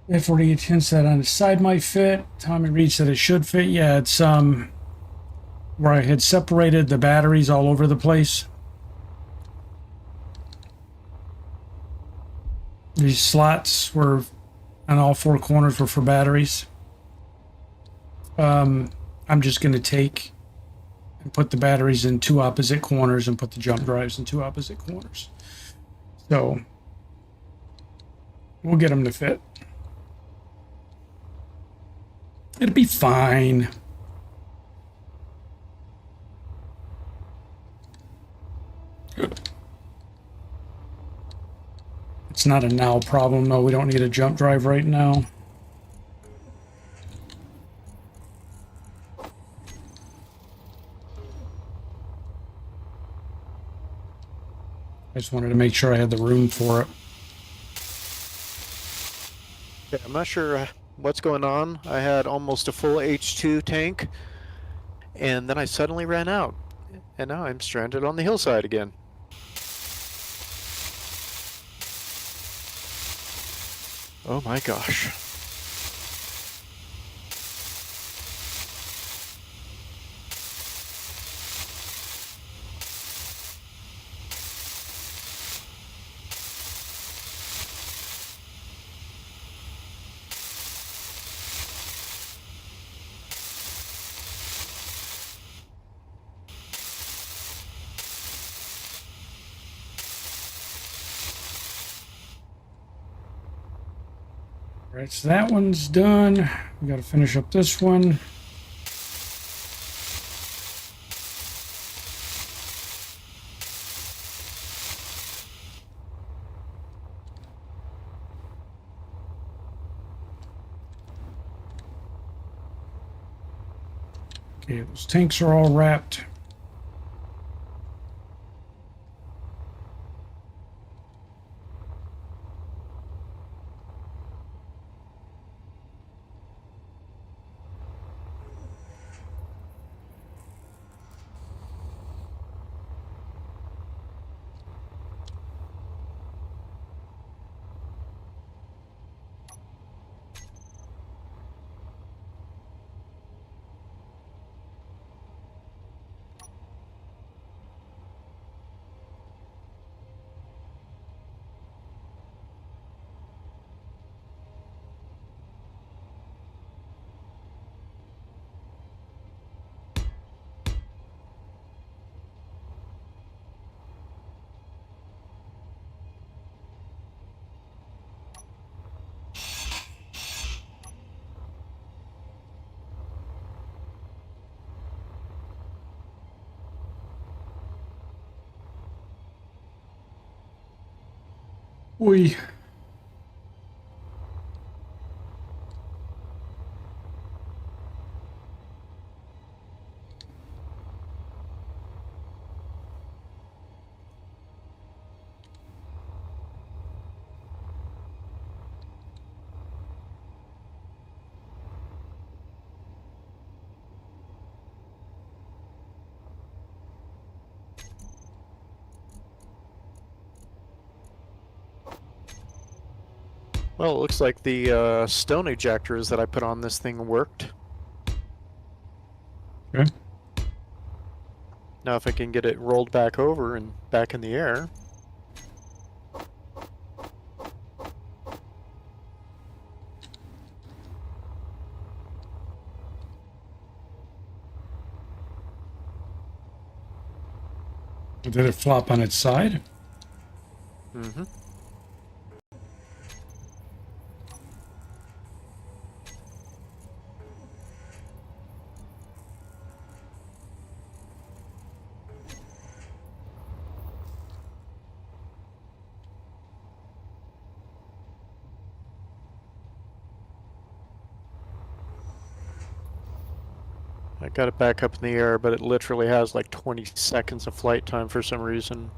At 48 hints that on the side might fit. Tommy Reed said it should fit. Yeah, it's where I had separated the batteries all over the place. These slots were on all 4 corners were for batteries. I'm just gonna take and put the batteries in 2 opposite corners and put the jump drives in 2 opposite corners. So we'll get them to fit. It'll be fine. It's not a now problem. No, we don't need a jump drive right now. I just wanted to make sure I had the room for it. Yeah, I'm not sure what's going on. I had almost a full H2 tank, and then I suddenly ran out, and now I'm stranded on the hillside again. Oh my gosh. All right, so that one's done. We got to finish up this one. Okay, those tanks are all wrapped. We Well, it looks like the stone ejectors that I put on this thing worked. okay. Now if I can get it rolled back over and back in the air. Did it flop on its side? Mm-hmm. I got it back up in the air, but it literally has like 20 seconds of flight time for some reason.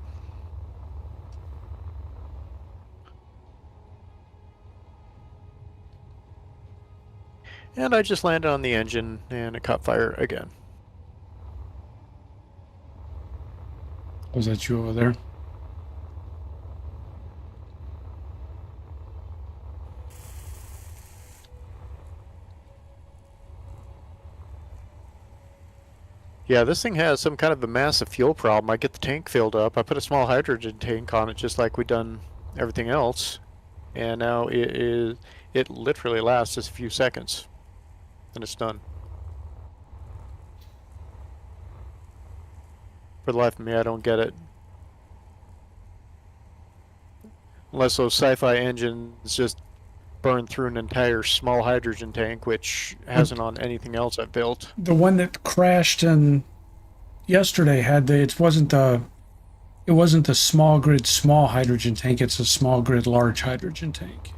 And I just landed on the engine and it caught fire again. Was that you over there? Yeah, this thing has some kind of a massive fuel problem. I get the tank filled up. I put a small hydrogen tank on it just like we've done everything else. And now it literally lasts just a few seconds. And it's done. For the life of me, I don't get it. Unless those sci-fi engines just burn through an entire small hydrogen tank, which hasn't on anything else I've built. The one that crashed in yesterday had it wasn't the small grid small hydrogen tank, it's a small grid large hydrogen tank.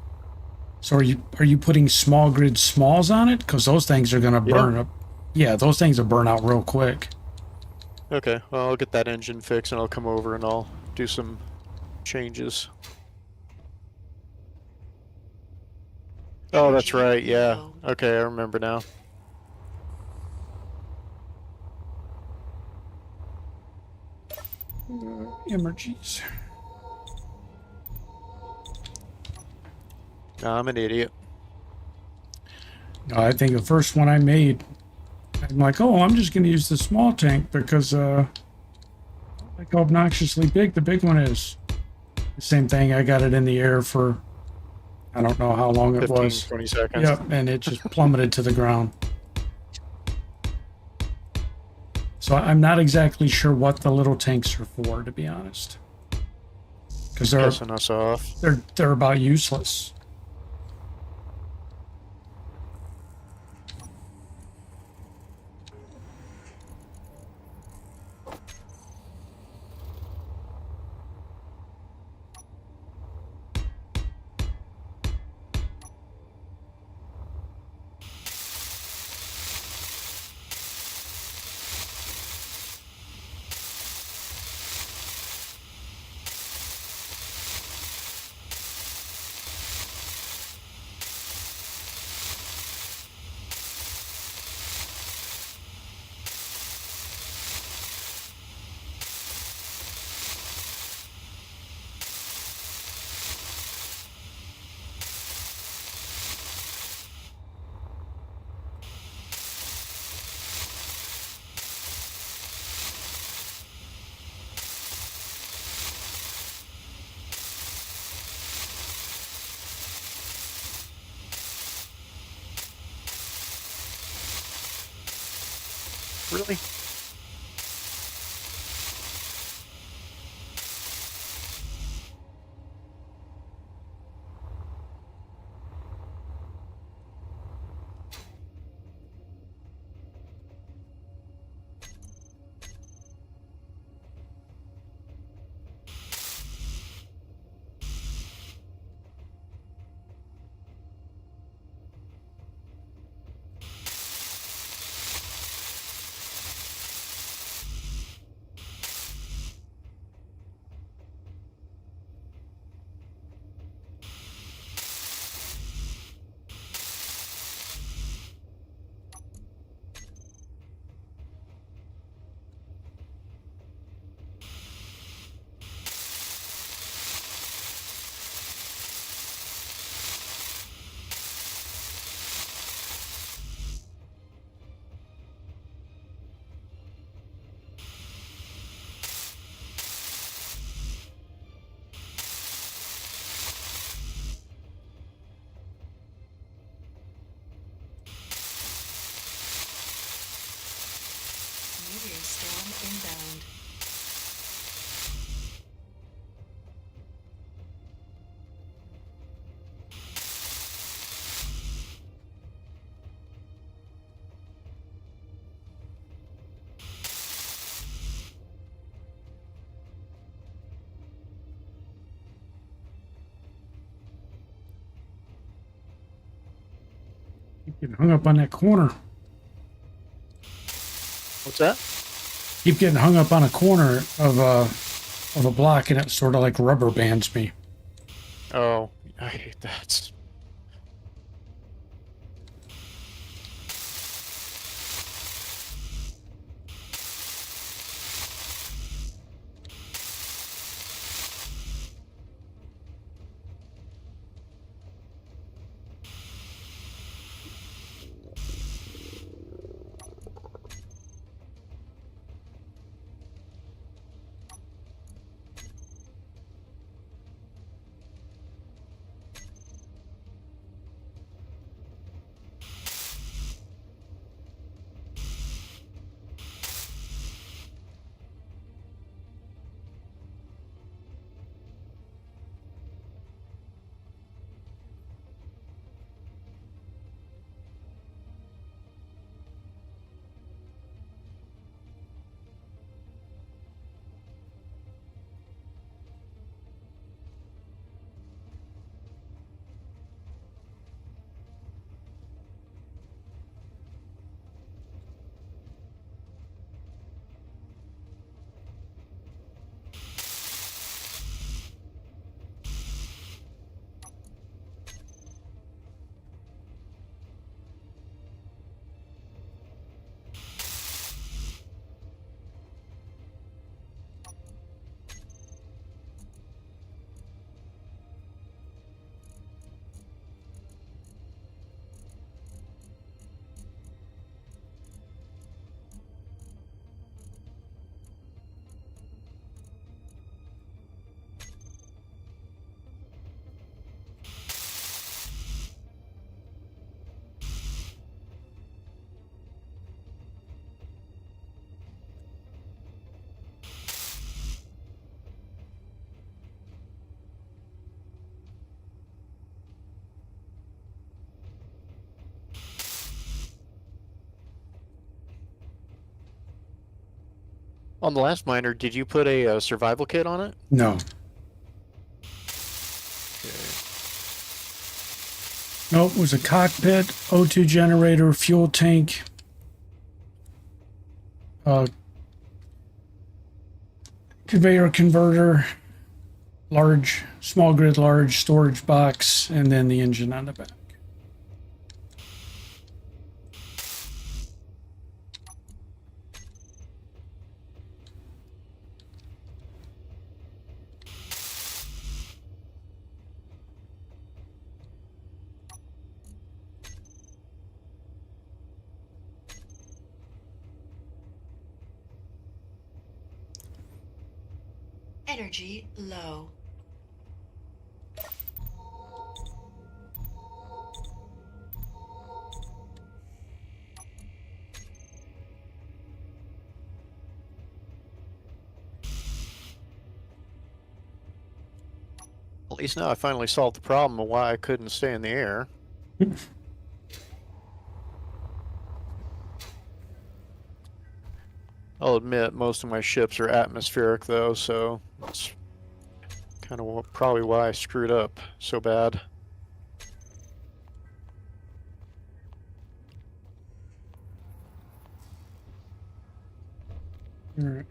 So are you putting small grid smalls on it? Because those things are gonna burn up. Yeah, those things will burn out real quick. Okay, well I'll get that engine fixed and I'll come over and I'll do some changes. Oh, that's right, yeah. Okay, I remember now. Emergies. No, I'm an idiot. No, I think the first one I made, I'm like, oh, I'm just going to use the small tank because like how obnoxiously big the big one is. The same thing, I got it in the air for, I don't know how long it 15, was. 20 seconds. Yep, and it just plummeted to the ground. So I'm not exactly sure what the little tanks are for, to be honest. Because Pissing us off. they're about useless. Really? Meteor storm inbound. Keep getting hung up on that corner. What's that? Keep getting hung up on a corner of a block, and it sort of like rubber bands me. Oh, I hate that. On the last miner, did you put a survival kit on it? No. Nope, it was a cockpit, O2 generator, fuel tank, conveyor converter, large, small grid, large storage box, and then the engine on the back. Energy low. At least now I finally solved the problem of why I couldn't stay in the air. I'll admit most of my ships are atmospheric though, so that's kind of probably why I screwed up so bad. All right.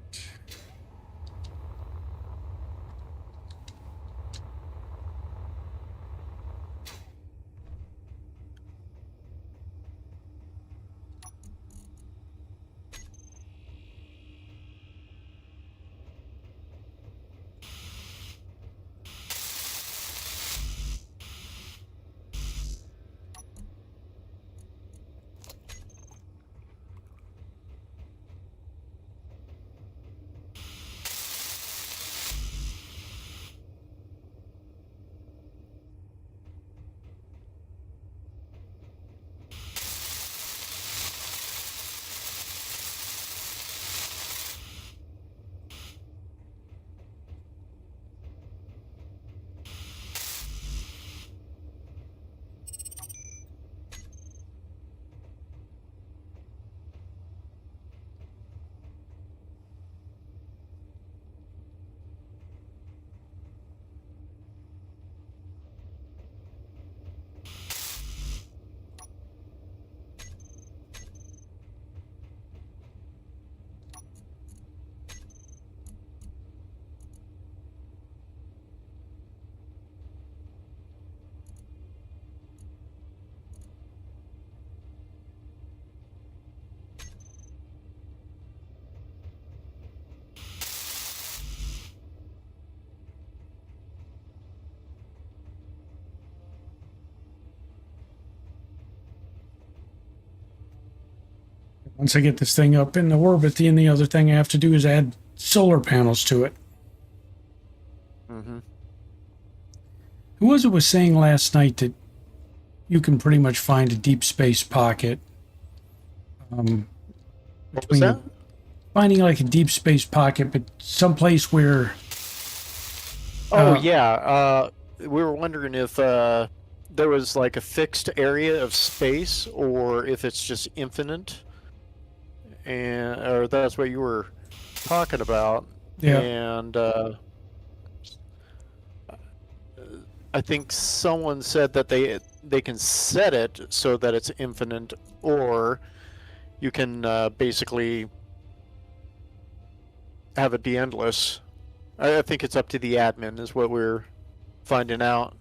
Once I get this thing up in the orbit, the only other thing I have to do is add solar panels to it. Mm-hmm. Who was saying last night that you can pretty much find a deep space pocket? What was that? Finding like a deep space pocket, but someplace where... Oh, yeah. We were wondering if there was like a fixed area of space or if it's just infinite. Or that's what you were talking about. Yeah. And I think someone said that they can set it so that it's infinite, or you can basically have it be endless. I think it's up to the admin is what we're finding out.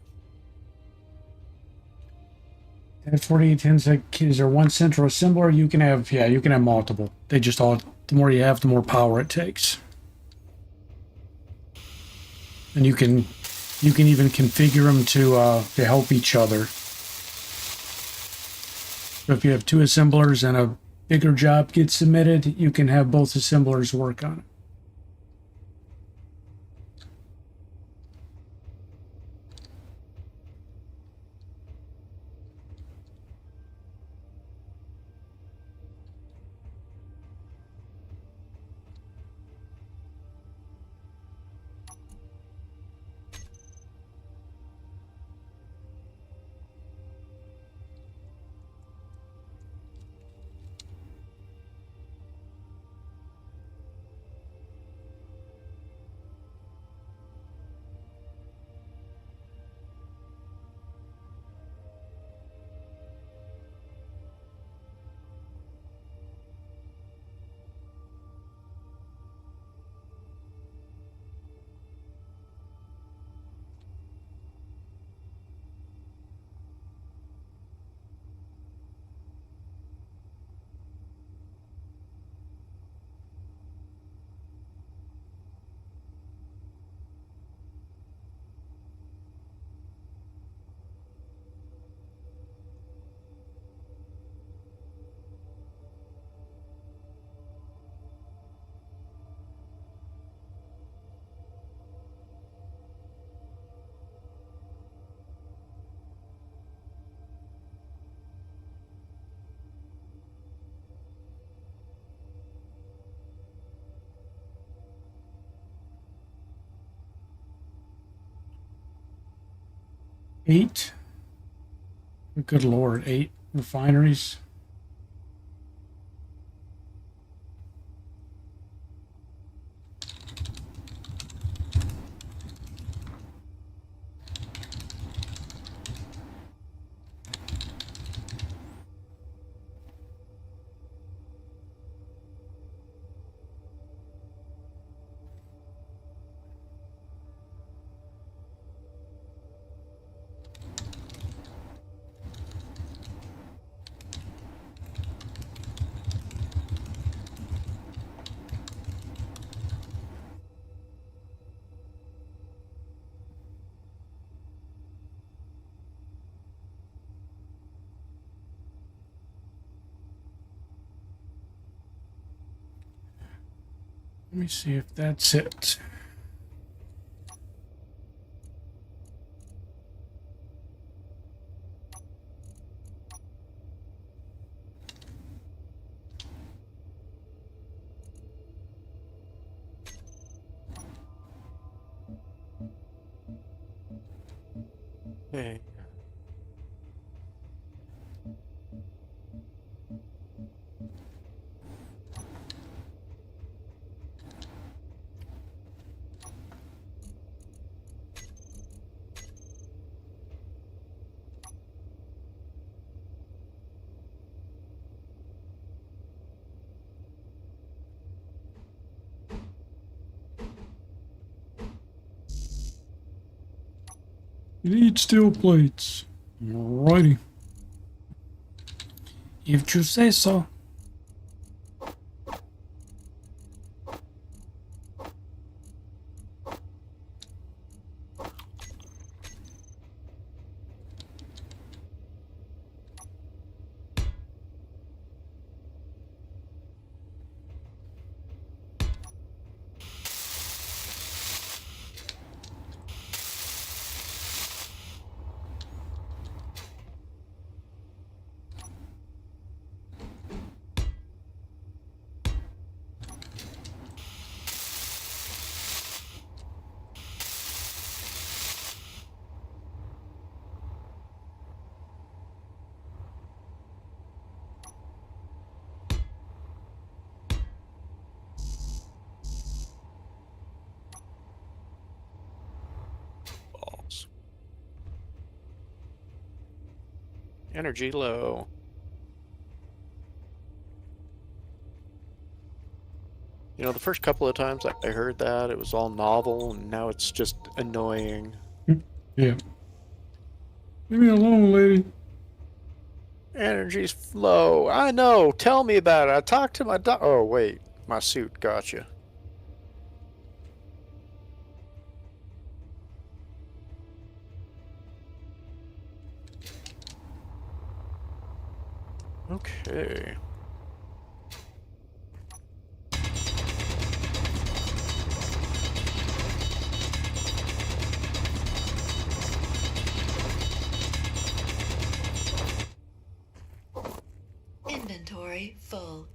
At 4810, is there one central assembler? You can have, yeah, you can have multiple. They just all, the more you have, the more power it takes. And you can even configure them to help each other. So if you have two assemblers and a bigger job gets submitted, you can have both assemblers work on it. 8. Good lord, 8 refineries. Let me see if that's it. Okay. You need steel plates. Alrighty. If you say so. Energy low. You know, the first couple of times I heard that, it was all novel, and now it's just annoying. Yeah. Leave me alone, lady. Energy's low. I know. Tell me about it. I talked to my doc. Oh, wait. My suit. Gotcha. Okay. Inventory full.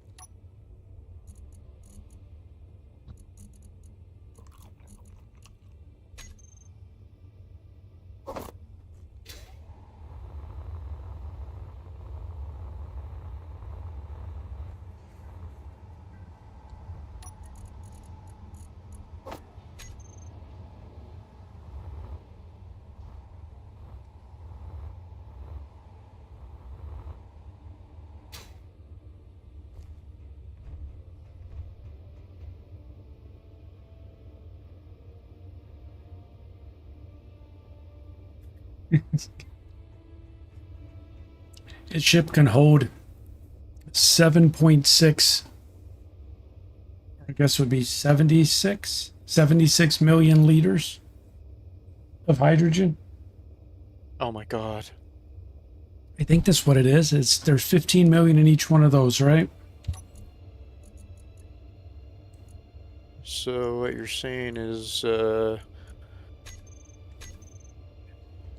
Its ship can hold 7.6, I guess would be 76 million liters of hydrogen. Oh my god. I think that's what it is. There's 15 million in each one of those, right? So what you're saying is,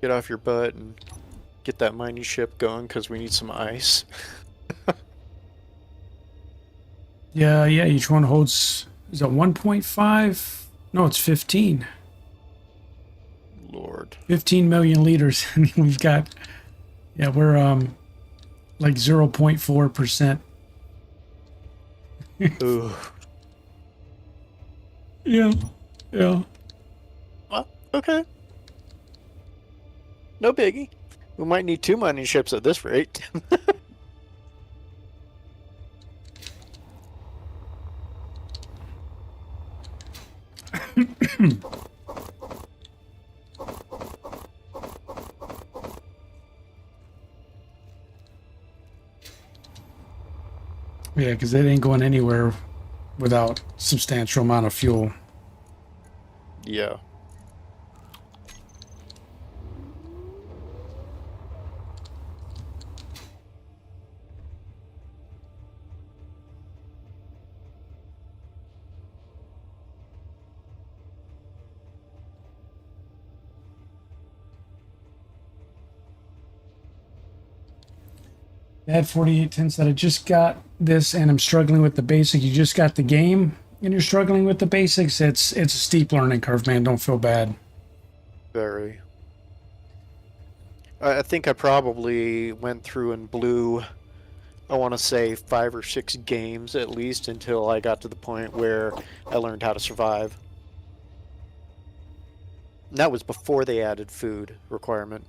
get off your butt and get that mining ship going, because we need some ice. Yeah, each one holds, is it 1.5? No, it's 15. Lord. 15 million liters. And we've got, yeah, we're like 0.4%. Ooh. Yeah. Yeah. Well, okay. No biggie. We might need 2 mining ships at this rate. Yeah, because it ain't going anywhere without substantial amount of fuel. Yeah. Dad 4810 said, I just got this and I'm struggling with the basic. You just got the game and you're struggling with the basics. It's a steep learning curve, man. Don't feel bad. Very. I think I probably went through and blew, I want to say 5 or 6 games at least until I got to the point where I learned how to survive. And that was before they added food requirement.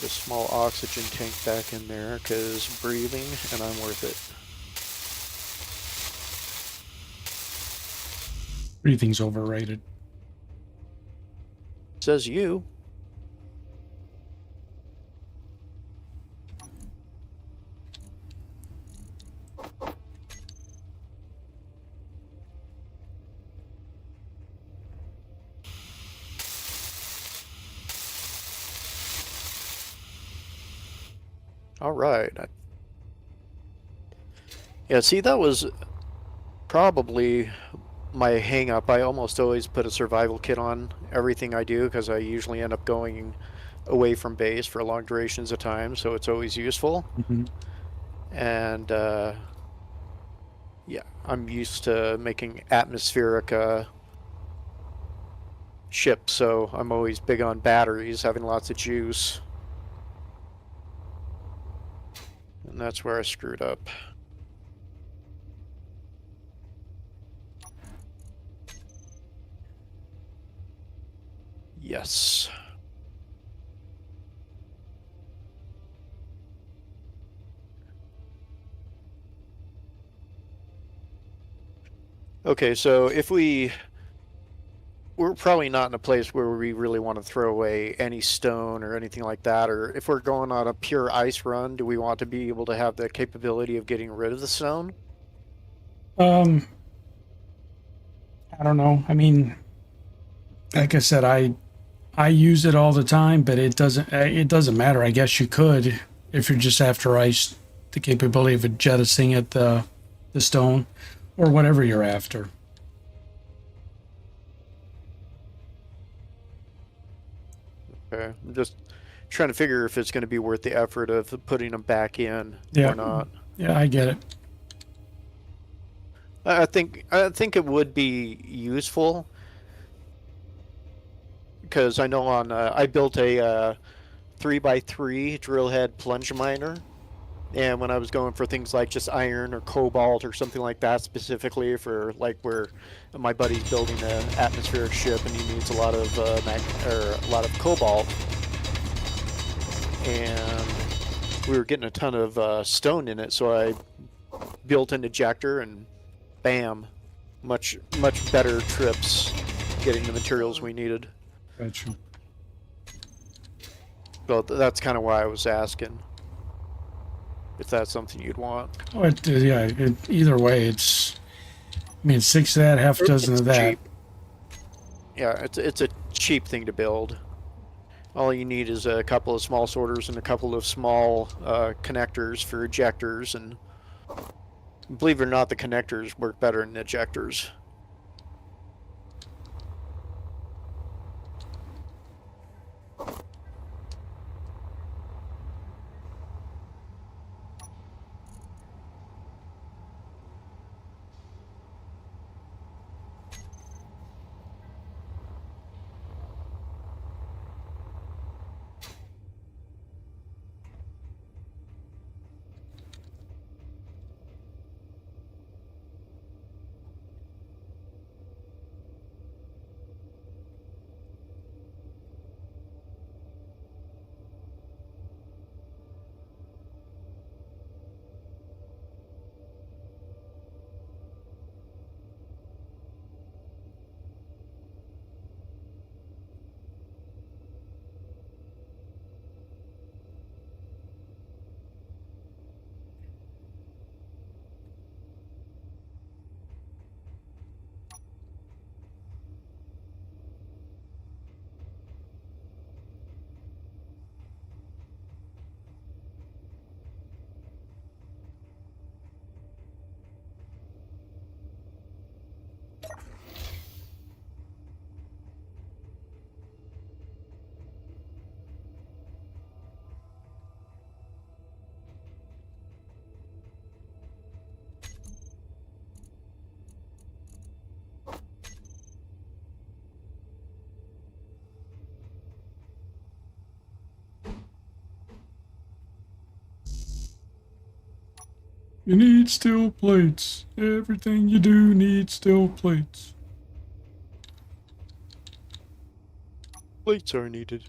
The small oxygen tank back in there because breathing and I'm worth it. Breathing's overrated. Says you. All right. Yeah, see, that was probably my hang up. I almost always put a survival kit on everything I do because I usually end up going away from base for long durations of time, so it's always useful. Mm-hmm. And yeah, I'm used to making atmospheric ships, so I'm always big on batteries, having lots of juice. And that's where I screwed up. Yes. Okay, so if we're probably not in a place where we really want to throw away any stone or anything like that, or if we're going on a pure ice run, do we want to be able to have the capability of getting rid of the stone? I don't know. I mean, like I said, I use it all the time, but it doesn't matter. I guess you could, if you're just after ice, the capability of jettisoning at the stone or whatever you're after. Okay, I'm just trying to figure if it's going to be worth the effort of putting them back in Yeah. or not. Yeah, I get it. I think it would be useful because I know on I built a 3x3 drill head plunge miner, and when I was going for things like just iron or cobalt or something like that, specifically for like where my buddy's building an atmospheric ship and he needs a lot of a lot of cobalt, and we were getting a ton of stone in it, so I built an ejector and bam, much better trips getting the materials we needed. Gotcha. So that's kind of why I was asking if that's something you'd want. Oh, yeah. Either way, it's. I mean, 6 of that, half a dozen It's of that. cheap. Yeah, it's a cheap thing to build. All you need is a couple of small sorters and a couple of small connectors for ejectors, and Believe it or not, the connectors work better than ejectors. You need steel plates. Everything you do needs steel plates. Plates are needed.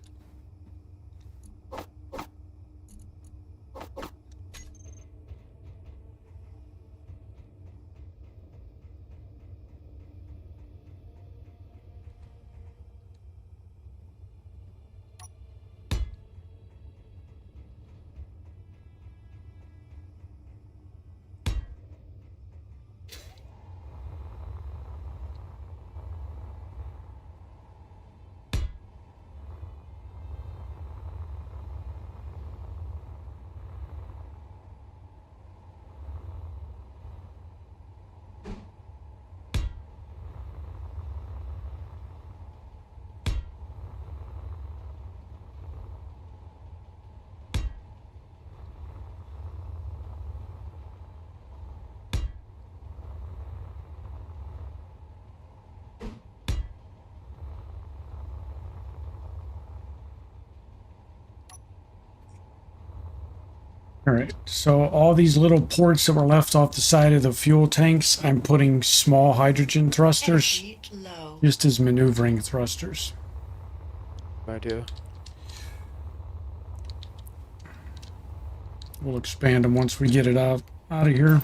All right, so all these little ports that were left off the side of the fuel tanks, I'm putting small hydrogen thrusters Energy low. just as maneuvering thrusters. Idea. We'll expand them once we get it out of here.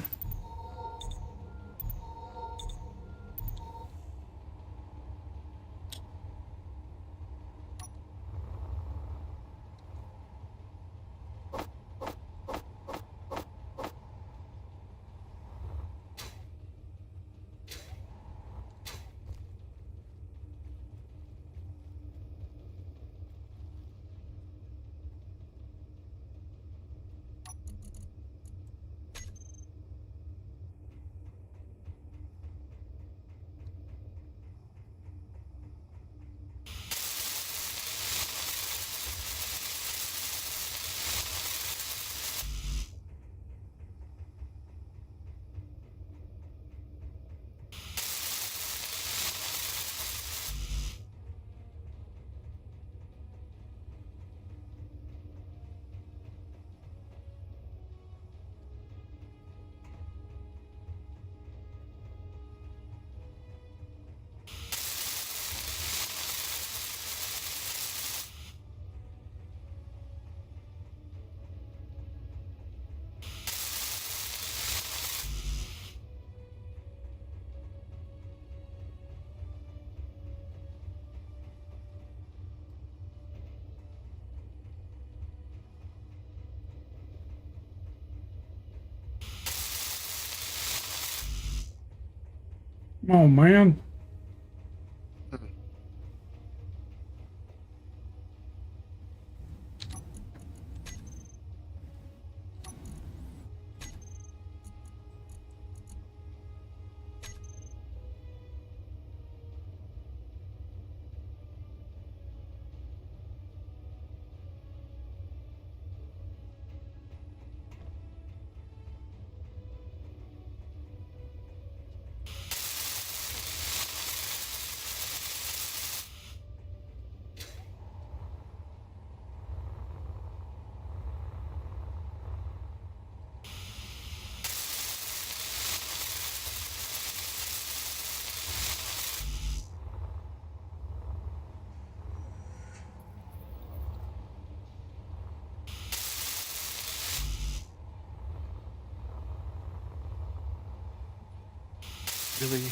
Oh man. Really?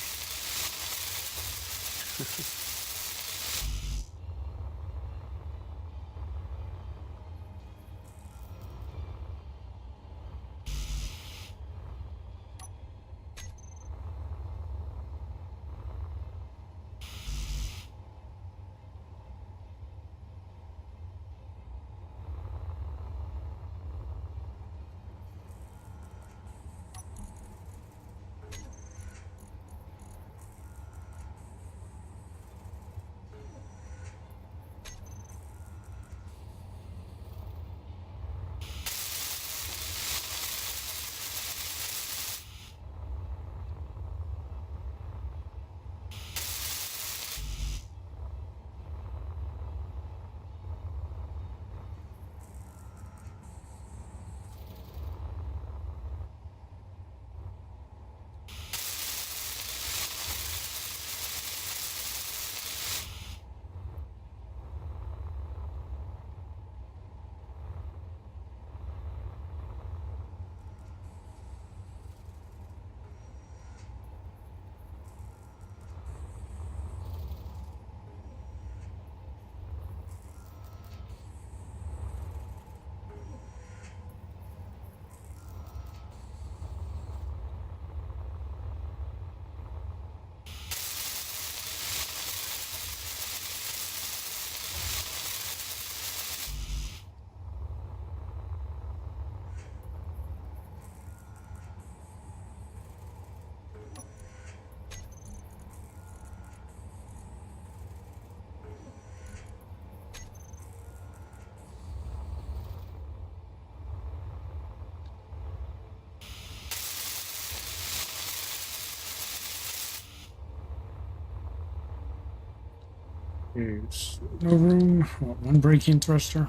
There's no room. What, one braking thruster?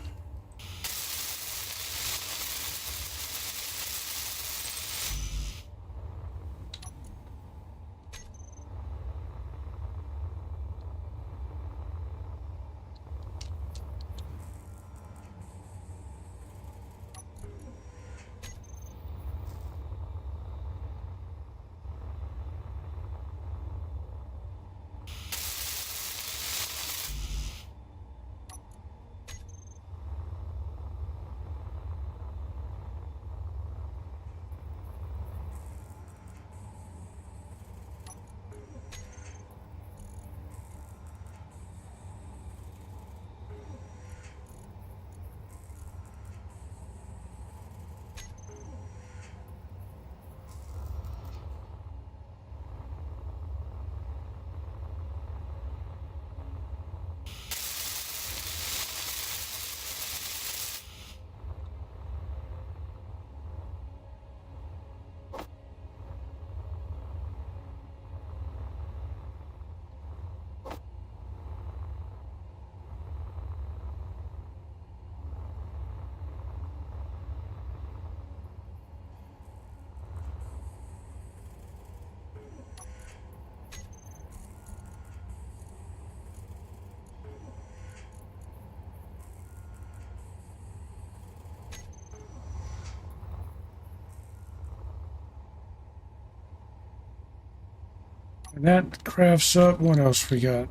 And that crafts up. What else we got?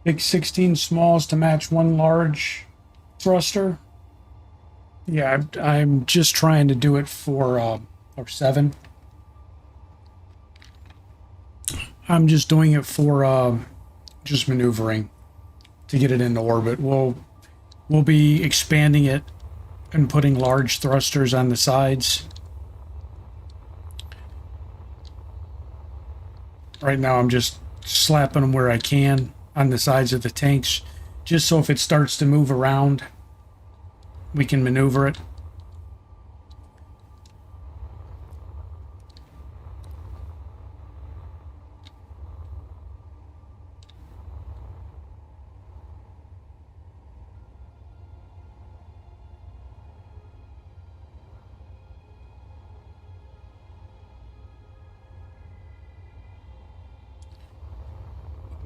Big 16 smalls to match one large thruster. Yeah, I'm just trying to do it for, or 7. I'm just doing it for, just maneuvering to get it into orbit. We'll be expanding it and putting large thrusters on the sides. Right now I'm just slapping them where I can on the sides of the tanks, just so if it starts to move around, we can maneuver it.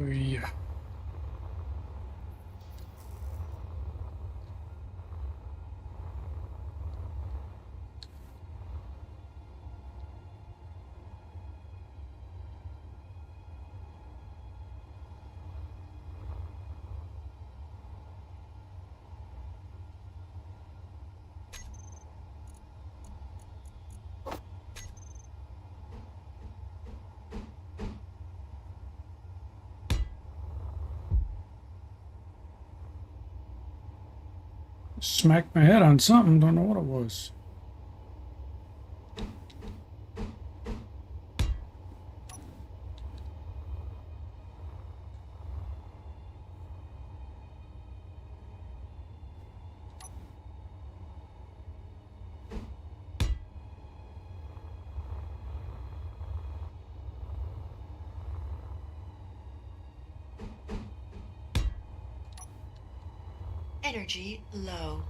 Yeah. Smacked my head on something, don't know what it was. Energy low.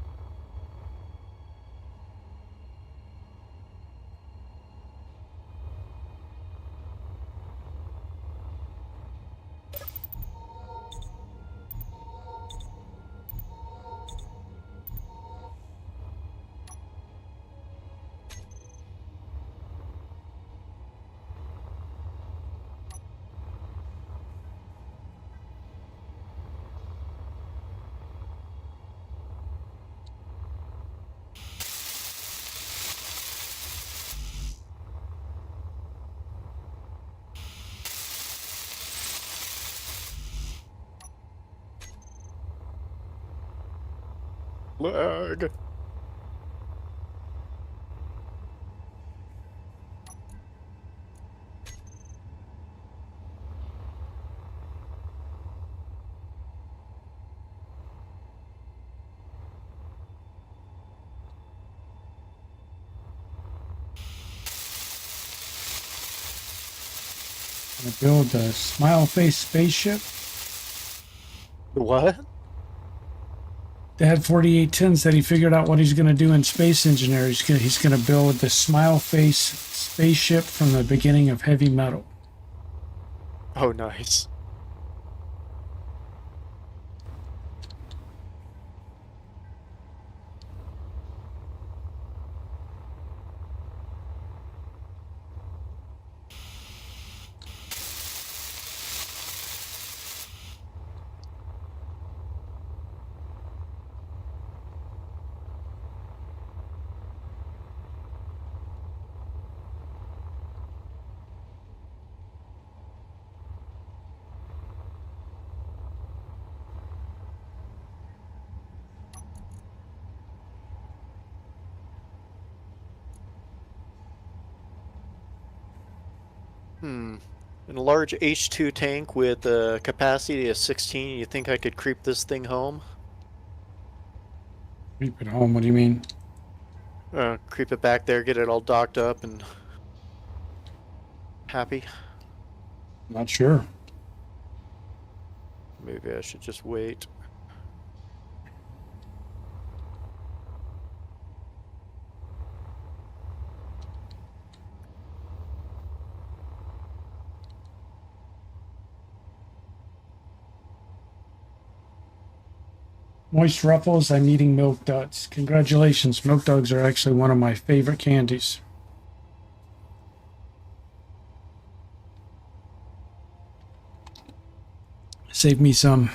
Lag. Gonna build a smile face spaceship. What? Dad 4810 said he figured out what he's gonna do in space engineering. He's gonna build the smile face spaceship from the beginning of heavy metal. Oh, nice. In a large H2 tank with a capacity of 16, you think I could creep this thing home? Keep it home, what do you mean? Creep it back there, get it all docked up and happy. Not sure. Maybe I should just wait. Moist Ruffles, I'm eating Milk Duds. Congratulations, Milk Duds are actually one of my favorite candies. Save me some.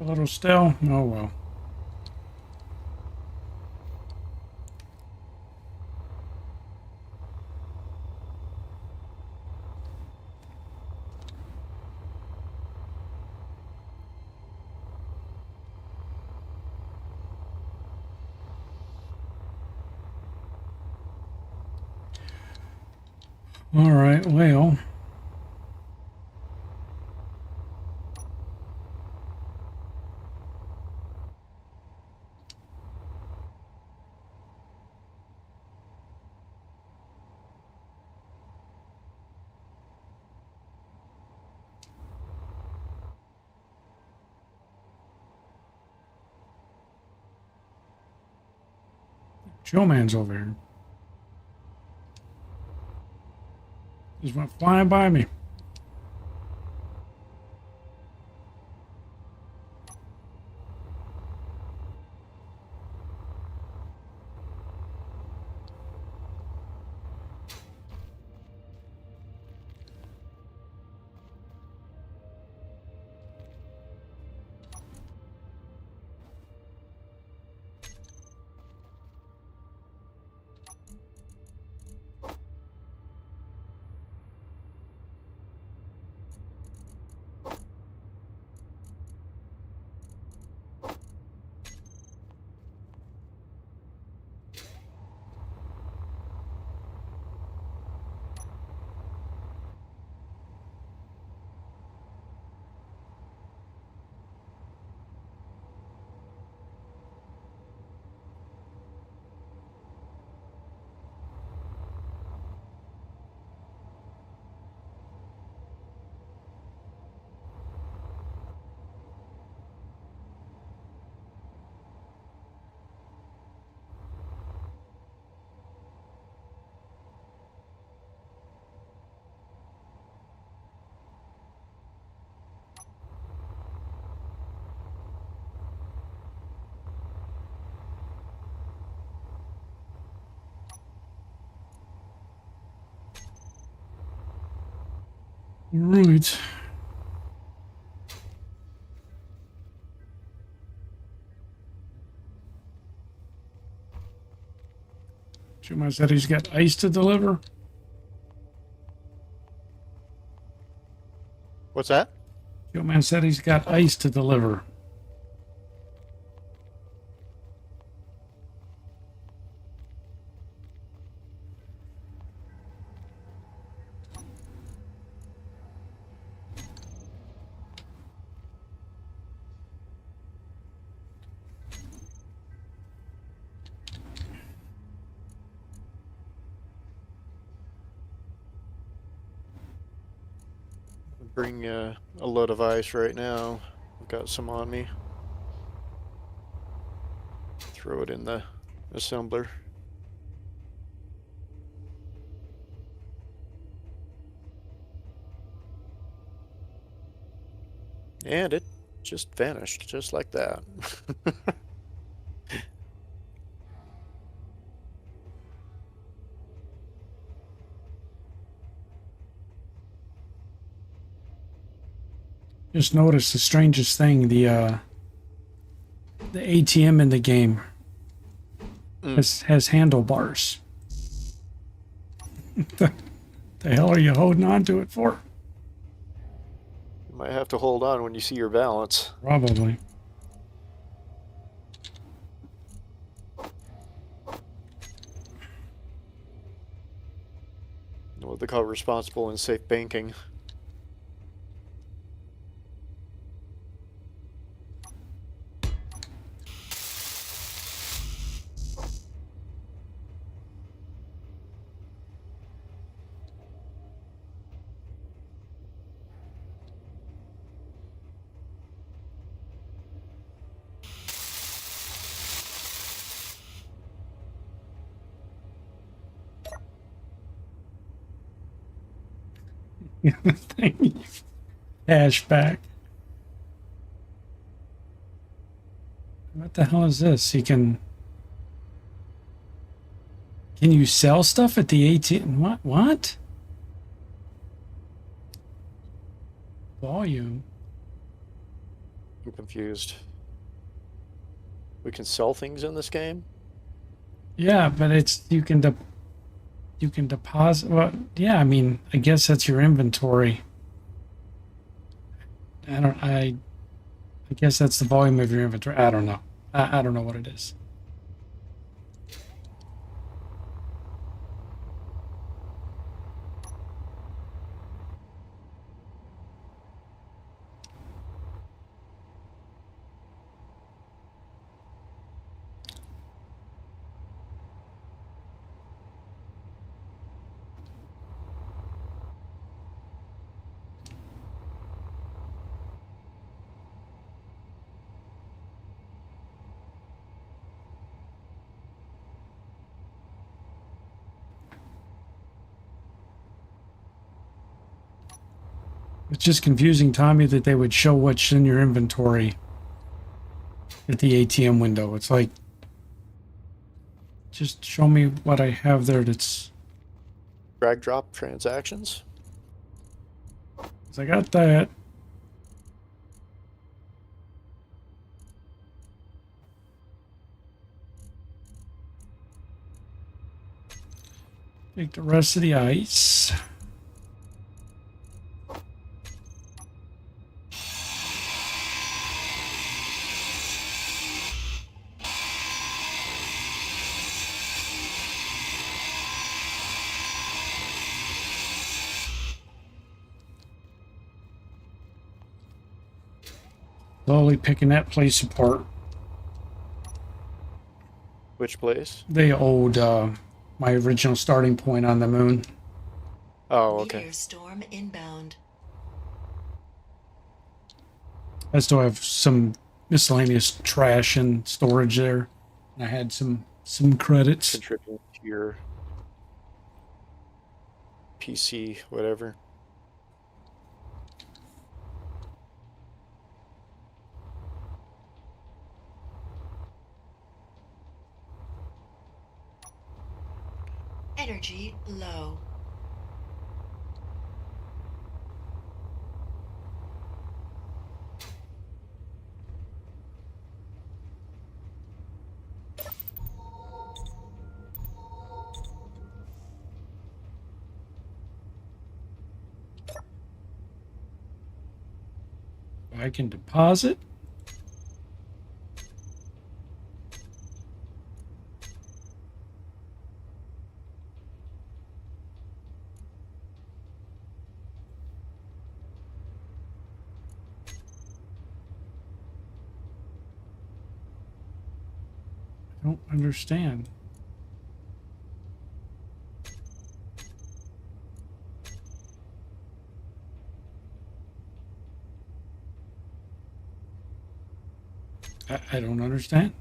A little stale? Oh well. All right, well. Joe man's over here. Just went flying by me. Right. Juma said he's got ice to deliver. What's that? Joe man said he's got ice to deliver. Bring a load of ice right now. I've got some on me. Throw it in the assembler. And it just vanished, just like that. Just noticed the strangest thing, the ATM in the game has handlebars. The hell are you holding on to it for? You might have to hold on when you see your balance. Probably. What they call responsible and safe banking. Cash back. What the hell is this? Can you sell stuff at the ATM? What? Volume. I'm confused. We can sell things in this game? Yeah, but it's you can deposit. Well, yeah, I mean, I guess that's your inventory. I guess that's the volume of your inventory. I don't know. I don't know what it is. It's just confusing, Tommy, that they would show what's in your inventory at the ATM window. It's like, just show me what I have there that's... Drag drop transactions. 'Cause I got that. Take the rest of the ice. Slowly picking that place apart. Which place? They owed my original starting point on the moon. Oh, okay. Meteor storm inbound. I still have some miscellaneous trash and storage there. I had some credits. Contributing to your PC, whatever. Energy low. I can deposit. I don't understand. I don't understand.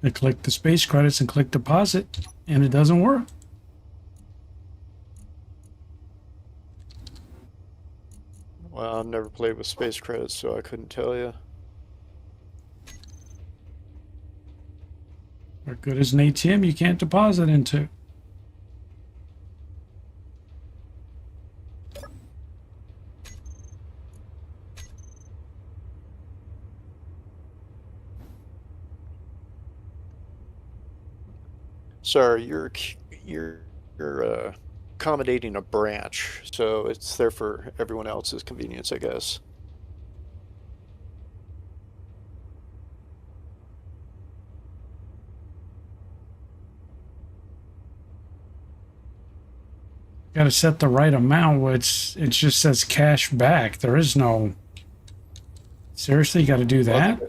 I click the space credits and click deposit, and it doesn't work. Well, I've never played with space credits, so I couldn't tell you. They're good as an ATM you can't deposit into. Sorry, you're accommodating a branch, so it's there for everyone else's convenience, I guess. Got to set the right amount. It just says cash back. There is no. Seriously, you got to do that?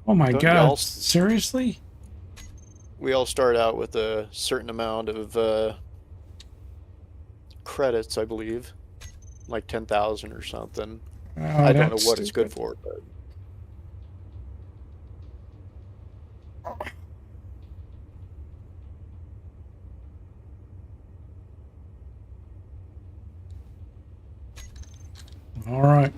Oh my God! Seriously? We all start out with a certain amount of credits, I believe, like 10,000 or something. Oh, I don't know what it's good for, but. All right.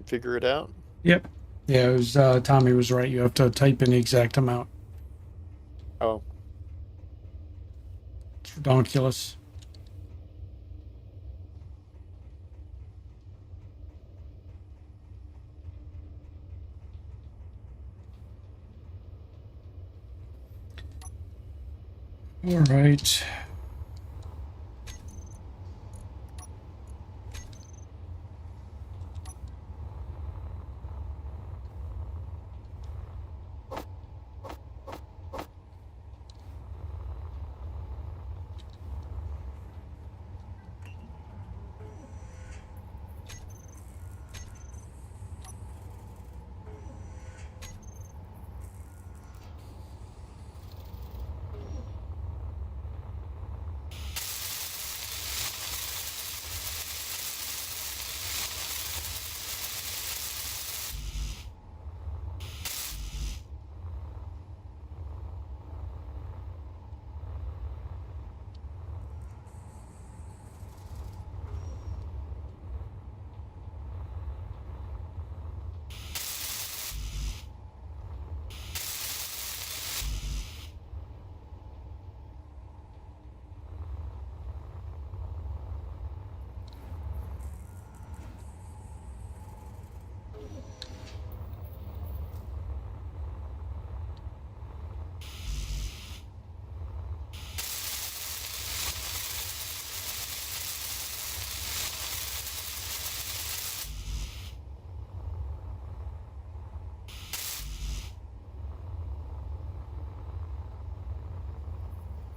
Figure it out. Yep. Yeah, it was Tommy was right. You have to type in the exact amount. Oh. It's ridiculous. All right.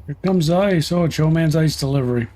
Here comes ice. Oh, Joe Man's ice delivery.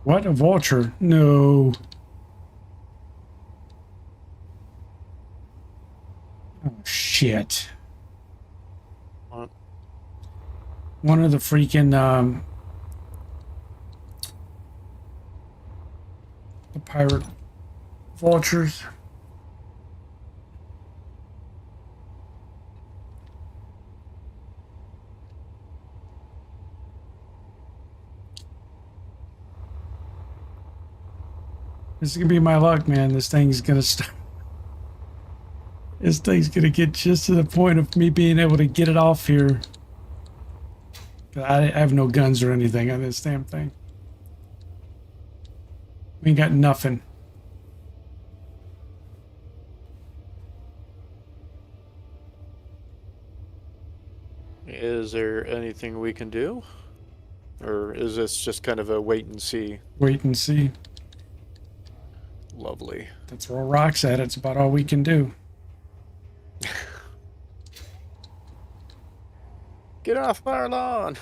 What? A vulture? No. Oh, shit. What? One of the freaking, the pirate vultures. This is gonna be my luck, man. This thing's gonna stop. This thing's gonna get just to the point of me being able to get it off here. I have no guns or anything on this damn thing. We ain't got nothing. Is there anything we can do? Or is this just kind of a wait and see? Wait and see. Lovely. That's where Rock's at. It's about all we can do. Get off our lawn!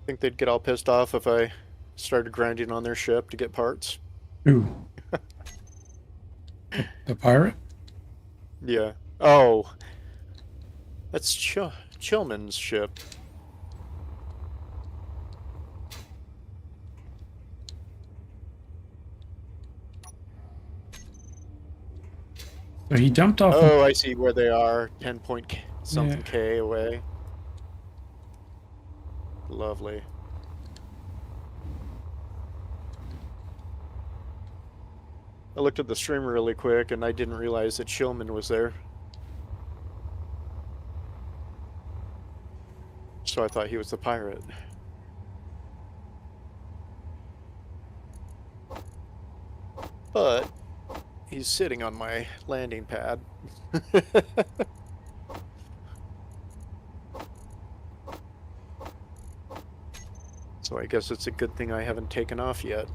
Think they'd get all pissed off if I started grinding on their ship to get parts? Ooh. The pirate? Yeah. Oh. That's Chillman's ship. So he dumped off. Oh, I see where they are. 10 point something Yeah. K away. Lovely. I looked at the streamer really quick and I didn't realize that Shillman was there. So I thought he was the pirate. But he's sitting on my landing pad. So I guess it's a good thing I haven't taken off yet.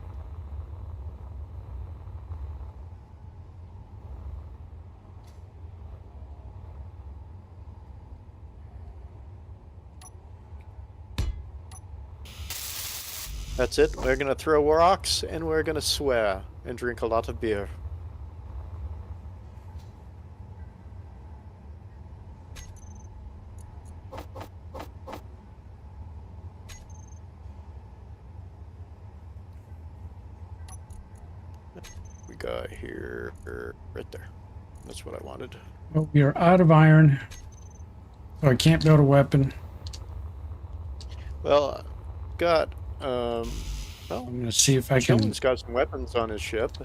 That's it. We're gonna throw rocks and we're gonna swear and drink a lot of beer. We got here, right there. That's what I wanted. Well, we are out of iron, so I can't build a weapon. Well, got well, I'm gonna see if I can Jones got some weapons on his ship.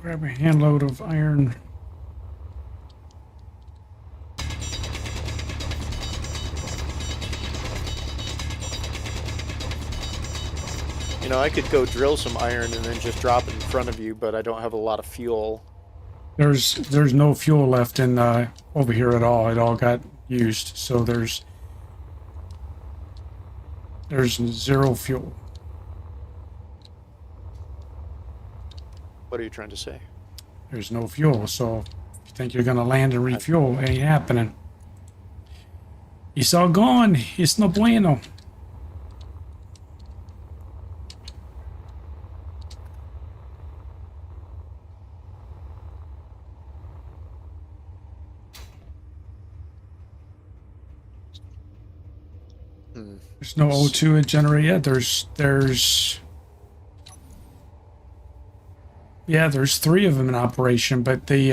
grab a handload of iron. You know, I could go drill some iron and then just drop it in front of you, but I don't have a lot of fuel. There's no fuel left in over here at all. It all got used, so there's zero fuel. What are you trying to say? There's no fuel, so if you think you're gonna land and refuel, it ain't happening. It's all gone. It's no bueno. There's no O2 to generate yet. There's 3 of them in operation, but the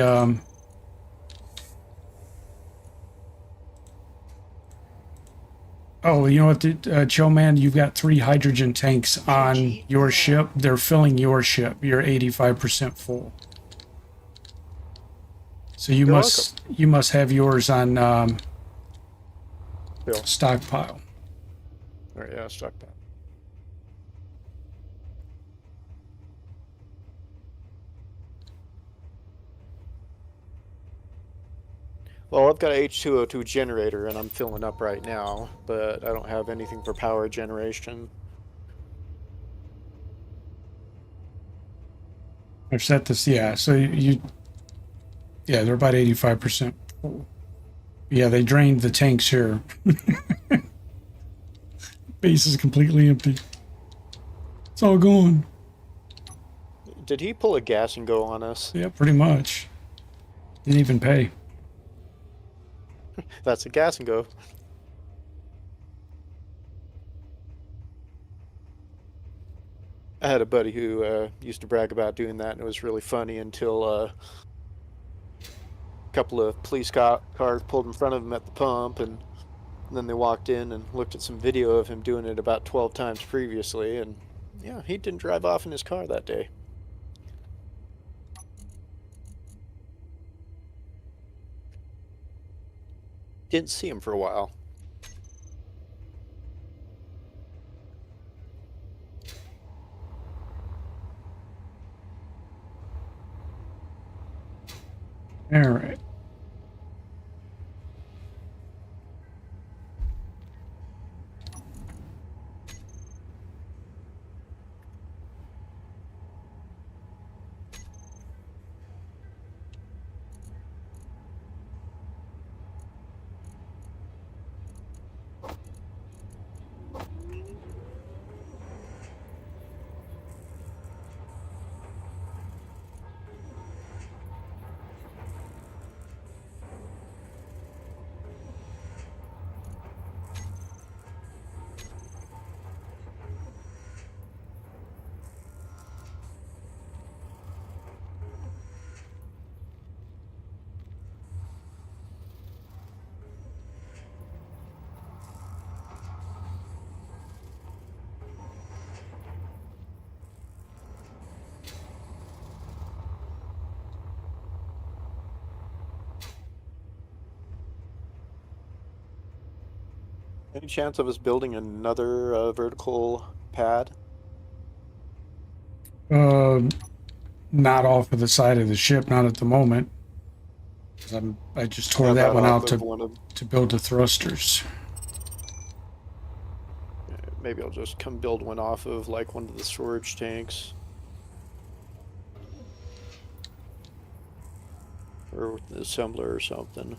oh, you know what, Joe man, you've got 3 hydrogen tanks on your ship. They're filling your ship. You're 85% full. So you must have yours on stockpile. All right, yeah, stockpile. Well, I've got a H2O2 generator and I'm filling up right now, but I don't have anything for power generation. I've set this, yeah, so they're about 85% full. Yeah, they drained the tanks here. Base is completely empty. It's all gone. Did he pull a gas and go on us? Yeah, pretty much. Didn't even pay. That's a gas and go. I had a buddy who used to brag about doing that, and it was really funny until a couple of police cars pulled in front of him at the pump, and then they walked in and looked at some video of him doing it about 12 times previously, and yeah, he didn't drive off in his car that day. Didn't see him for a while. All right. Any chance of us building another vertical pad? Not off of the side of the ship, not at the moment. I just tore that one out to build the thrusters. Maybe I'll just come build one off of like one of the storage tanks. Or with the assembler or something.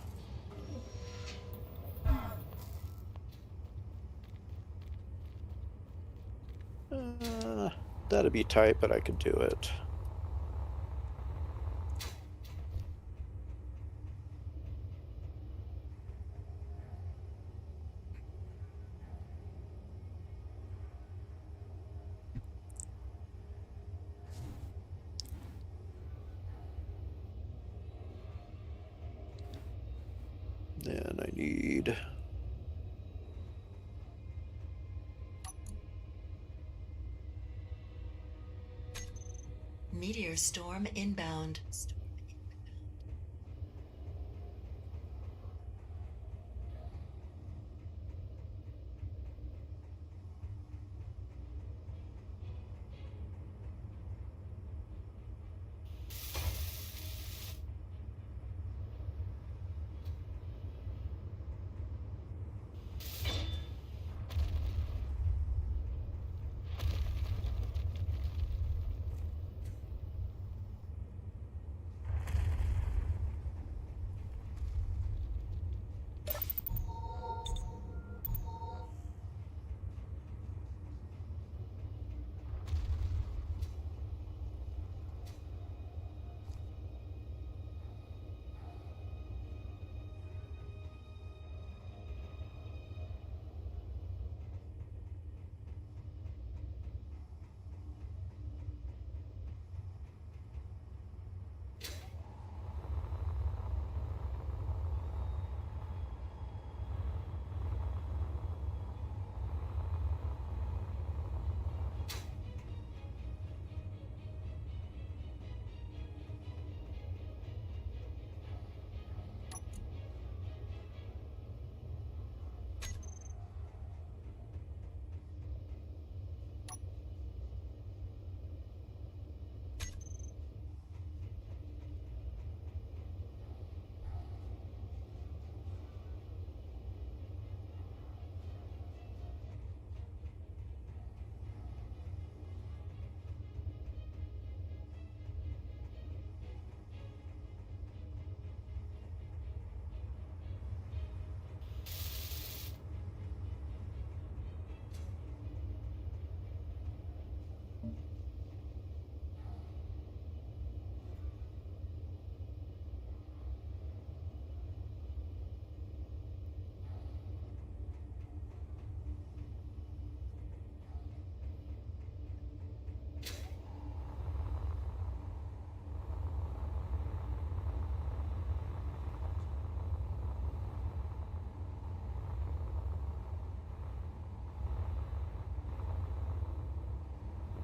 That'd be tight, but I could do it. And I need... Meteor storm inbound.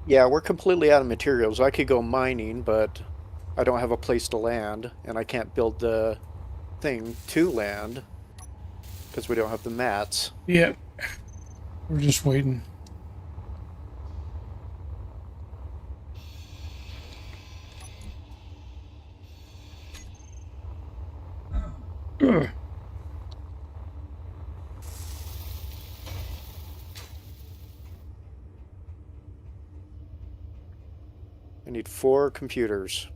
Yeah, we're completely out of materials. I could go mining, but I don't have a place to land, and I can't build the thing to land because we don't have the mats. Yeah. We're just waiting. Ugh. I need 4 computers.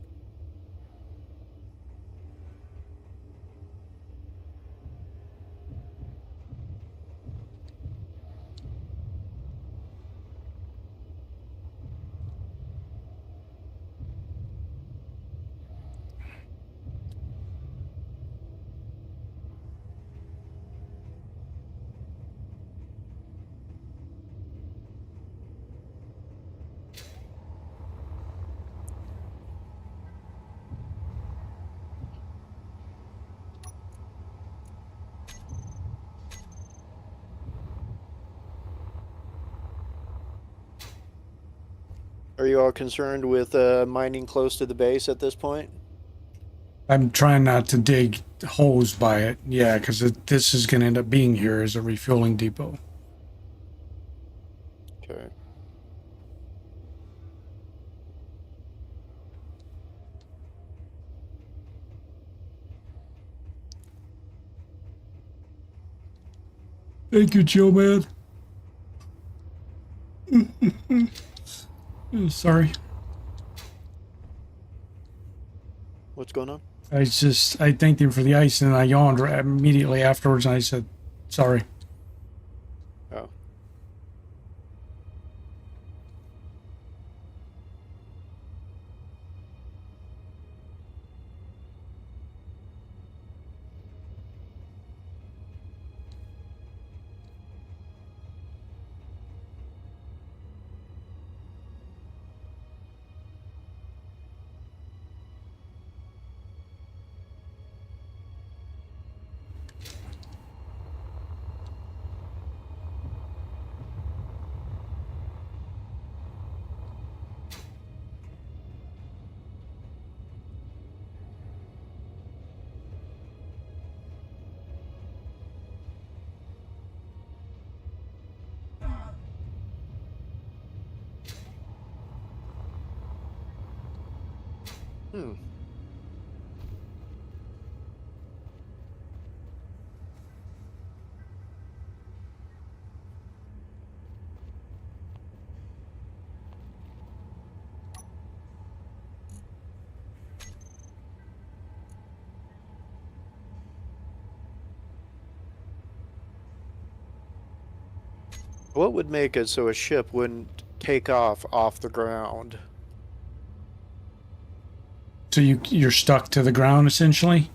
Are you all concerned with mining close to the base at this point? I'm trying not to dig holes by it. Yeah, because this is going to end up being here as a refueling depot. Okay. Thank you, Joe, man. Sorry. What's going on? I thanked him for the ice and I yawned immediately afterwards and I said, sorry. Oh. Hmm. What would make it so a ship wouldn't take off the ground? So you're stuck to the ground essentially.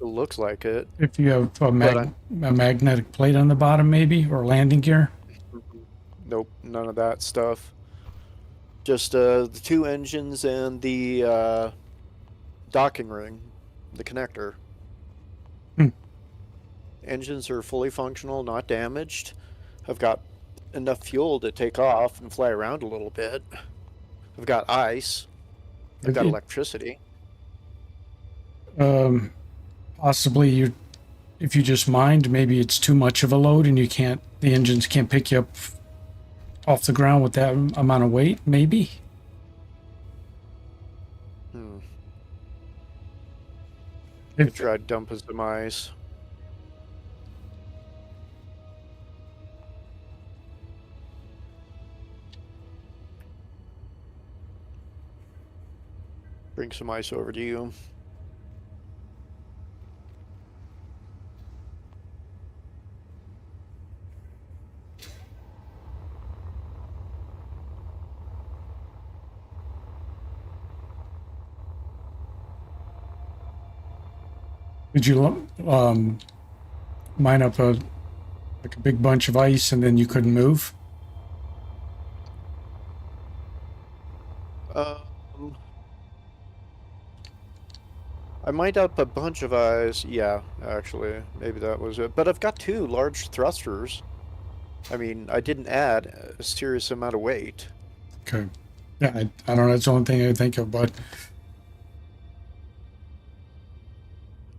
It looks like it. If you have a But a magnetic plate on the bottom, maybe, or landing gear. nope, none of that stuff. Just the two engines and the docking ring, the connector. Hmm. Engines are fully functional, not damaged. I've got enough fuel to take off and fly around a little bit. I've got ice. I've got It, electricity. possibly you, if you just mined, maybe it's too much of a load and you can't. The engines can't pick you up off the ground with that amount of weight. Maybe. Hmm. I If, tried dumping some ice. Bring some ice over to you. did you mine up a big bunch of ice and then you couldn't move? Um, I mined up a bunch of ice. Yeah, actually, maybe that was it. But I've got two large thrusters. I mean, I didn't add a serious amount of weight. Okay. Yeah, I don't know. That's the only thing I think of, but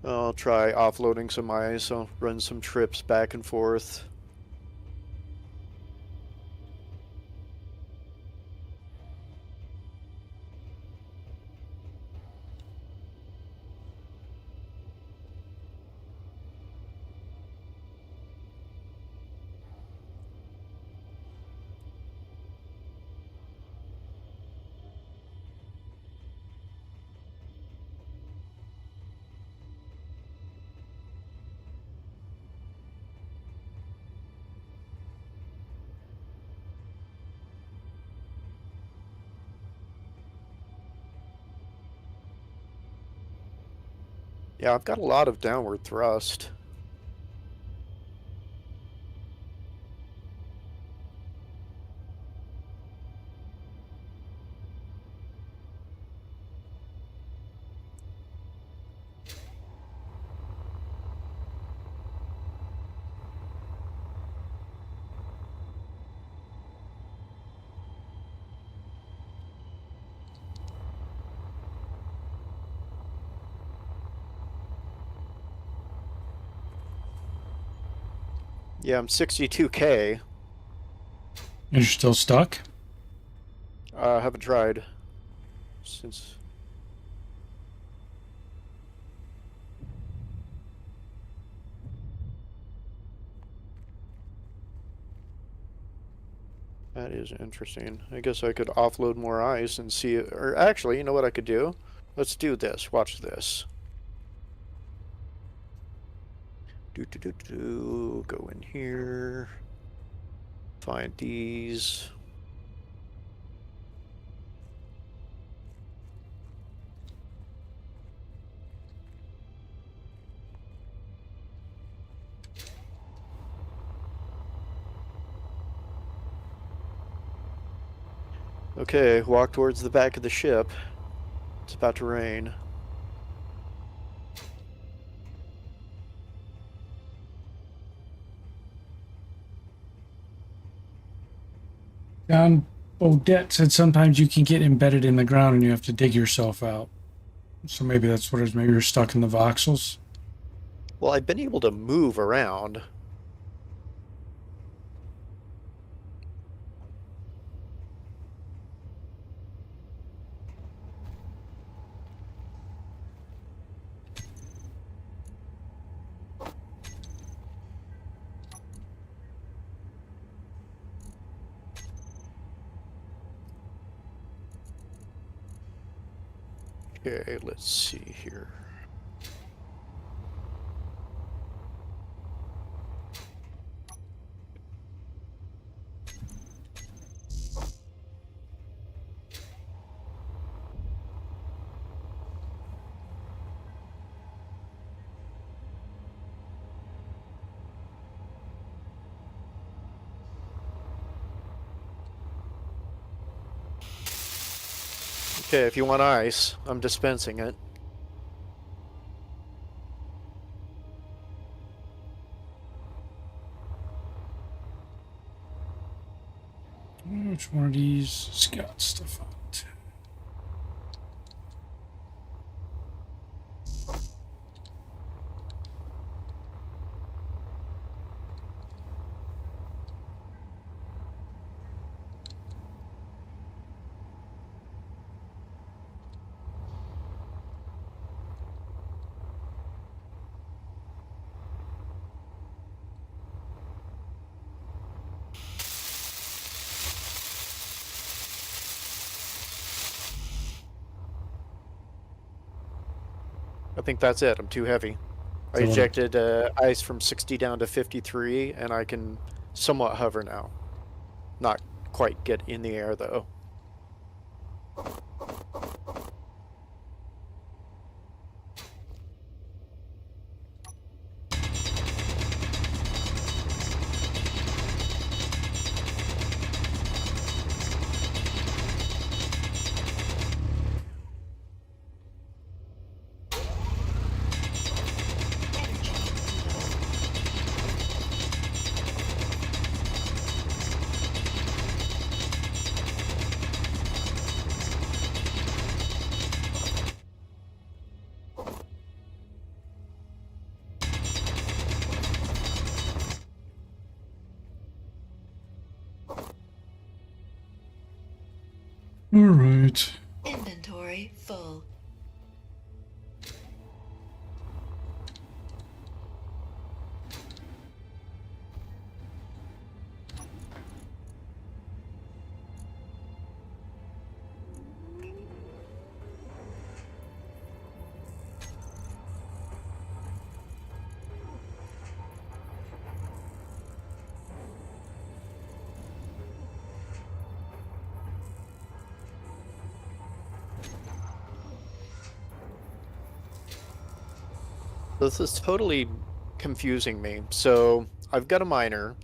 I'll try offloading some ice. I'll run some trips back and forth. Yeah, I've got a lot of downward thrust. Yeah, I'm 62K. you're still stuck. I haven't tried since. That is interesting. I guess I could offload more ice and see it. Or actually, you know what I could do? Let's do this. Watch this. Go in here. Find these. Okay, walk towards the back of the ship. It's about to rain. John Bodette said sometimes you can get embedded in the ground and you have to dig yourself out. So maybe that's what it is. Maybe you're stuck in the voxels. Well, I've been able to move around. Okay, let's see here. Okay, if you want ice, I'm dispensing it. Which one of these has got stuff on it? I think that's it. I'm too heavy. I So ejected ice from 60 down to 53, and I can somewhat hover now. Not quite get in the air, though. all right. Inventory full. This is totally confusing me. So I've got a miner,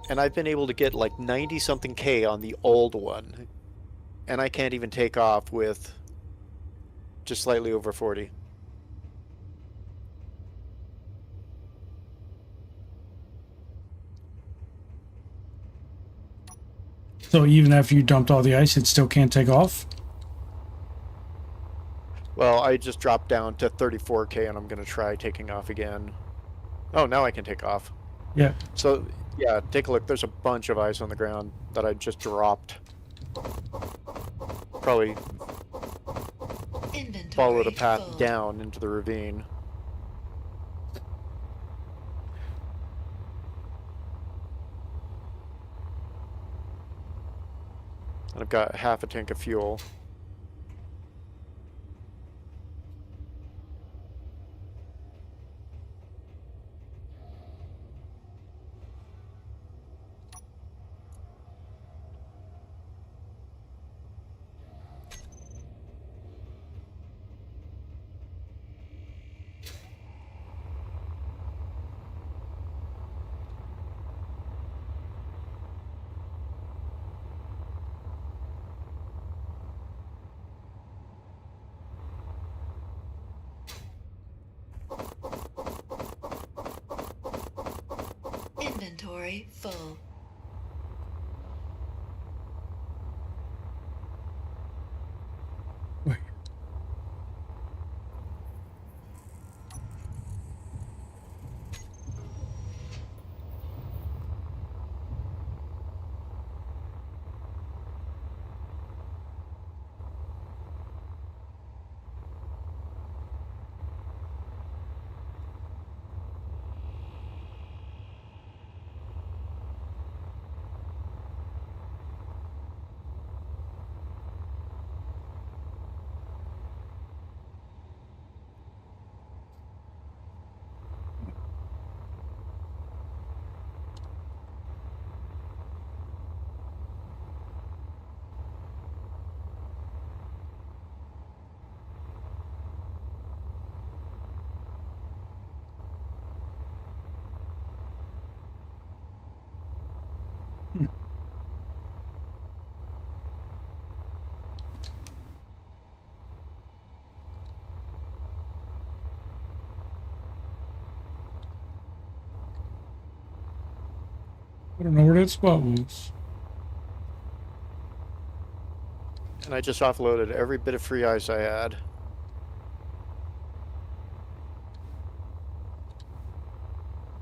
and I've been able to get like 90 something K on the old one, and I can't even take off with just slightly over 40. So even after you dumped all the ice, it still can't take off? Well, I just dropped down to 34K, and I'm going to try taking off again. Oh, now I can take off. Yeah. So, yeah, take a look. There's a bunch of ice on the ground that I just dropped. Probably Inventory followed a path full. down into the ravine. And I've got half a tank of fuel. Inventory full. Wait. don't know where that spot was. And I just offloaded every bit of free ice I had.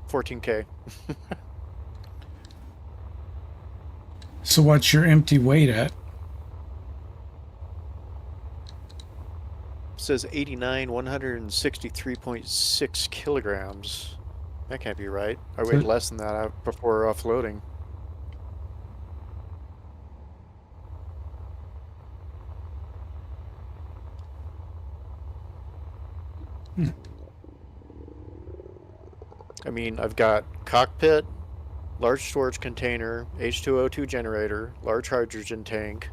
$14K. So what's your empty weight at? Says 89, 163.6 kilograms. That can't be right. I weighed less than that before offloading. I mean, I've got cockpit, large storage container, H2O2 generator, large hydrogen tank,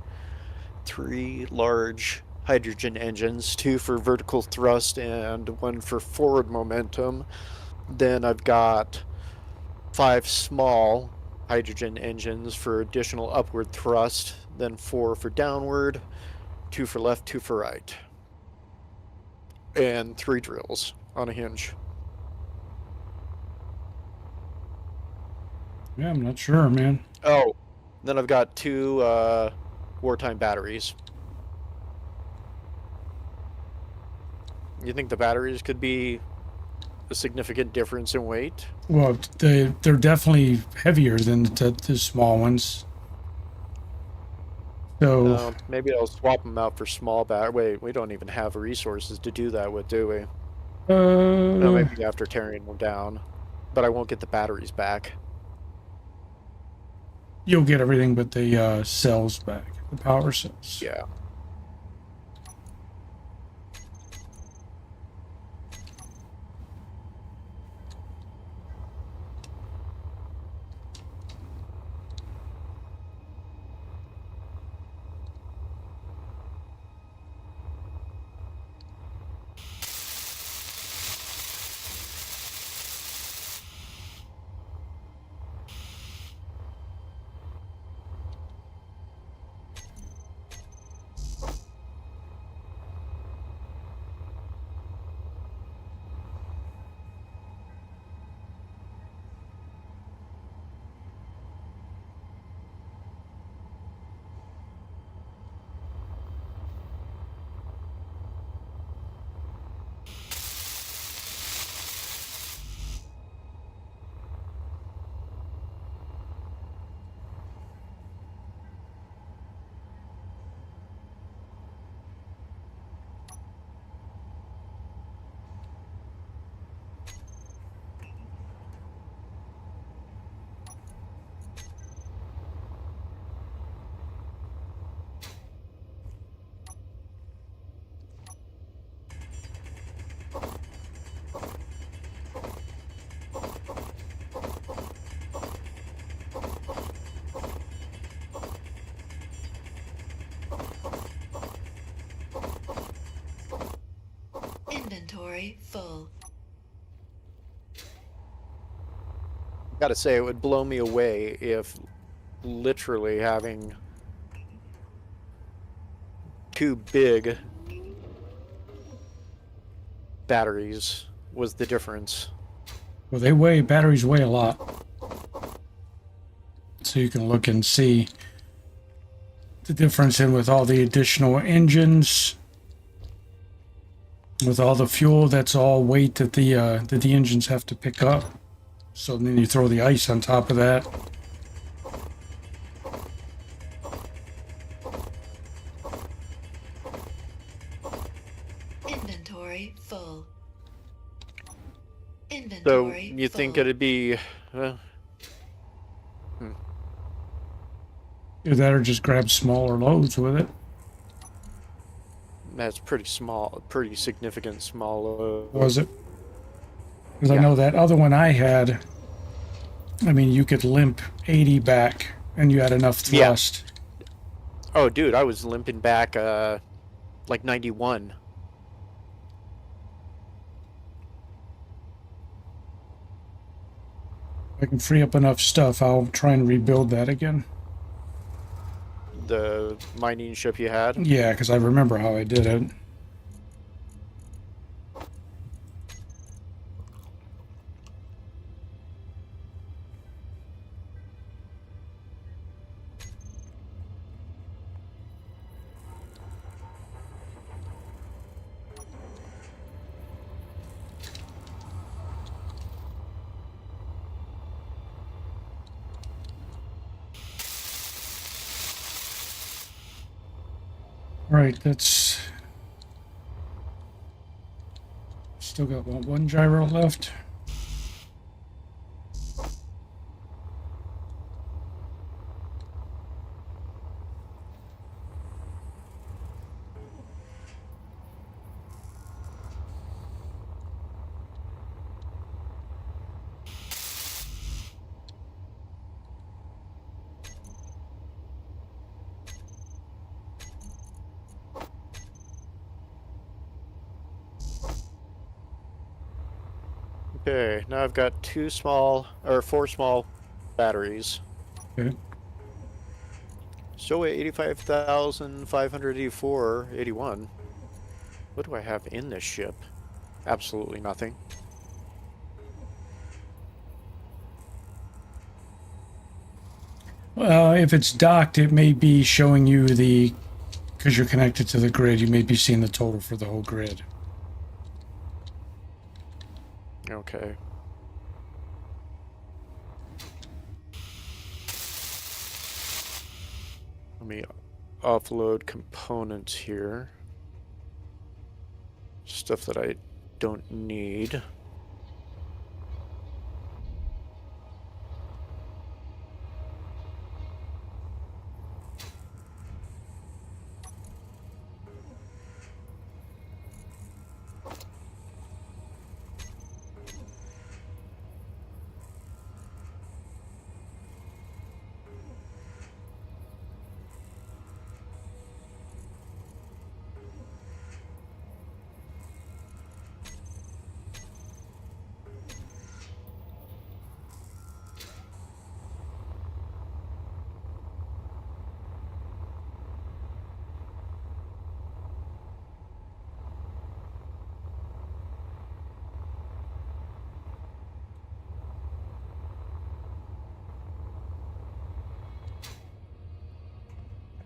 3 large hydrogen engines, 2 for vertical thrust and 1 for forward momentum. Then I've got 5 small hydrogen engines for additional upward thrust, then 4 for downward, 2 for left, 2 for right, and 3 drills on a hinge. Yeah, I'm not sure, man. Oh, then I've got 2 wartime batteries. You think the batteries could be a significant difference in weight? Well, they're definitely heavier than the small ones. So maybe I'll swap them out for small Wait, we don't even have resources to do that with, do we? No, maybe after tearing them down. But I won't get the batteries back. You'll get everything but the cells back, the power cells. Yeah. Inventory full. Gotta say, it would blow me away if literally having 2 big batteries was the difference. Well, batteries weigh a lot. So you can look and see the difference in with all the additional engines, with all the fuel. That's all weight that the engines have to pick up. So then you throw the ice on top of that. Inventory full. So Inventory you full. think it'd be... Either that or just grab smaller loads with it. That's pretty small, pretty significant small. Was it? Because I Yeah. know that other one I had, I mean, you could limp 80 back and you had enough thrust. Yeah. Oh, dude, I was limping back like 91. If I can free up enough stuff, I'll try and rebuild that again. The mining ship you had? Yeah, because I remember how I did it. Right, that's... Still got one gyro left. Okay, now I've got four small batteries. Okay. So 85,584.81. What do I have in this ship? Absolutely nothing. If it's docked, it may be showing you the... Because you're connected to the grid, you may be seeing the total for the whole grid. Okay. Let me offload components here. Stuff that I don't need.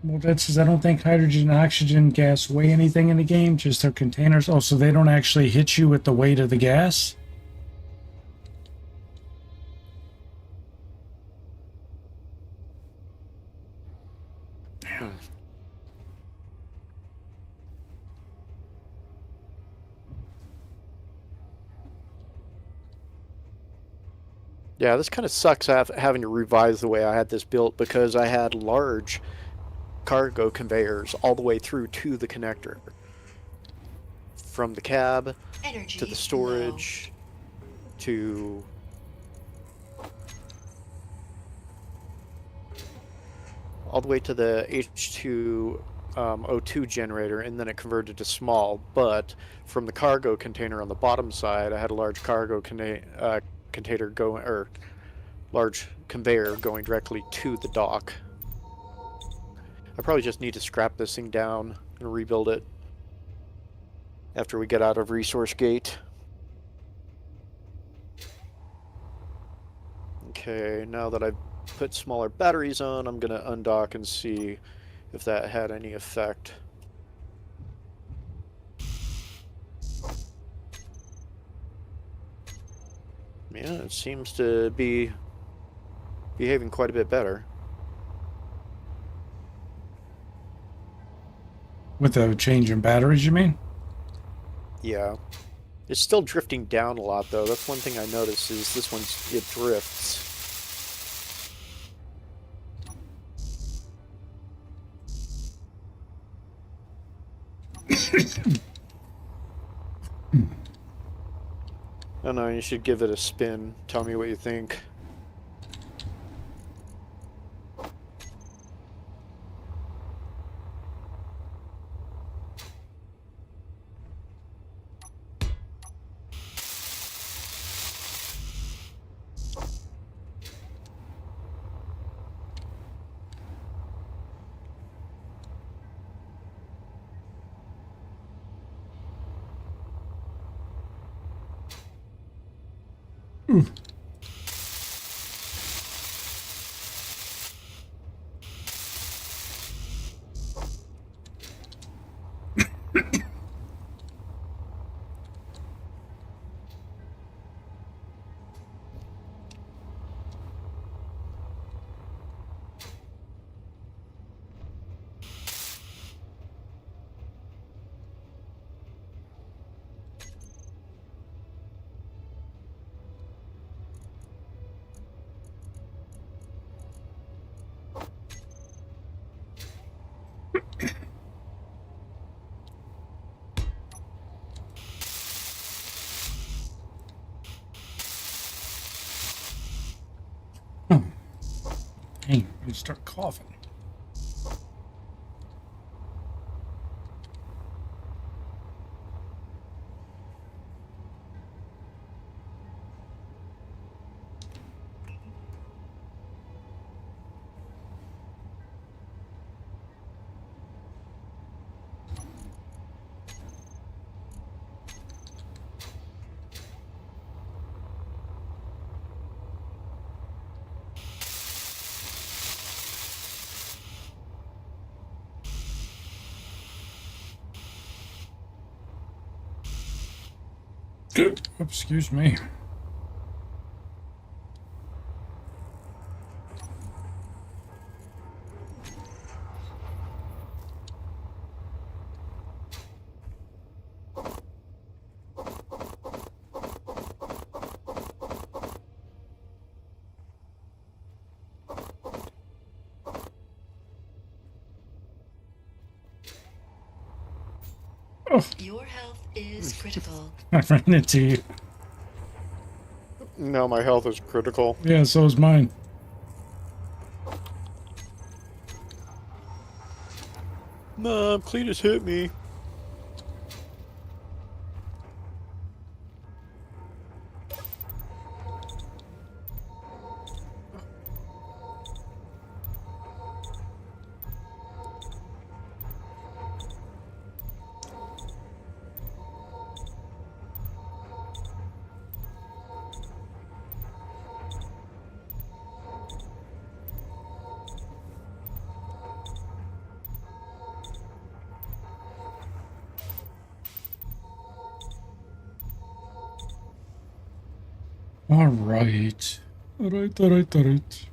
Well, that says I don't think hydrogen and oxygen gas weigh anything in the game, just their containers. Oh, so they don't actually hit you with the weight of the gas? Yeah, this kind of sucks having to revise the way I had this built because I had large cargo conveyors all the way through to the connector. From the cab Energy to the storage to all the way to the H2 O2 generator, and then it converted to small. But from the cargo container on the bottom side, I had a large cargo container going, or large conveyor going directly to the dock. I probably just need to scrap this thing down and rebuild it after we get out of Resource Gate. Okay, now that I've put smaller batteries on, I'm going to undock and see if that had any effect. Yeah, it seems to be behaving quite a bit better. With the change in batteries, you mean? Yeah. It's still drifting down a lot, though. That's one thing I noticed is this one's, it drifts. I don't know, you should give it a spin. Tell me what you think. Oh. Hey, you start coughing. Good. Excuse me. Oh, Your health is critical. I ran into you. No, my health is critical. Yeah, so is mine. Mom, Cletus hit me. All right. All right, all right, all right.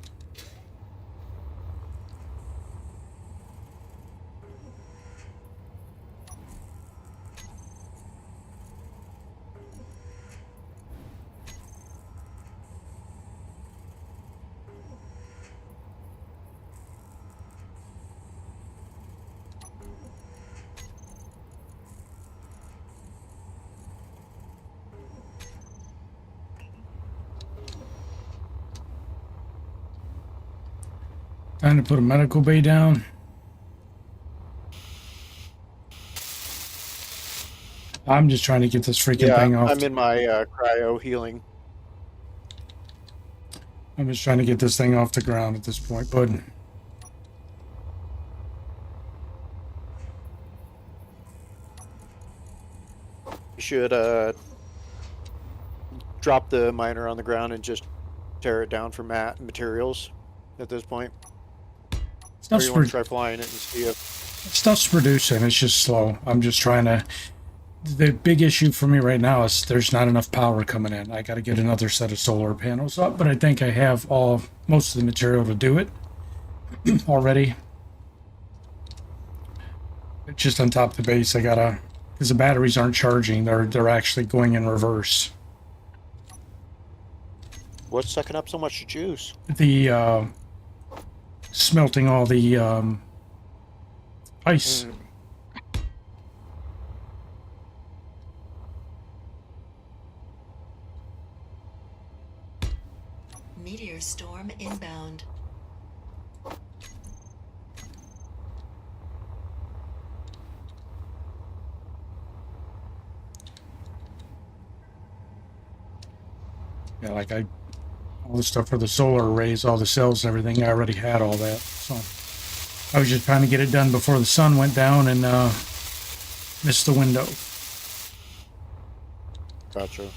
Time to put a medical bay down. I'm just trying to get this freaking thing off. I'm in my cryo healing. I'm just trying to get this thing off the ground at this point, bud. You should drop the miner on the ground and just tear it down for materials at this point. Or you want to try flying it and see if... Stuff's producing, it's just slow. I'm just trying to... The big issue for me right now is there's not enough power coming in. I got to get another set of solar panels up, but I think I have most of the material to do it already. It's just on top of the base, I gotta... Because the batteries aren't charging, they're actually going in reverse. What's sucking up so much juice? The, smelting all the, ice. Meteor storm inbound. Yeah, like all the stuff for the solar arrays, all the cells and everything, I already had all that. So I was just trying to get it done before the sun went down and missed the window. Gotcha.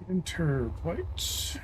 Enter plates.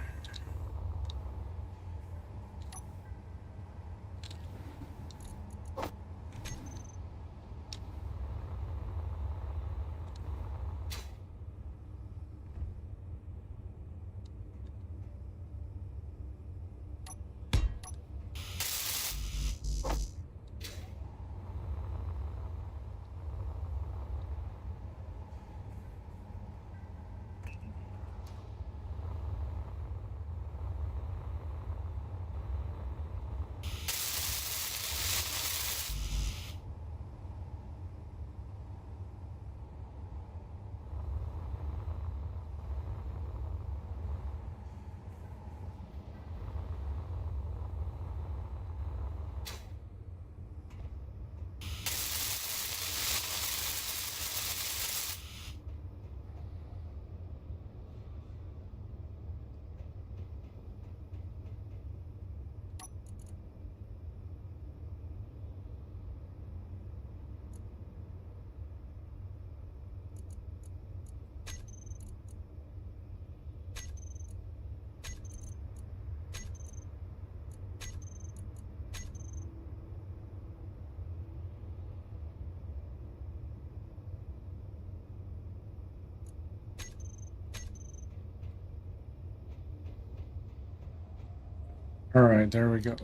All right, there we go.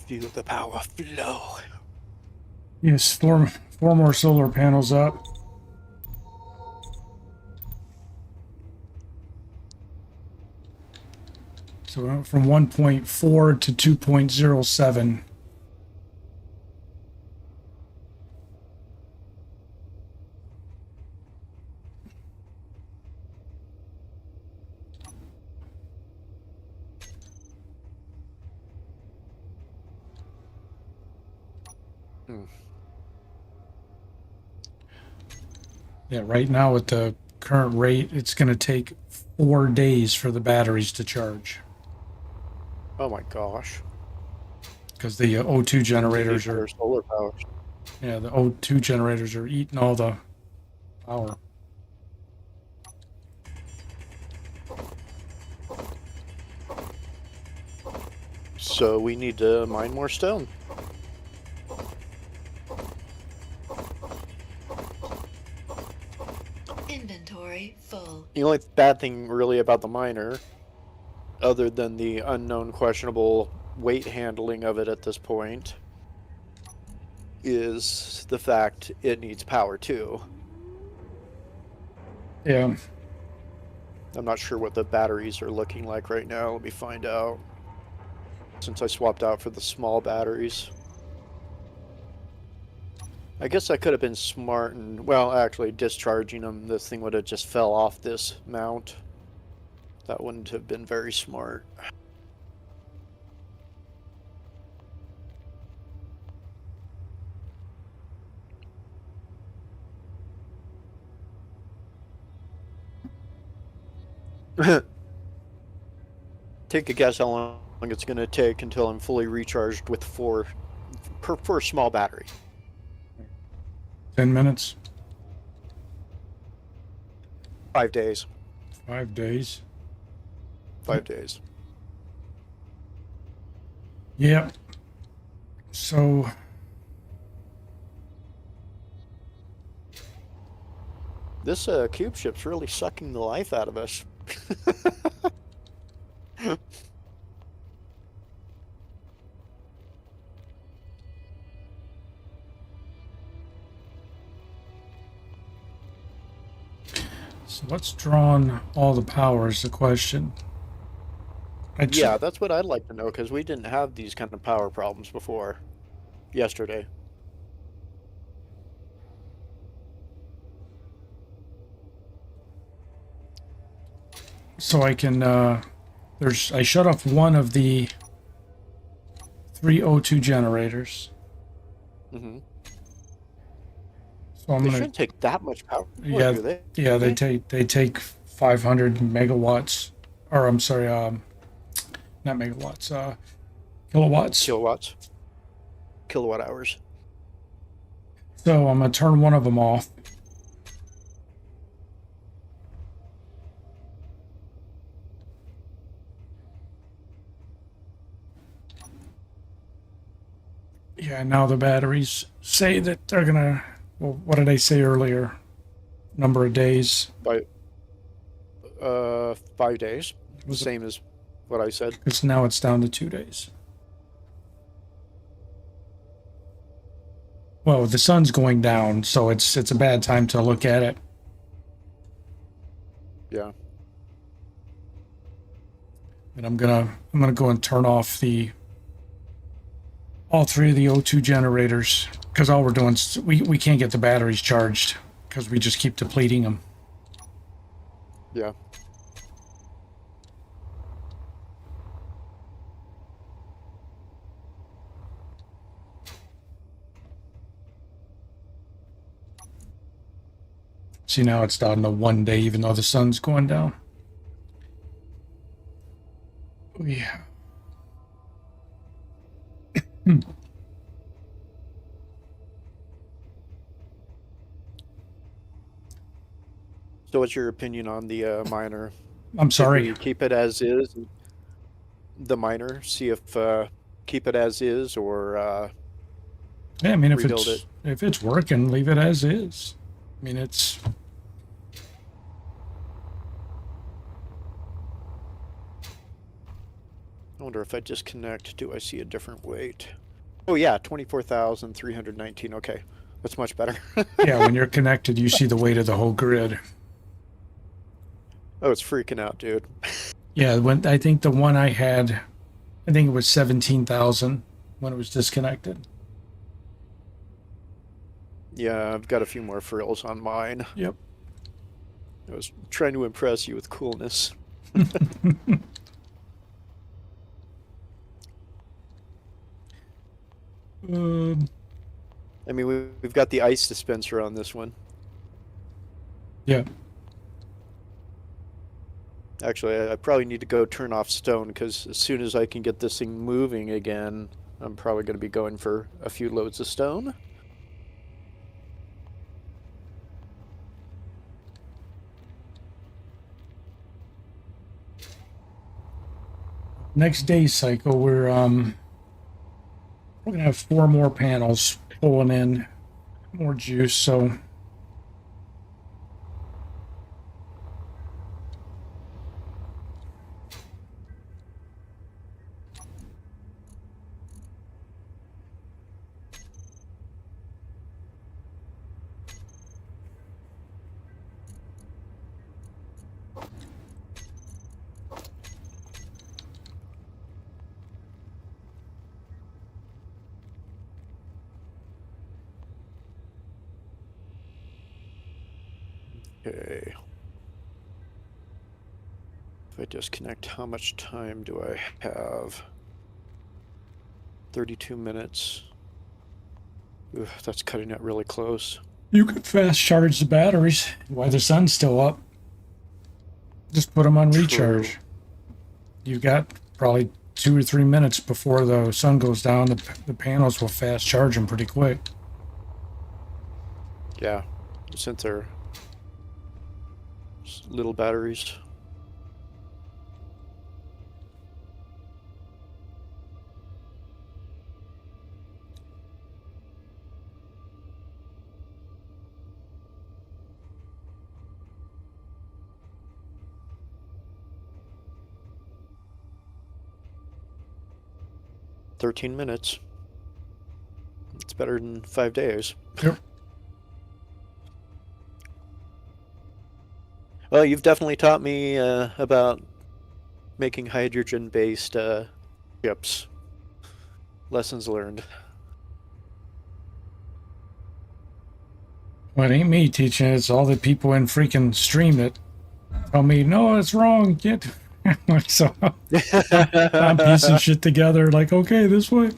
Feel the power flow. Yes, four more solar panels up. So we went from 1.4 to 2.07. Yeah, right now at the current rate, it's going to take 4 days for the batteries to charge. Oh my gosh. Because the O2 generators are, solar power. yeah, the O2 generators are eating all the power. So we need to mine more stone. Inventory full. The only bad thing really about the miner, other than the unknown questionable weight handling of it at this point, is the fact it needs power too. Yeah. I'm not sure what the batteries are looking like right now. Let me find out. Since I swapped out for the small batteries. I guess I could have been smart and, well, actually discharging them, this thing would have just fell off this mount. That wouldn't have been very smart. Take a guess how long it's going to take until I'm fully recharged with four per small battery. 10 minutes. 5 days. 5 days. 5 days. Yeah. So This cube ship's really sucking the life out of us. So what's drawn all the power is the question. Yeah, that's what I'd like to know, because we didn't have these kind of power problems before. Yesterday. So I can, I shut off one of the 3 O2 generators. Mm-hmm. So I'm They gonna, shouldn't take that much power. yeah, Do they? yeah, they take 500 megawatts, or I'm sorry, not megawatts, kilowatts. Kilowatts. kilowatt hours. So I'm going to turn one of them off. Yeah, now the batteries say that they're going to, well, what did I say earlier? Number of days. By 5 days. Same as what I said. Because now it's down to 2 days. Well, the sun's going down, so it's a bad time to look at it. Yeah. And I'm gonna go and turn off all 3 of the O2 generators, because all we're doing is we can't get the batteries charged because we just keep depleting them. Yeah. See, now it's down to 1 day, even though the sun's going down. Oh, yeah. So what's your opinion on the miner? I'm sorry. Should we keep it as is? The miner, see if keep it as is, or Yeah, I mean, rebuild it. if it's working, leave it as is. I mean, it's. I wonder if I disconnect, do I see a different weight? Oh yeah, 24,319. Okay, that's much better. Yeah, when you're connected, you see the weight of the whole grid. Oh, it's freaking out, dude. Yeah, when I think the one I had, I think it was 17,000 when it was disconnected. Yeah, I've got a few more frills on mine. Yep. I was trying to impress you with coolness. I mean, we've got the ice dispenser on this one. Yeah. Actually, I probably need to go turn off stone, because as soon as I can get this thing moving again, I'm probably going to be going for a few loads of stone. Next day cycle, we're gonna have 4 more panels pulling in more juice. So. Okay. If I disconnect, how much time do I have? 32 minutes. Ooh, that's cutting it really close. You could fast charge the batteries while the sun's still up. Just put them on recharge. True. You've got probably 2 or 3 minutes before the sun goes down. The panels will fast charge them pretty quick. Yeah, since they're little batteries. "13 minutes. It's better than 5 days." Yep. Well, you've definitely taught me about making hydrogen-based chips. Lessons learned. Well, it ain't me teaching it. It's all the people in freaking stream that tell me, no, it's wrong. Get so I'm piecing shit together like, okay, this way.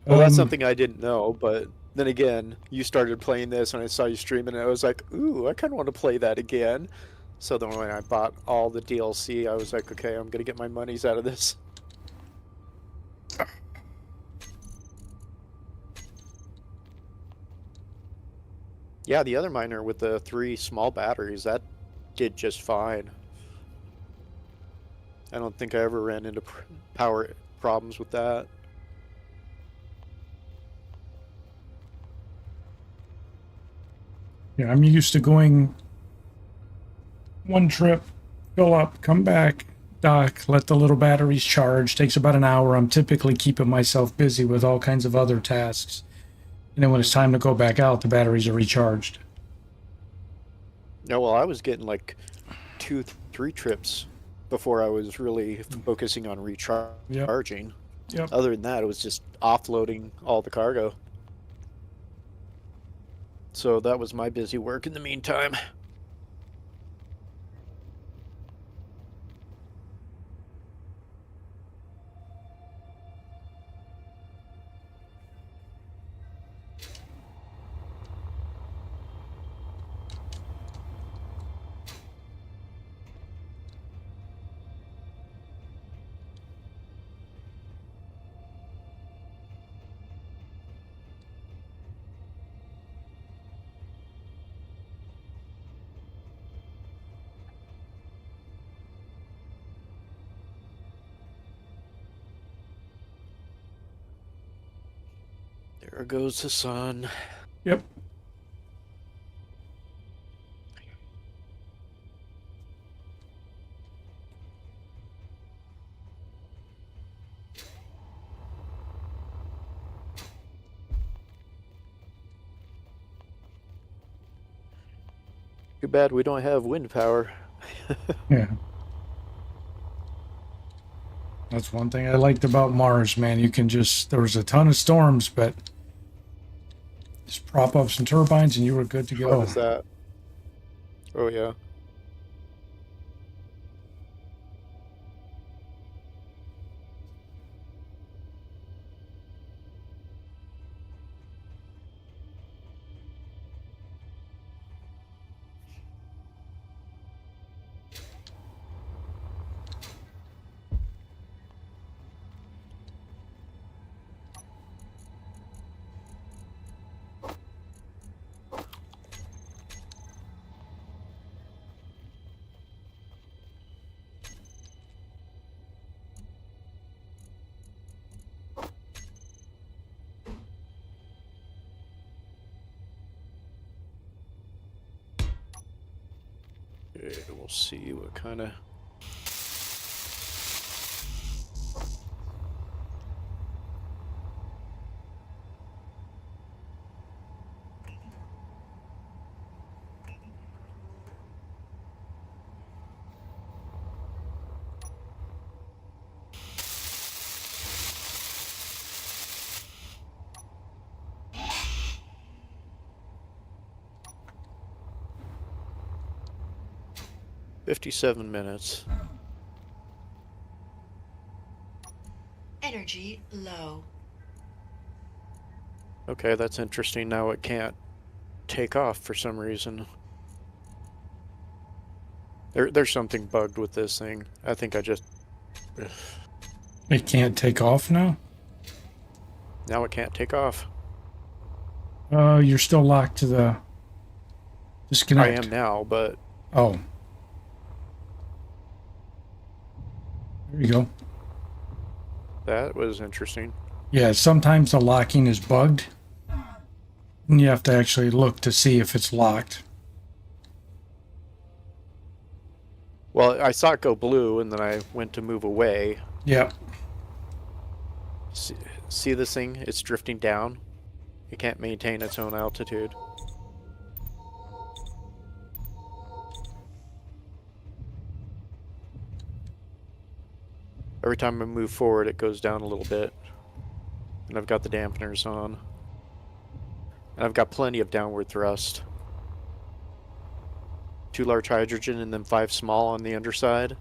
Well, that's something I didn't know, but then again, you started playing this and I saw you streaming and I was like, ooh, I kind of want to play that again. So then when I bought all the DLC, I was like, okay, I'm going to get my monies out of this. Yeah, the other miner with the 3 small batteries, that did just fine. I don't think I ever ran into power problems with that. Yeah, I'm used to going one trip, fill up, come back, dock, let the little batteries charge. Takes about an hour. I'm typically keeping myself busy with all kinds of other tasks. And then when it's time to go back out, the batteries are recharged. No, well, I was getting like 2, 3 trips before I was really focusing on recharging. Yep. Other than that, it was just offloading all the cargo. So that was my busy work in the meantime. There goes the sun. Yep. Too bad we don't have wind power. Yeah. That's one thing I liked about Mars, man. You can just, there was a ton of storms, but just prop up some turbines and you were good to go. What was that? Oh, yeah. Okay, we'll see what kind of... $57. Energy low. Okay, that's interesting. Now it can't take off for some reason. There's something bugged with this thing. I think I just... It can't take off now? Now it can't take off. You're still locked to the disconnect. I am now, but... Oh. There you go. That was interesting. Yeah, sometimes the locking is bugged. And you have to actually look to see if it's locked. Well, I saw it go blue, and then I went to move away. Yep. See this thing? It's drifting down. It can't maintain its own altitude. Every time I move forward, it goes down a little bit. And I've got the dampeners on. And I've got plenty of downward thrust. 2 large hydrogen and then 5 small on the underside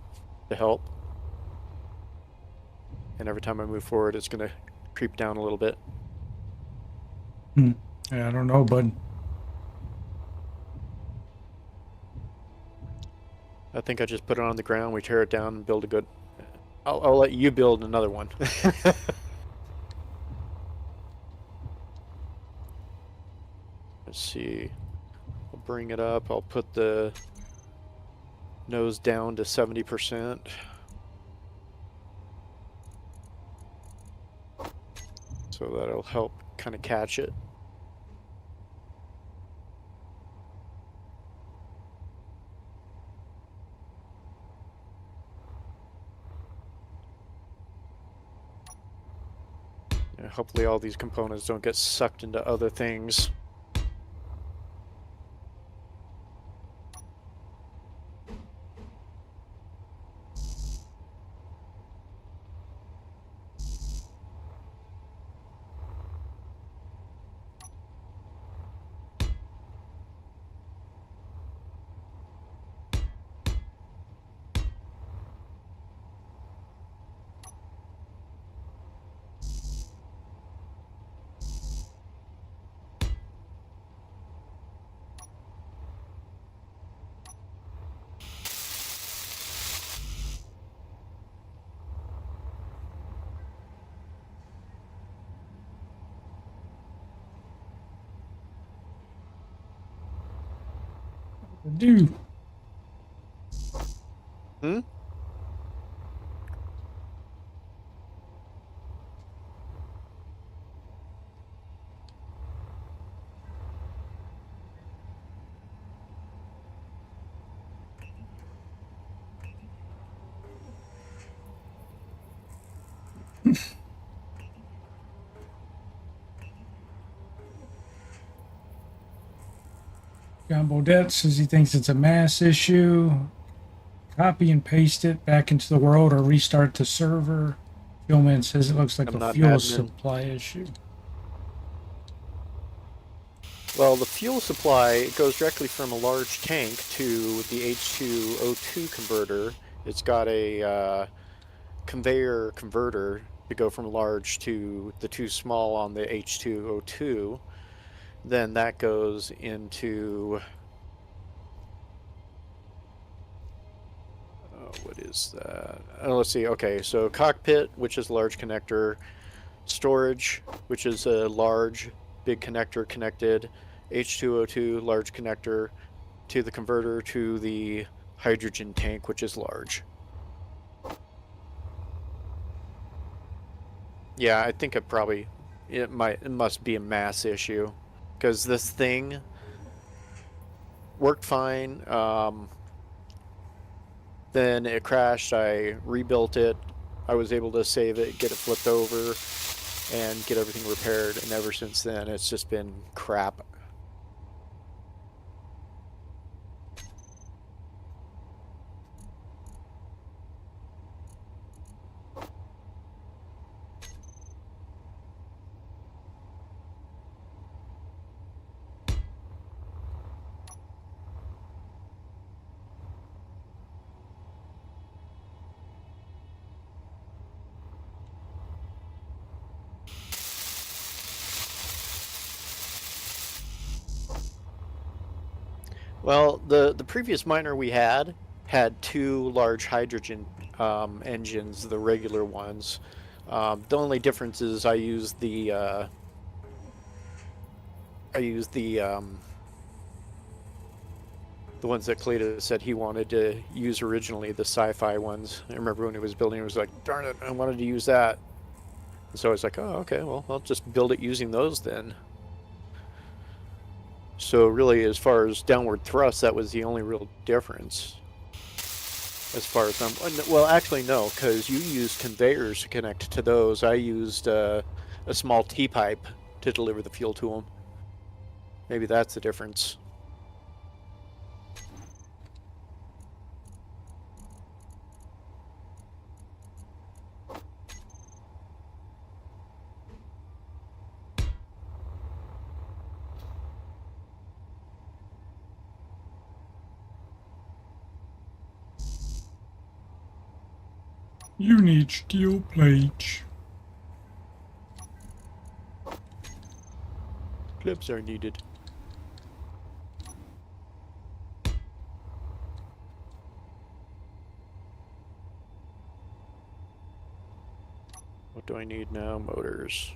to help. And every time I move forward, it's going to creep down a little bit. Yeah, I don't know, bud. I think I just put it on the ground, we tear it down and build a good... I'll let you build another one. Let's see. bring it up. I'll put the nose down to 70%. So that'll help kind of catch it. And hopefully all these components don't get sucked into other things. Do. Hmm? John Bodette says he thinks it's a mass issue. Copy and paste it back into the world or restart the server. Fuelman says it looks like I'm a not fuel admin. supply issue. Well, the fuel supply goes directly from a large tank to the H2O2 converter. It's got a conveyor converter to go from large to the too small on the H2O2. Then that goes into... what is that? Let's see. Okay, so cockpit, which is a large connector. Storage, which is a large, big connector connected. H2O2, large connector to the converter to the hydrogen tank, which is large. Yeah, I think it must be a mass issue, because this thing worked fine. Then it crashed. I rebuilt it. I was able to save it, get it flipped over, and get everything repaired. And ever since then, it's just been crap. Well, the previous miner we had two large hydrogen engines, the regular ones. The only difference is I used the ones that Cleta said he wanted to use originally, the sci-fi ones. I remember when he was building, he was like, darn it, I wanted to use that. And so I was like, oh, okay, well, I'll just build it using those then. So really, as far as downward thrust, that was the only real difference. As far as well, actually no, because you used conveyors to connect to those. I used a small T-pipe to deliver the fuel to them. Maybe that's the difference. You need steel plates. Clips are needed. What do I need now? Motors.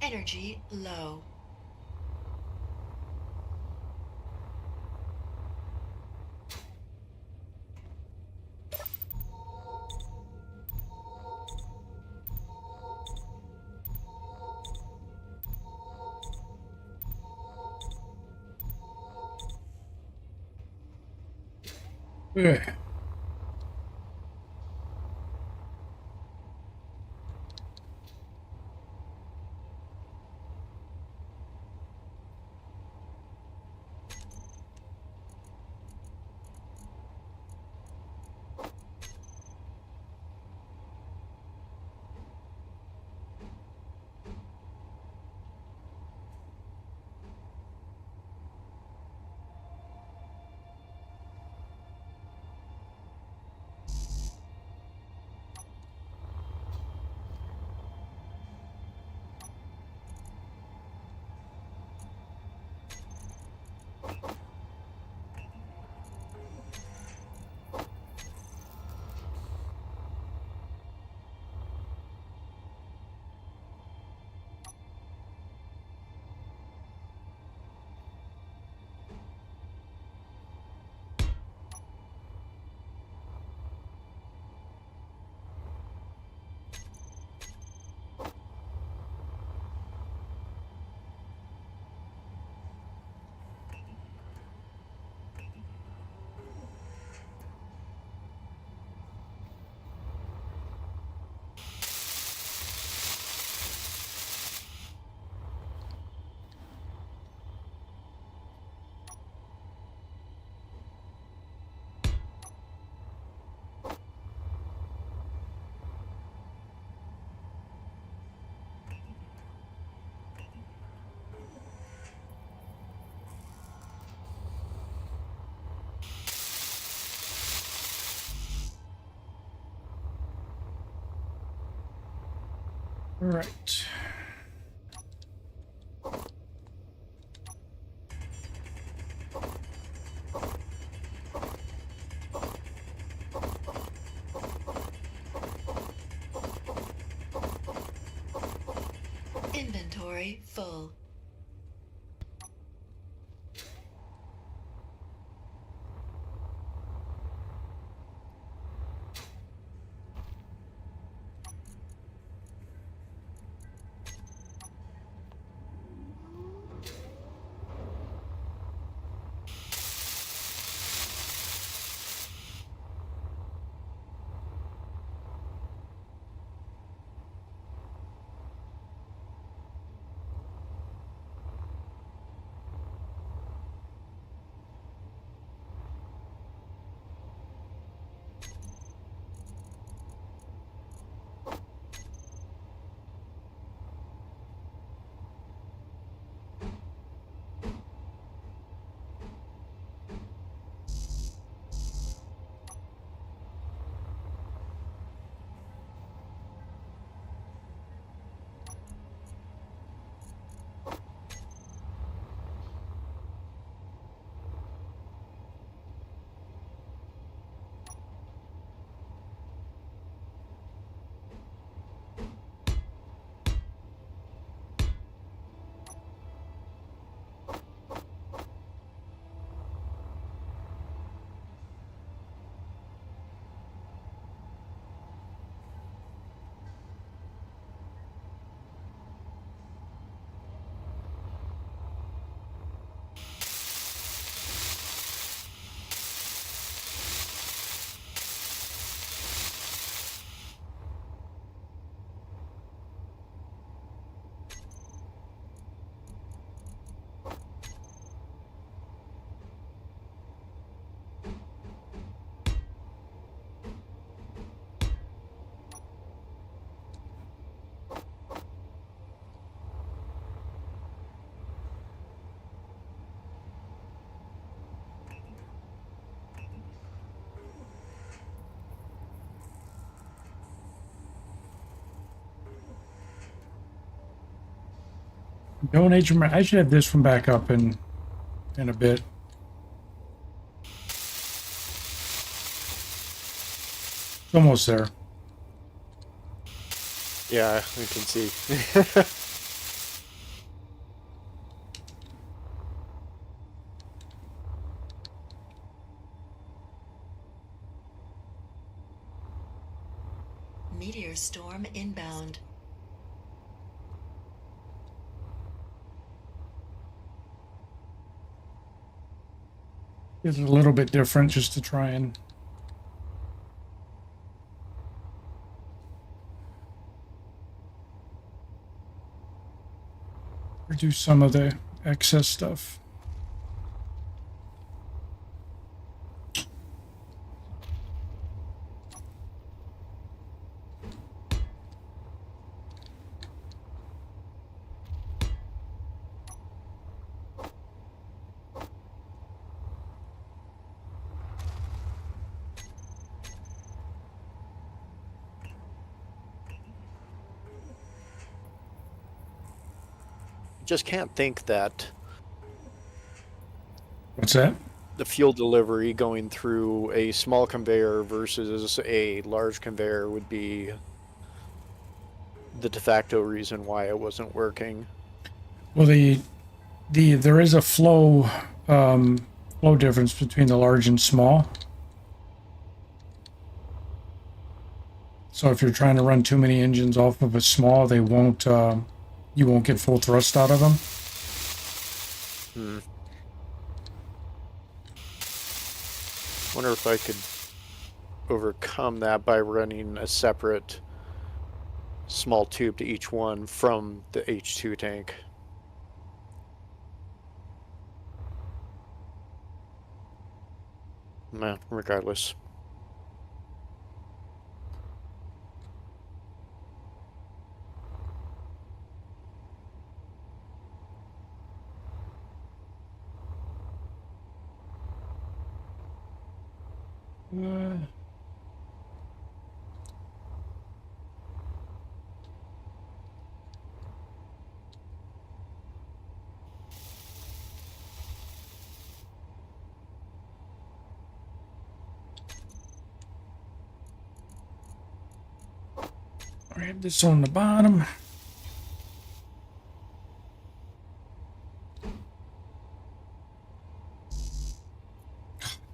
Energy low. Ugh. All right. Inventory full. Donate your. I should have this one back up in a bit. It's almost there. Yeah, we can see. Meteor storm inbound. It's a little bit different just to try and reduce some of the excess stuff. Just can't think that What's that? the fuel delivery going through a small conveyor versus a large conveyor would be the de facto reason why it wasn't working. Well, there is a flow difference between the large and small. So if you're trying to run too many engines off of a small, they won't you won't get full thrust out of them. Wonder if I could overcome that by running a separate small tube to each one from the H2 tank. Nah, regardless. I have this on the bottom.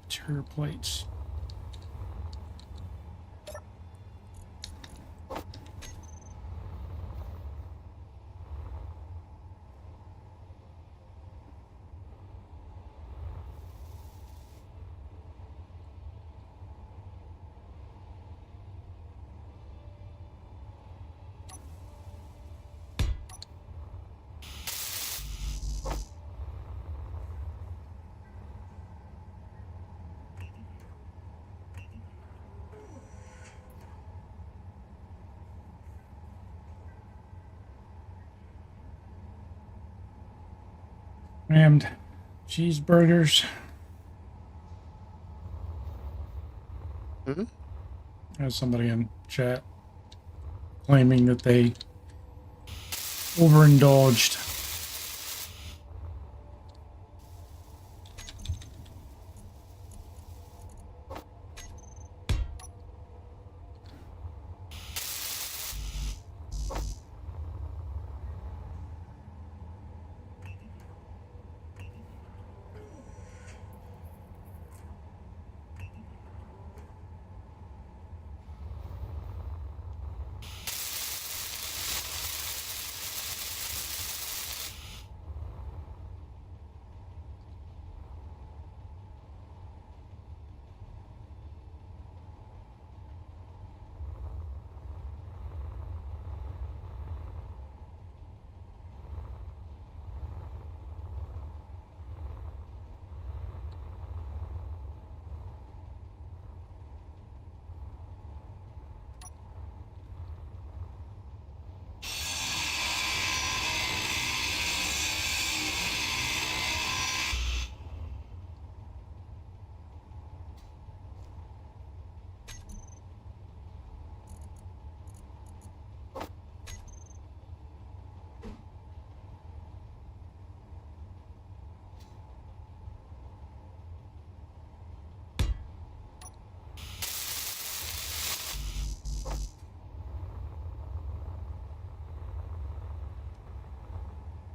Interior plates. Rammed cheeseburgers. There's somebody in chat claiming that they overindulged.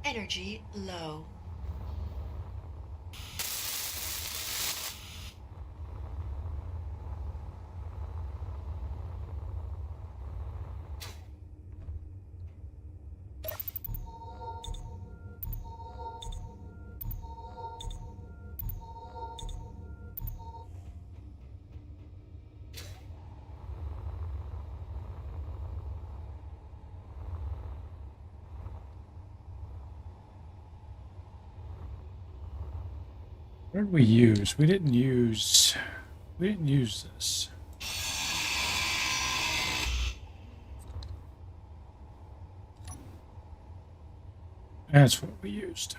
Energy low. What did we use? We didn't use this. That's what we used.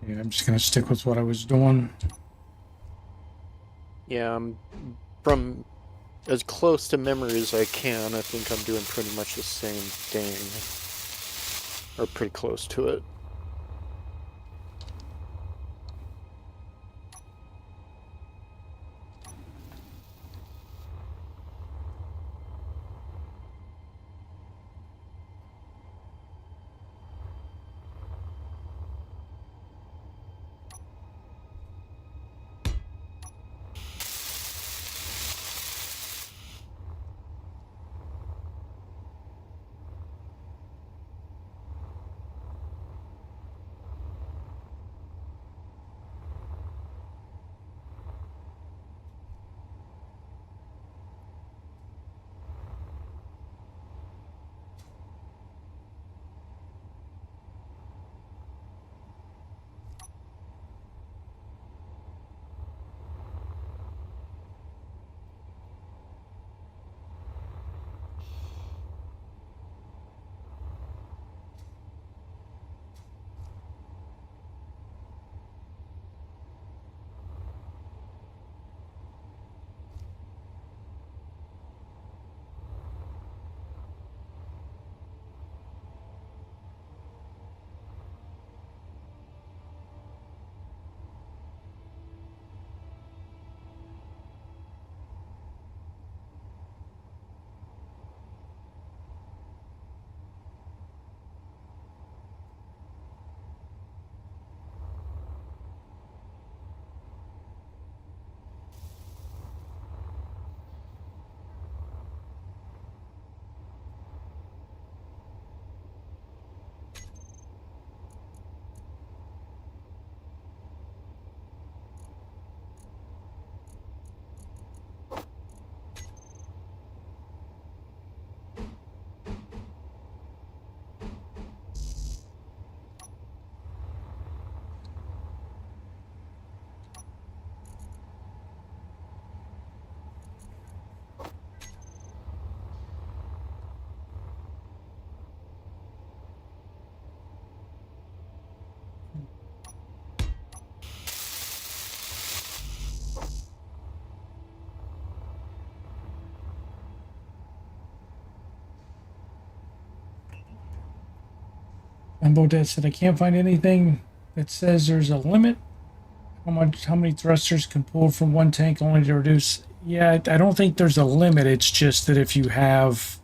Yeah, I'm just gonna stick with what I was doing. Yeah, from as close to memory as I can, I think I'm doing pretty much the same thing. Or pretty close to it. And Bodette said, I can't find anything that says there's a limit. How many thrusters can pull from one tank only to reduce? Yeah, I don't think there's a limit. It's just that if you have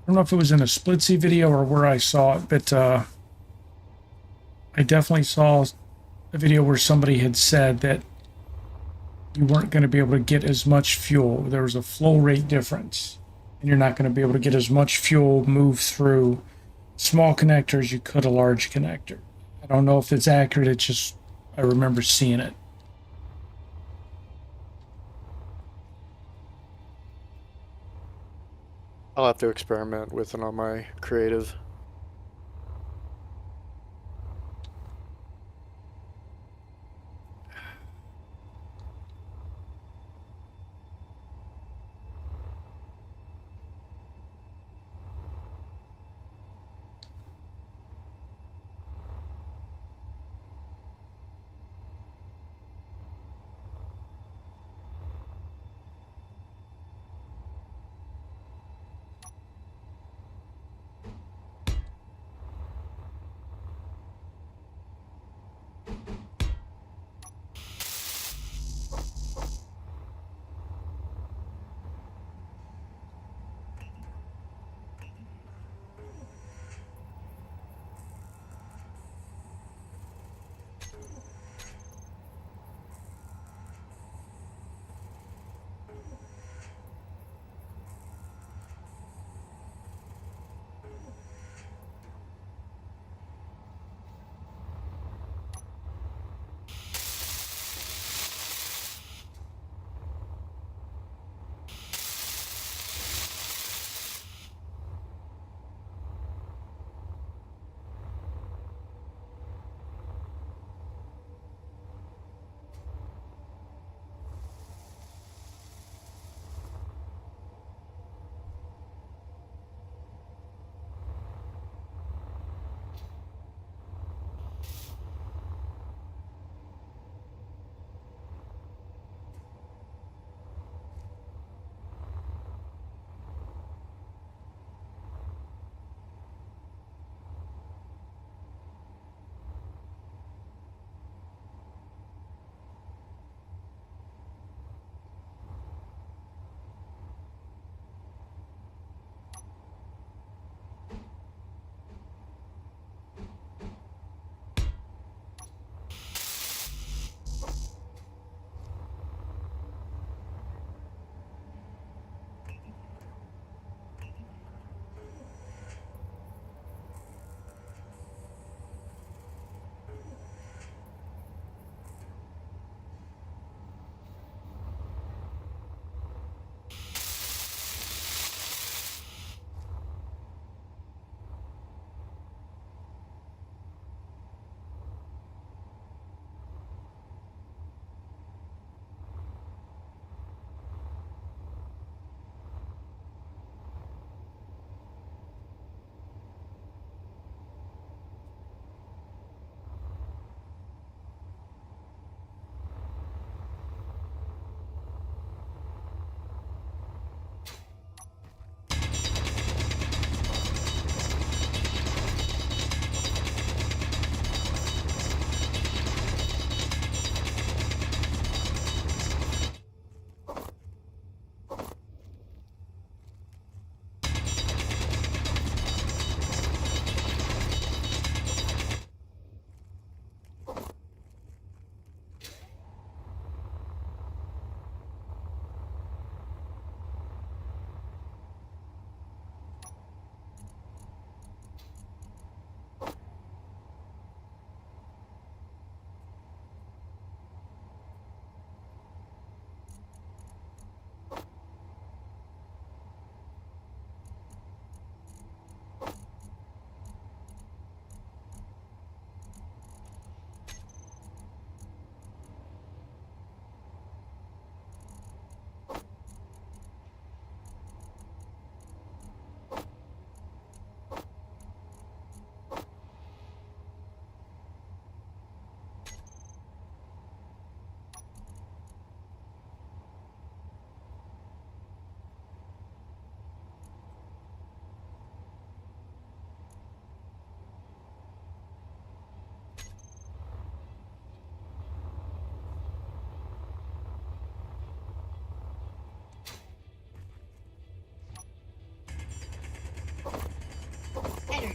don't know if it was in a Splitsy video or where I saw it, but I definitely saw a video where somebody had said that you weren't going to be able to get as much fuel. There was a flow rate difference, and you're not going to be able to get as much fuel move through small connector as you could a large connector. I don't know if it's accurate. It's just I remember seeing it. I'll have to experiment with it on my creative.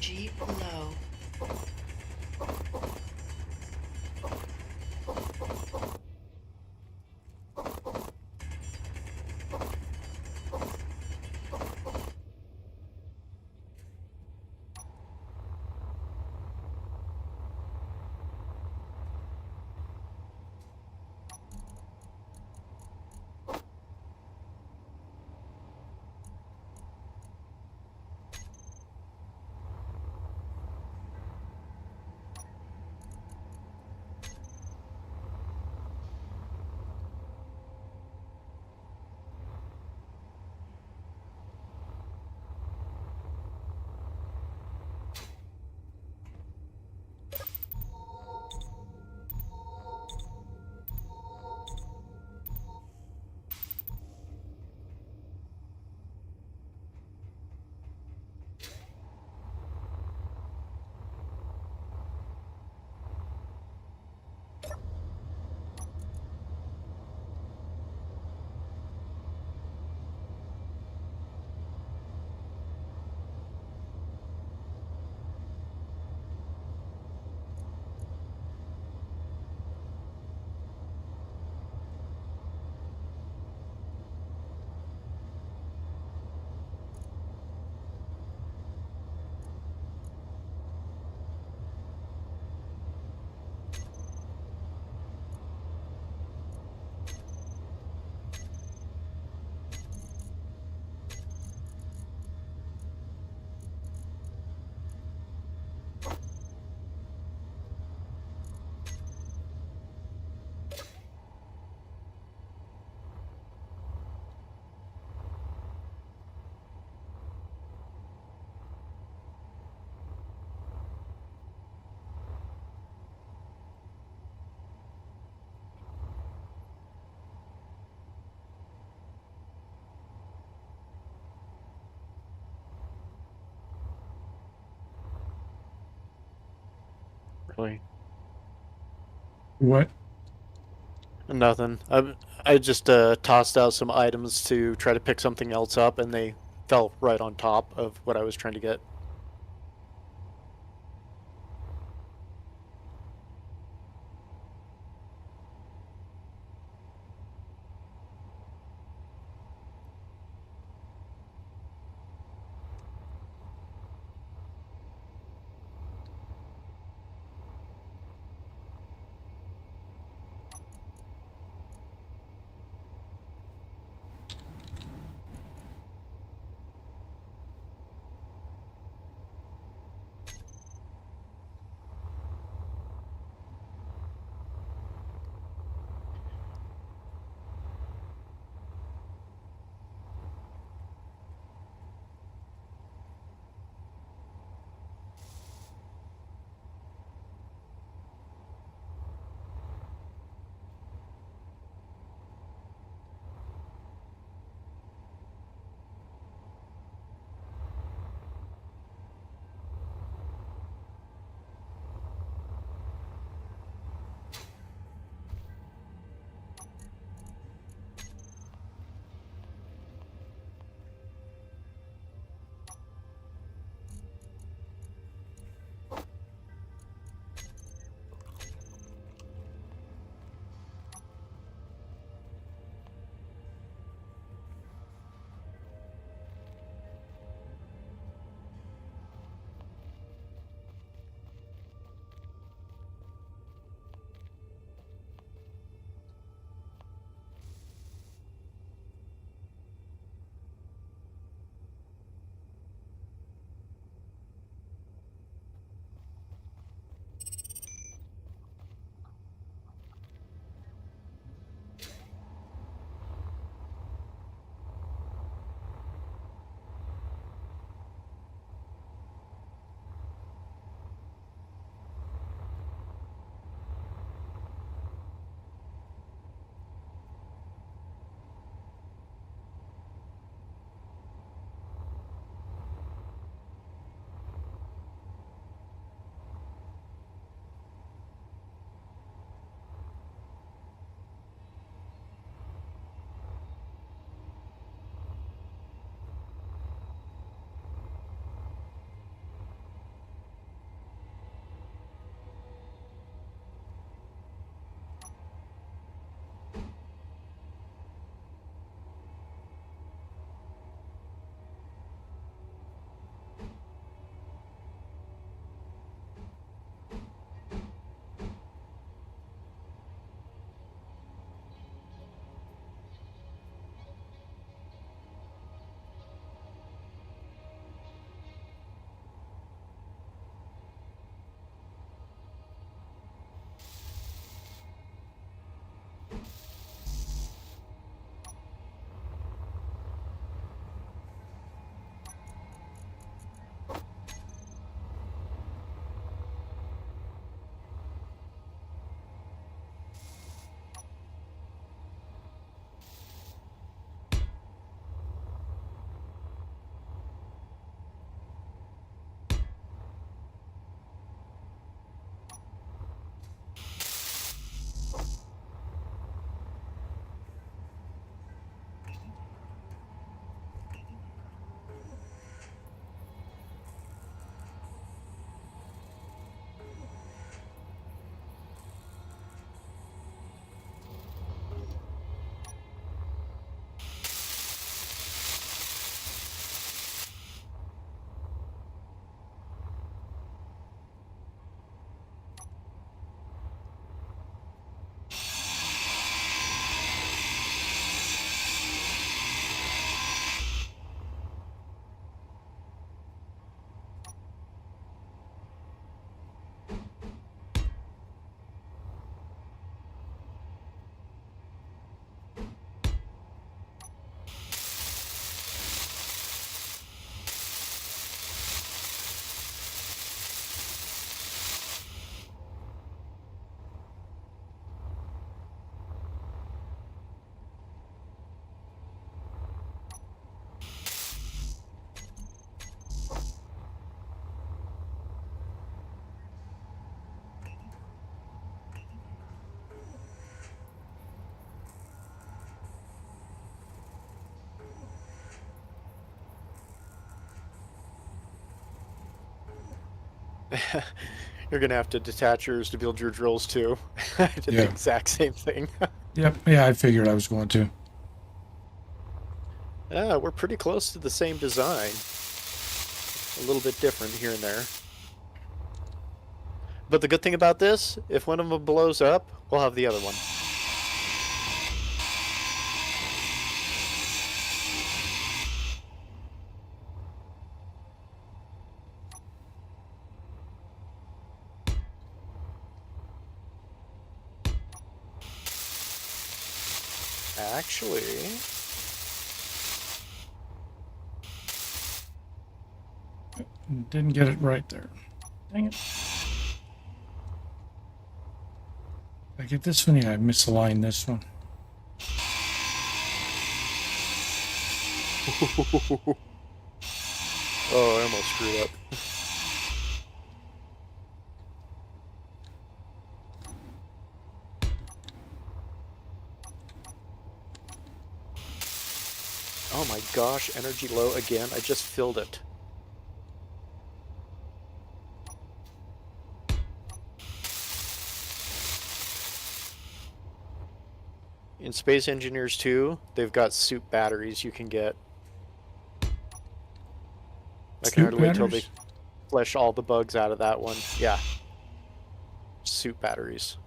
Energy low. Really. What? Nothing. I just tossed out some items to try to pick something else up, and they fell right on top of what I was trying to get. You're gonna have to detach yours to build your drills too. I did the exact same thing. Yep. Yeah, I figured I was going to. Yeah, we're pretty close to the same design. A little bit different here and there. But the good thing about this, if one of them blows up, we'll have the other one. Actually... Didn't get it right there. Dang it. I get this one? Yeah, I misaligned this one. Oh, I almost screwed up. Oh my gosh, energy low again. I just filled it. In Space Engineers 2, they've got soup batteries you can get. I can hardly wait till they flesh all the bugs out of that one. Yeah. Soup batteries.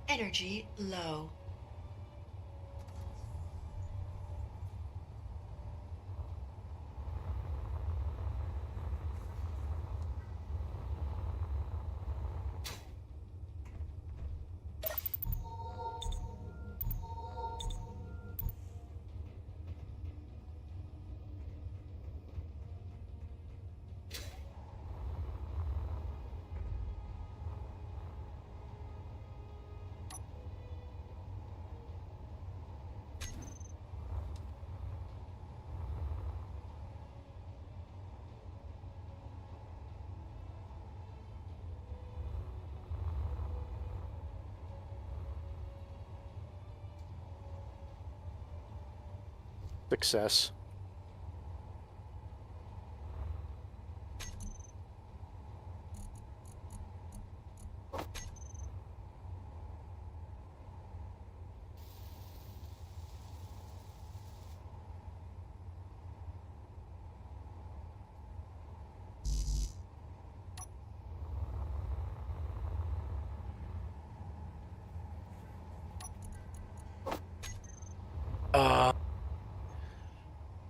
Energy low. Success.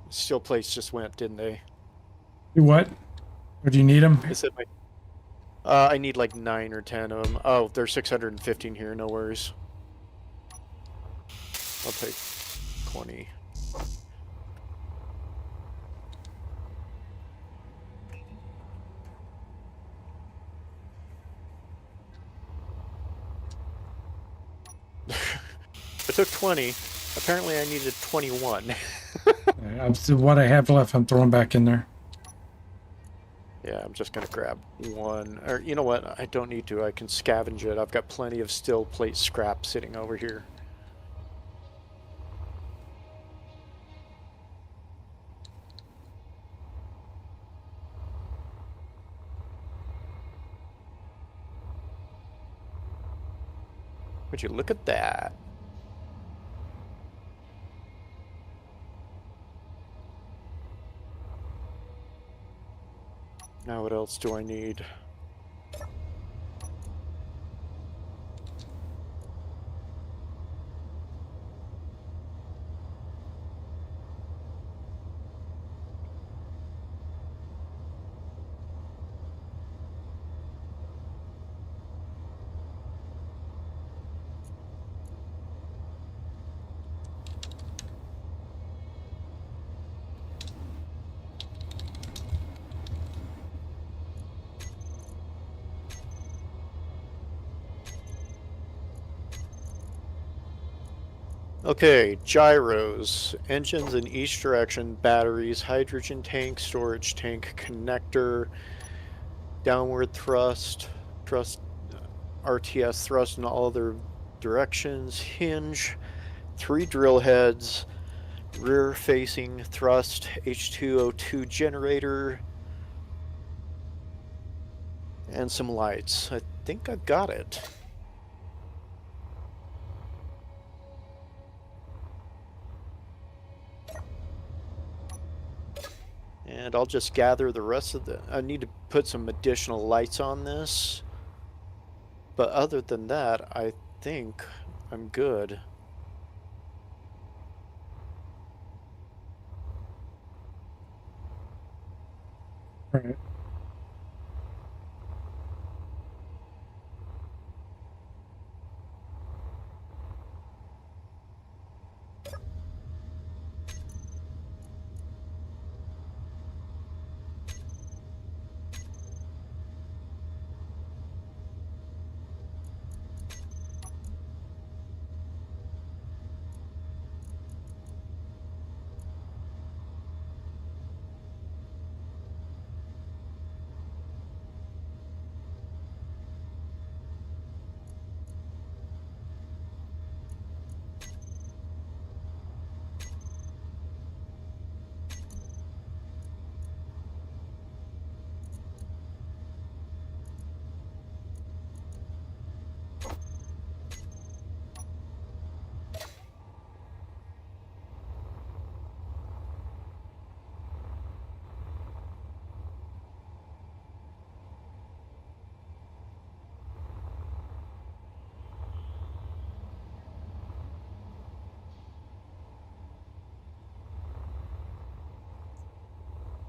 Steel plates just went, didn't they? Do what? Or do you need them? I said my... I need like 9 or 10 of them. Oh, there's 615 here, no worries. I'll take 20. I took 20. Apparently I needed 21. What I have left, I'm throwing back in there. Yeah, I'm just gonna grab one. Or you know what? I don't need to. I can scavenge it. I've got plenty of steel plate scrap sitting over here. Would you look at that? Now what else do I need? Okay, gyros, engines in each direction, batteries, hydrogen tank, storage tank, connector, downward thrust, RTS thrust in all other directions, hinge, 3 drill heads, rear facing thrust, H2O2 generator, and some lights. I think I've got it. And I'll just gather the rest of the... I need to put some additional lights on this. But other than that, I think I'm good. All right.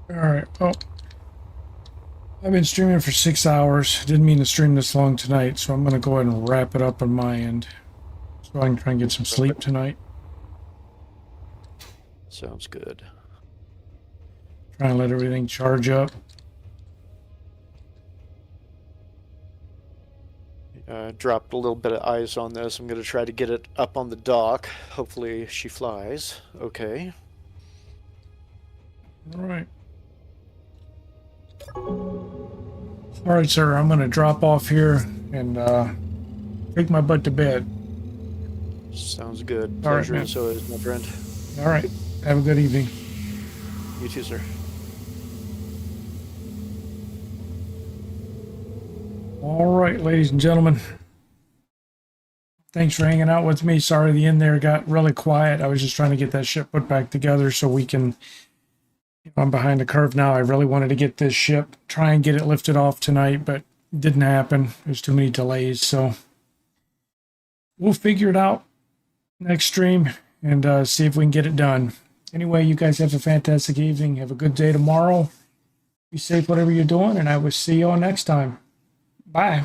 All right. Well, I've been streaming for 6 hours. Didn't mean to stream this long tonight, so I'm going to go ahead and wrap it up on my end, so I can try and get some sleep tonight. Sounds good. Try and let everything charge up. Dropped a little bit of ice on this. I'm going to try to get it up on the dock. Hopefully she flies. Okay. All right. All right, sir. I'm going to drop off here and take my butt to bed. Sounds good. All right, Pleasure man. as always, my friend. All right. Have a good evening. You too, sir. All right, ladies and gentlemen. Thanks for hanging out with me. Sorry the end there got really quiet. I was just trying to get that ship put back together so we can... I'm behind the curve now. I really wanted to get this ship, try and get it lifted off tonight, but it didn't happen. There's too many delays, so we'll figure it out next stream and see if we can get it done. Anyway, you guys have a fantastic evening. Have a good day tomorrow. Be safe, whatever you're doing, and I will see you all next time. Bye.